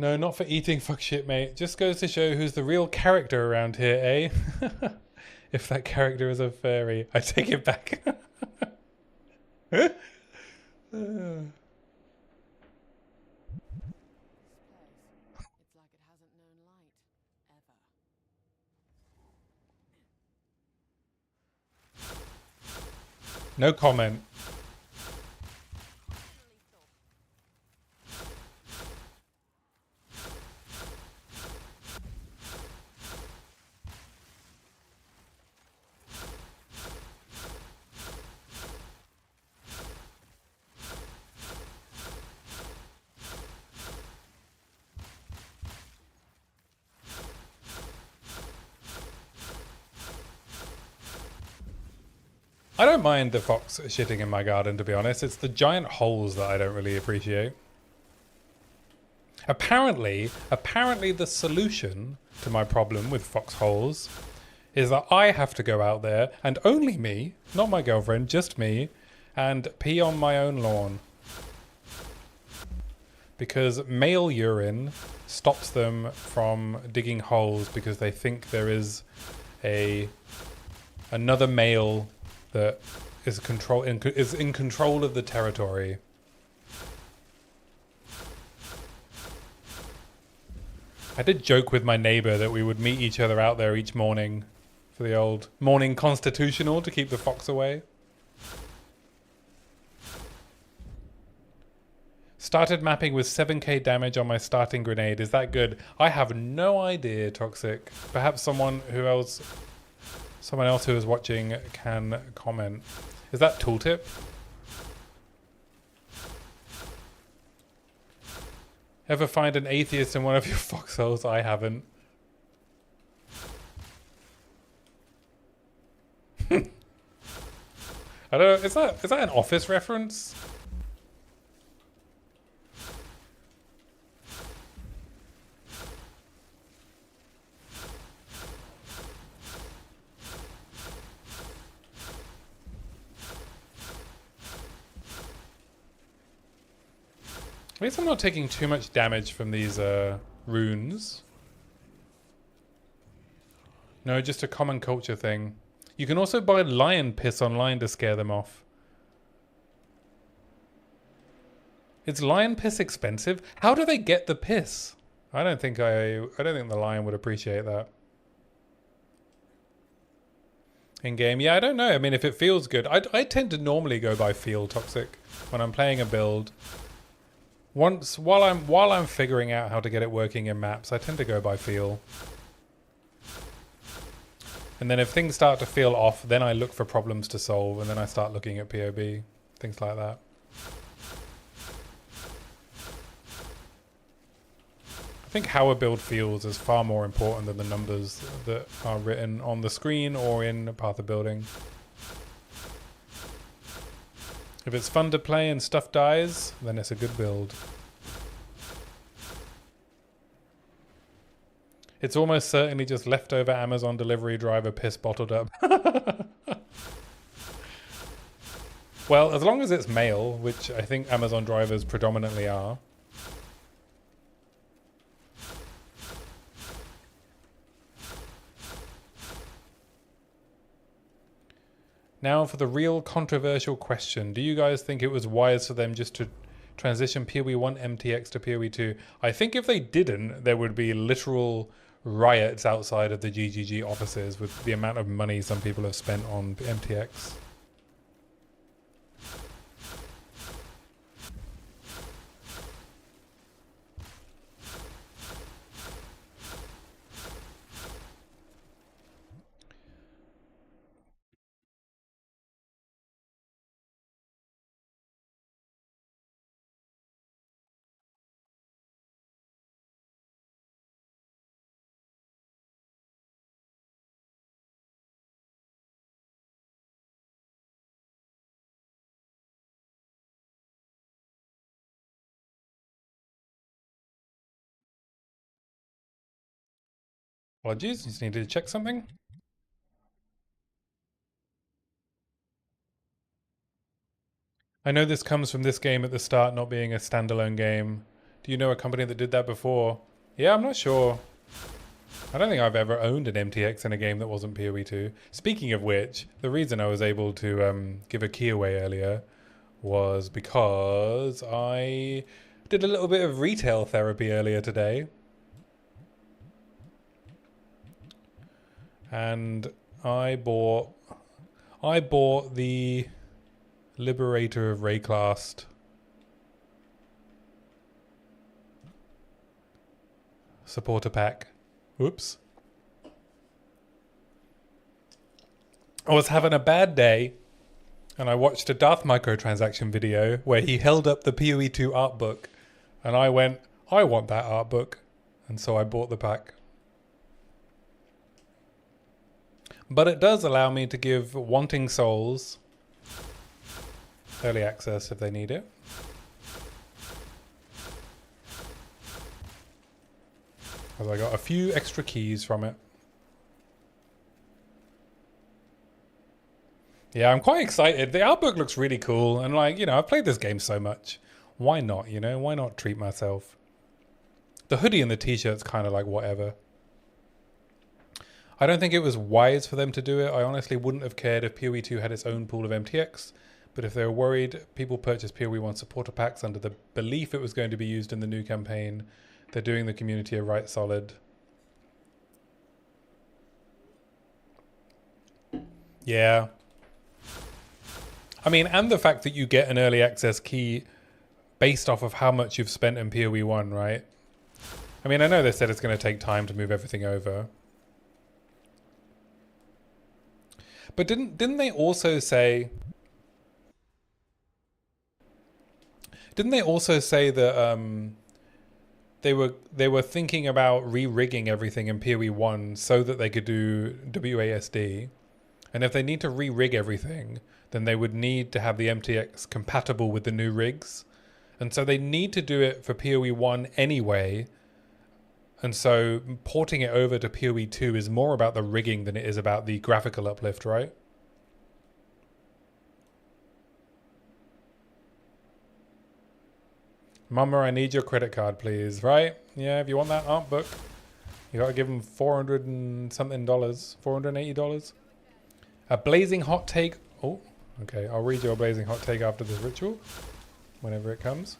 No, not for eating fuck shit, mate. Just goes to show who's the real character around here, eh? If that character is a fairy, I take it back. Place. It's like it hasn't known light. Ever. No comment. I don't mind the fox shitting in my garden, to be honest. It's the giant holes that I don't really appreciate. Apparently the solution to my problem with foxholes is that I have to go out there, and only me, not my girlfriend, just me, and pee on my own lawn. Because male urine stops them from digging holes because they think there is another male that is in control of the territory. I did joke with my neighbor that we would meet each other out there each morning for the old morning constitutional to keep the fox away. Started mapping with 7k damage on my starting grenade. Is that good? I have no idea, Toxic. Perhaps someone else who is watching can comment. Is that tooltip? Ever find an atheist in one of your foxholes? I haven't. I don't know. Is that an Office reference? At least I'm not taking too much damage from these runes. No, just a common culture thing. You can also buy lion piss online to scare them off. Is lion piss expensive? How do they get the piss? I don't think the lion would appreciate that. In game, yeah, I don't know. I mean, if it feels good, I tend to normally go by feel, Toxic, when I'm playing a build. While I'm figuring out how to get it working in maps, I tend to go by feel. And then if things start to feel off, then I look for problems to solve, and then I start looking at POB, things like that. I think how a build feels is far more important than the numbers that are written on the screen or in Path of Building. If it's fun to play and stuff dies, then it's a good build. It's almost certainly just leftover Amazon delivery driver piss bottled up. Well, as long as it's male, which I think Amazon drivers predominantly are. Now for the real controversial question. Do you guys think it was wise for them just to transition PoE 1 MTX to PoE 2? I think if they didn't, there would be literal riots outside of the GGG offices with the amount of money some people have spent on MTX. Apologies, just needed to check something. I know this comes from this game at the start not being a standalone game. Do you know a company that did that before? Yeah, I'm not sure. I don't think I've ever owned an MTX in a game that wasn't PoE 2. Speaking of which, the reason I was able to give a key away earlier was because I did a little bit of retail therapy earlier today. And I bought the Liberator of Rayclast supporter pack. Whoops. I was having a bad day and I watched a Darth microtransaction video where he held up the PoE 2 art book and I went, I want that art book. And so I bought the pack. But it does allow me to give wanting souls early access if they need it. Because I got a few extra keys from it. Yeah, I'm quite excited. The art book looks really cool. And like, you know, I've played this game so much. Why not, you know? Why not treat myself? The hoodie and the t-shirt's kind of like whatever. I don't think it was wise for them to do it. I honestly wouldn't have cared if PoE 2 had its own pool of MTX. But if they were worried people purchased PoE 1 supporter packs under the belief it was going to be used in the new campaign, they're doing the community a right solid. Yeah. I mean, and the fact that you get an early access key based off of how much you've spent in PoE 1, right? I mean, I know they said it's going to take time to move everything over. But didn't they also say... Didn't they also say that they were thinking about re-rigging everything in PoE 1 so that they could do WASD? And if they need to re-rig everything, then they would need to have the MTX compatible with the new rigs. And so they need to do it for PoE 1 anyway. And so porting it over to PoE 2 is more about the rigging than it is about the graphical uplift, right? Mama, I need your credit card, please. Right? Yeah, if you want that art book, you gotta give them $400 and something, $480. A blazing hot take. Oh, okay. I'll read your blazing hot take after this ritual, whenever it comes.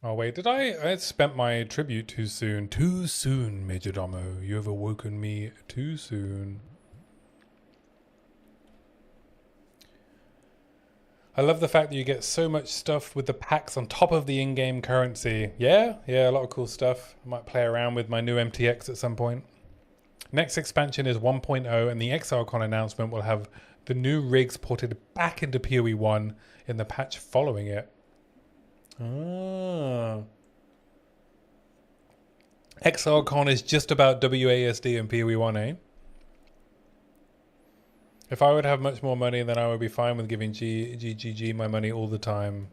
Oh wait, did I spent my tribute too soon? Too soon, Majordomo. You have awoken me too soon. I love the fact that you get so much stuff with the packs on top of the in-game currency. Yeah, a lot of cool stuff. I might play around with my new MTX at some point. Next expansion is 1.0 and the ExileCon announcement will have the new rigs ported back into PoE 1 in the patch following it. Ah. ExileCon is just about WASD and PoE 1, eh? If I would have much more money, then I would be fine with giving GGG my money all the time.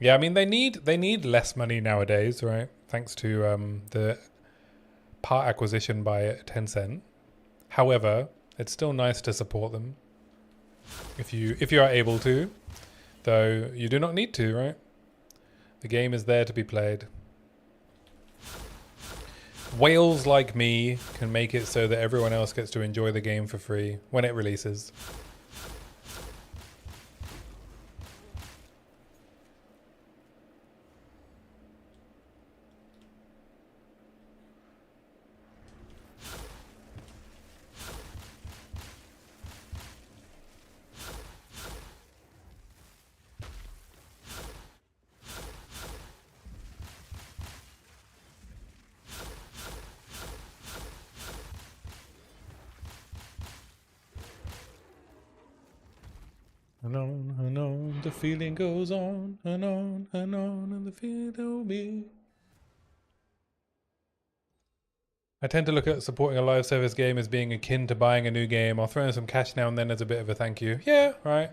Yeah, I mean, they need less money nowadays, right? Thanks to the part acquisition by Tencent. However, it's still nice to support them if you are able to. Though you do not need to, right? The game is there to be played. Whales like me can make it so that everyone else gets to enjoy the game for free when it releases. and on, the feeling goes on and on and on, and the feeling will be. I tend to look at supporting a live service game as being akin to buying a new game. I'll throw in some cash now and then as a bit of a thank you. Yeah, right.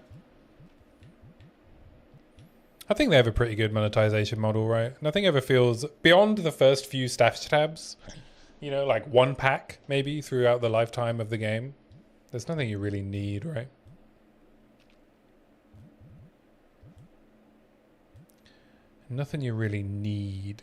I think they have a pretty good monetization model, right? Nothing ever feels, beyond the first few stash tabs, you know, like one pack maybe throughout the lifetime of the game. There's nothing you really need, right? Nothing you really need.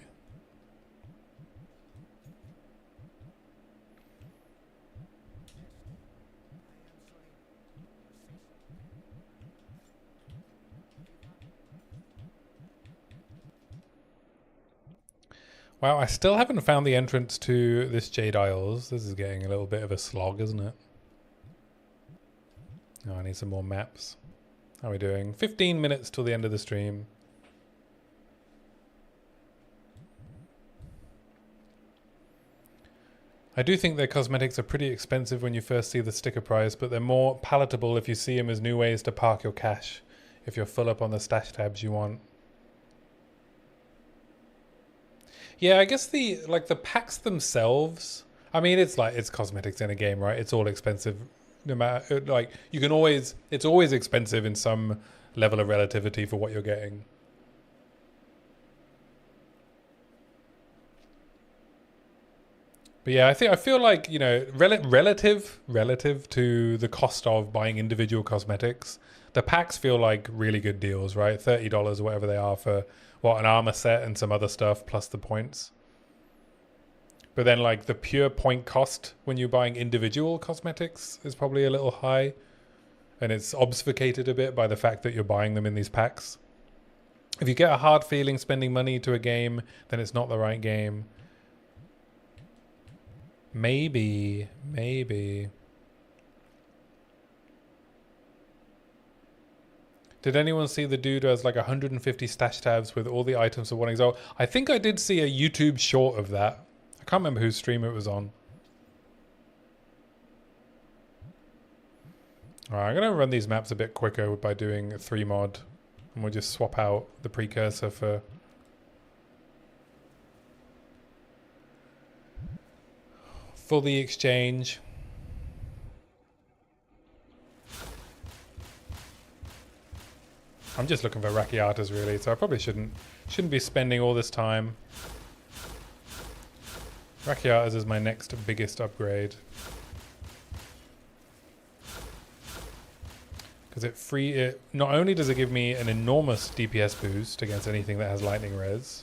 Wow, I still haven't found the entrance to this Jade Isles. This is getting a little bit of a slog, isn't it? Oh, I need some more maps. How are we doing? 15 minutes till the end of the stream. I do think their cosmetics are pretty expensive when you first see the sticker price, but they're more palatable if you see them as new ways to park your cash, if you're full up on the stash tabs you want. Yeah, I guess the packs themselves, I mean, it's cosmetics in a game, right? It's all expensive. No matter, like, you can always, it's always expensive in some level of relativity for what you're getting. But yeah, I feel like, you know, relative to the cost of buying individual cosmetics, the packs feel like really good deals, right? $30 or whatever they are for what, an armor set and some other stuff plus the points. But then like the pure point cost when you're buying individual cosmetics is probably a little high, and it's obfuscated a bit by the fact that you're buying them in these packs. If you get a hard feeling spending money to a game, then it's not the right game. Maybe. Did anyone see the dude who has like 150 stash tabs with all the items for one exalt? I think I did see a YouTube short of that. I can't remember whose stream it was on. Alright, I'm going to run these maps a bit quicker by doing a 3 mod. And we'll just swap out the precursor for... for the exchange. I'm just looking for Rakiatas really, so I probably shouldn't be spending all this time. Rakiatas is my next biggest upgrade. Because it not only does it give me an enormous DPS boost against anything that has lightning res,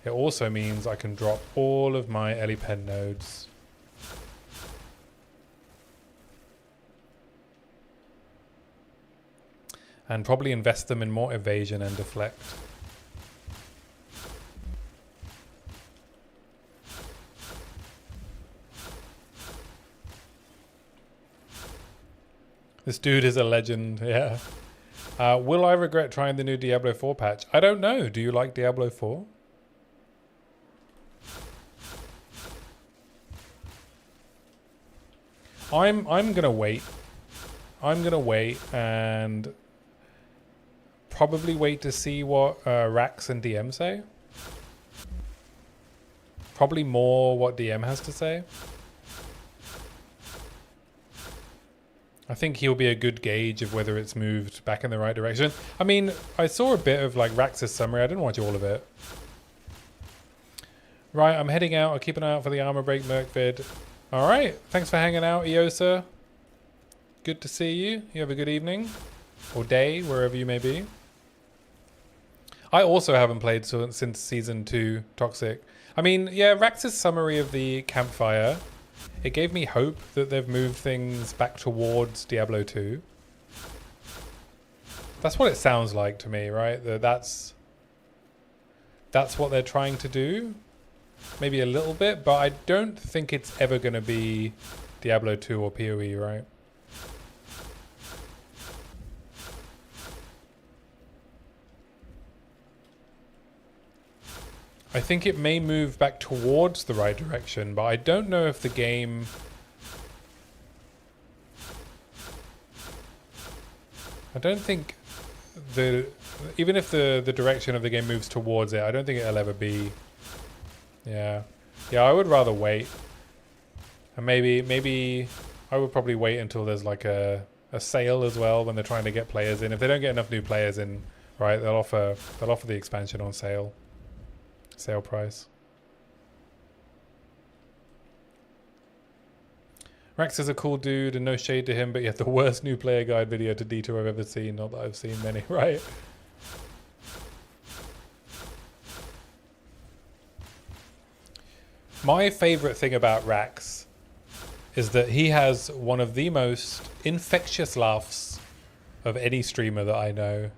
it also means I can drop all of my Elipen nodes. And probably invest them in more evasion and deflect. This dude is a legend, yeah. Will I regret trying the new Diablo 4 patch? I don't know. Do you like Diablo 4? I'm gonna wait. I'm gonna wait and probably wait to see what Rax and DM say. Probably more what DM has to say. I think he'll be a good gauge of whether it's moved back in the right direction. I mean, I saw a bit of like Rax's summary. I didn't watch all of it. Right, I'm heading out. I'll keep an eye out for the Armor Break Merc vid. All right, thanks for hanging out, Eosa. Good to see you. You have a good evening or day, wherever you may be. I also haven't played since Season 2 Toxic. I mean, yeah, Rax's summary of the campfire, it gave me hope that they've moved things back towards Diablo 2. That's what it sounds like to me, right? That's what they're trying to do. Maybe a little bit, but I don't think it's ever going to be Diablo 2 or POE, right? I think it may move back towards the right direction, but I don't know if the game... I don't think even if the direction of the game moves towards it, I don't think it'll ever be. Yeah, I would rather wait, and maybe I would probably wait until there's like a sale as well when they're trying to get players in. If they don't get enough new players in, right, they'll offer the expansion on sale price. Rax is a cool dude and no shade to him, but he had the worst new player guide video to D2 I've ever seen. Not that I've seen many, right? My favorite thing about Rax is that he has one of the most infectious laughs of any streamer that I know.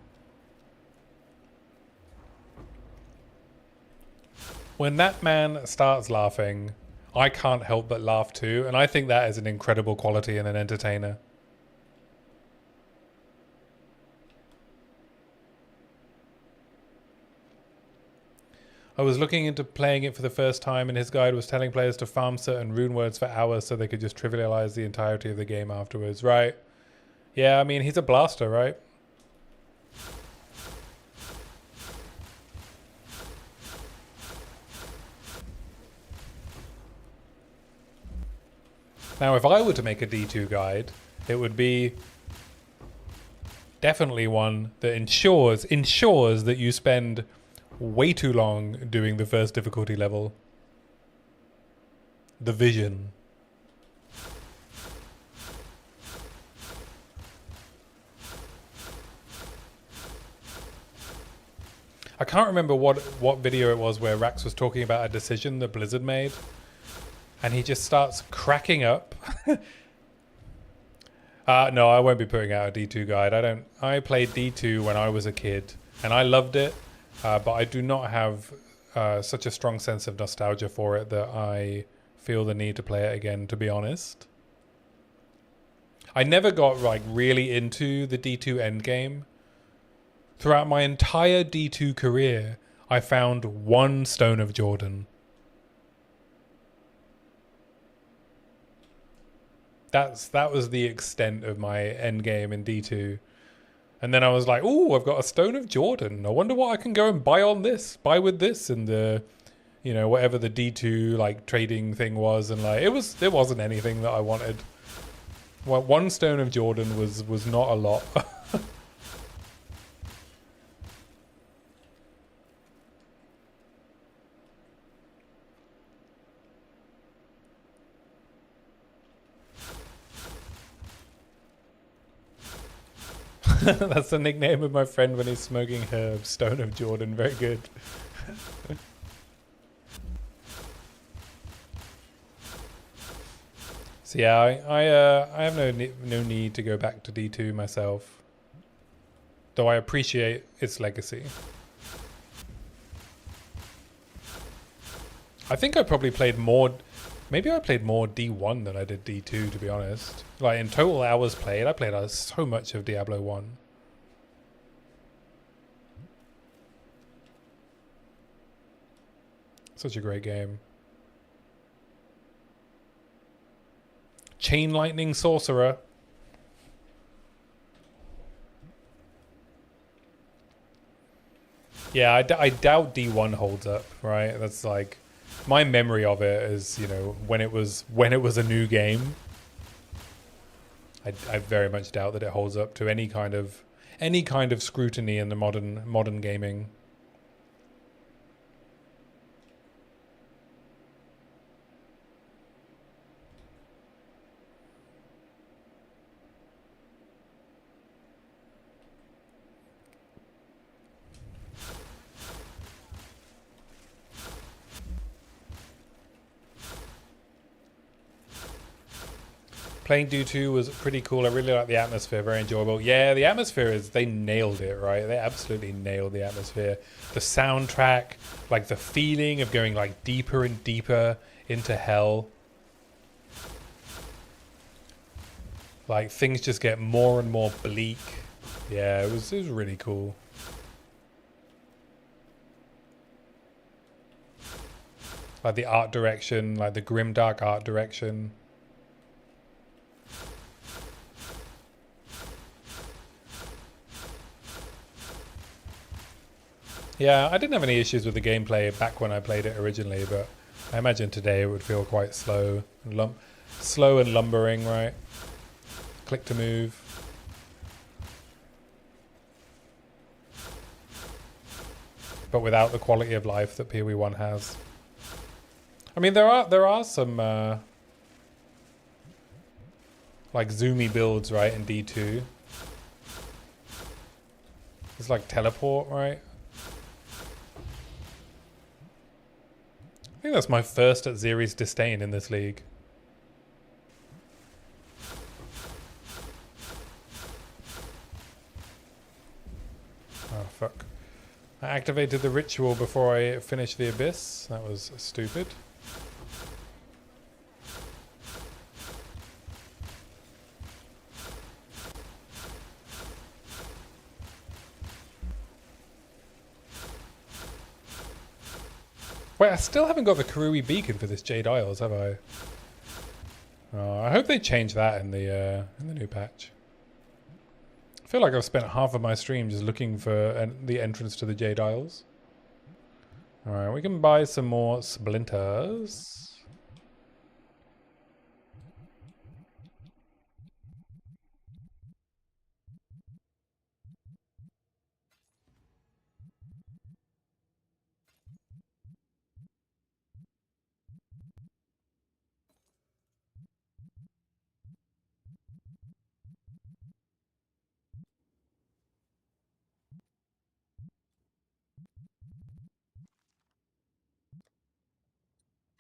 When that man starts laughing, I can't help but laugh too, and I think that is an incredible quality in an entertainer. I was looking into playing it for the first time, and his guide was telling players to farm certain rune words for hours so they could just trivialize the entirety of the game afterwards, right? Yeah, I mean, he's a blaster, right? Now, if I were to make a D2 guide, it would be definitely one that ensures that you spend way too long doing the first difficulty level. The vision. I can't remember what video it was where Rax was talking about a decision that Blizzard made. And he just starts cracking up. No, I won't be putting out a D2 guide. I played D2 when I was a kid, and I loved it. But I do not have such a strong sense of nostalgia for it that I feel the need to play it again, to be honest. I never got like really into the D2 endgame. Throughout my entire D2 career, I found one Stone of Jordan. That was the extent of my end game in D2. And then I was like, "Oh, I've got a Stone of Jordan. I wonder what I can go and buy with this and the, you know, whatever the D2 like trading thing was." And like it wasn't anything that I wanted. Well, one Stone of Jordan was not a lot. That's the nickname of my friend when he's smoking herb. Stone of Jordan. Very good. So yeah, I have no need to go back to D2 myself, though I appreciate its legacy. I think I probably played more. Maybe I played more D1 than I did D2, to be honest. Like, in total hours played, I played so much of Diablo 1. Such a great game. Chain Lightning Sorcerer. Yeah, I doubt D1 holds up, right? That's like... My memory of it is, you know, when it was a new game. I very much doubt that it holds up to any kind of scrutiny in the modern gaming. Playing D2 was pretty cool. I really like the atmosphere, very enjoyable. Yeah, the atmosphere they nailed it, right? They absolutely nailed the atmosphere. The soundtrack, like the feeling of going like deeper and deeper into hell. Like things just get more and more bleak. Yeah, it was really cool. Like the art direction, like the grimdark art direction. Yeah, I didn't have any issues with the gameplay back when I played it originally, but I imagine today it would feel quite slow and lumbering, right? Click to move. But without the quality of life that PoE 1 has. I mean, there are some like zoomy builds, right, in D2. It's like teleport, right? I think that's my first at Zeri's disdain in this league. Oh, fuck. I activated the ritual before I finished the abyss. That was stupid. Wait, I still haven't got the Karui beacon for this Jade Isles, have I? Oh, I hope they change that in the new patch. I feel like I've spent half of my stream just looking for the entrance to the Jade Isles. Alright, we can buy some more splinters.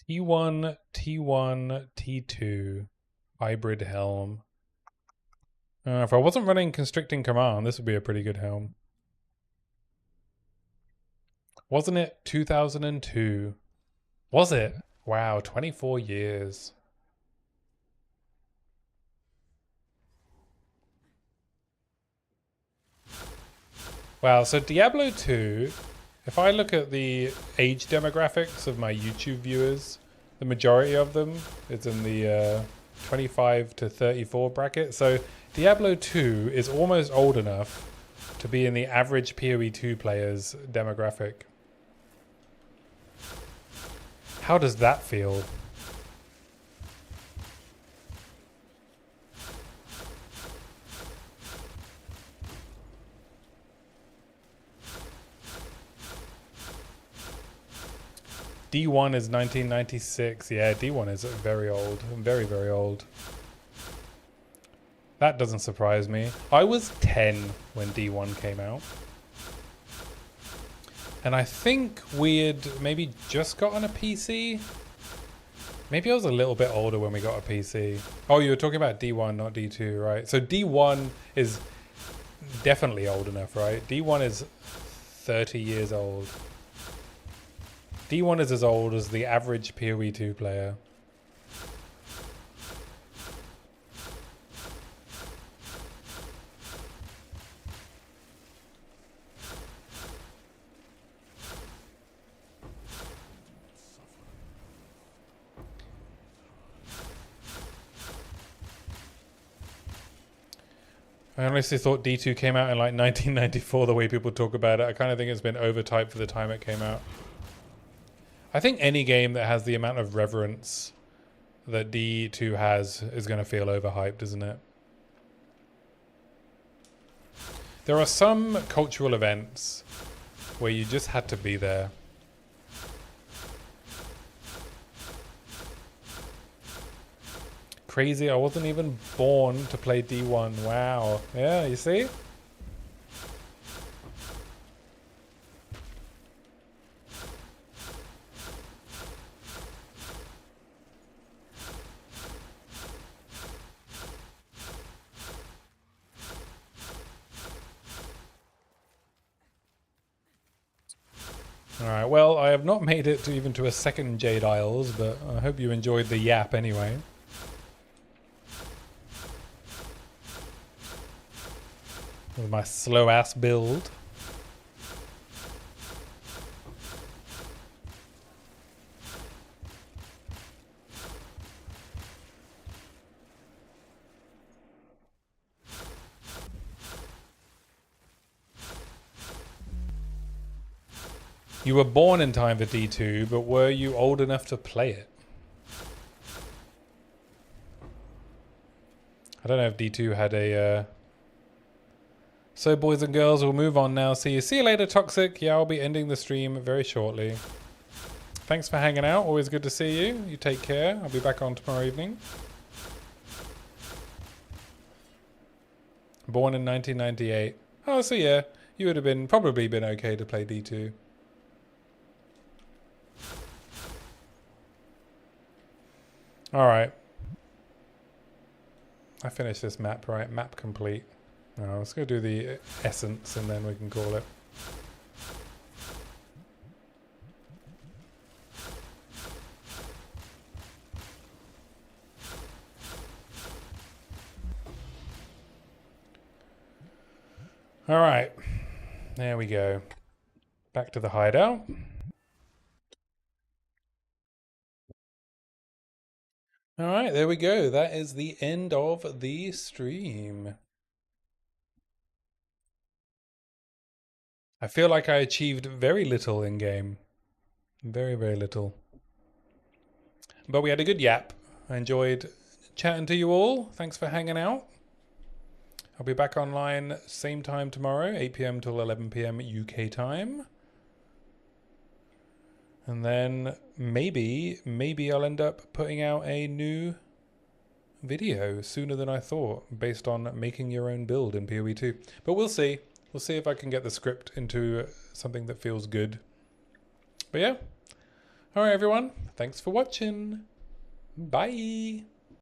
T1, T1, T2. Hybrid helm. If I wasn't running constricting command, this would be a pretty good helm. Wasn't it 2002? Was it? Wow, 24 years. Wow, so Diablo 2, if I look at the age demographics of my YouTube viewers, the majority of them is in the 25 to 34 bracket. So Diablo 2 is almost old enough to be in the average PoE 2 player's demographic. How does that feel? D1 is 1996. Yeah, D1 is very old. Very, very old. That doesn't surprise me. I was 10 when D1 came out. And I think we had maybe just gotten a PC. Maybe I was a little bit older when we got a PC. Oh, you were talking about D1, not D2, right? So D1 is definitely old enough, right? D1 is 30 years old. D1 is as old as the average PoE 2 player. I honestly thought D2 came out in like 1994 the way people talk about it. I kind of think it's been overtyped for the time it came out. I think any game that has the amount of reverence that D2 has is going to feel overhyped, isn't it? There are some cultural events where you just had to be there. Crazy, I wasn't even born to play D1. Wow. Yeah, you see? Alright, well, I have not made it to even to a second Jade Isles, but I hope you enjoyed the yap anyway. With my slow-ass build. You were born in time for D2, but were you old enough to play it? I don't know if D2 had a... So boys and girls, we'll move on now. See you later, Toxic. Yeah, I'll be ending the stream very shortly. Thanks for hanging out. Always good to see you. You take care. I'll be back on tomorrow evening. Born in 1998. Oh, so yeah. You would have probably been okay to play D2. Alright. I finished this map, right? Map complete. Now, let's go do the essence and then we can call it. Alright. There we go. Back to the hideout. Alright, there we go. That is the end of the stream. I feel like I achieved very little in game. Very, very little. But we had a good yap. I enjoyed chatting to you all. Thanks for hanging out. I'll be back online same time tomorrow, 8 PM till 11 PM UK time. And then maybe I'll end up putting out a new video sooner than I thought, based on making your own build in PoE 2. But we'll see. We'll see if I can get the script into something that feels good. But yeah. Alright everyone, thanks for watching. Bye.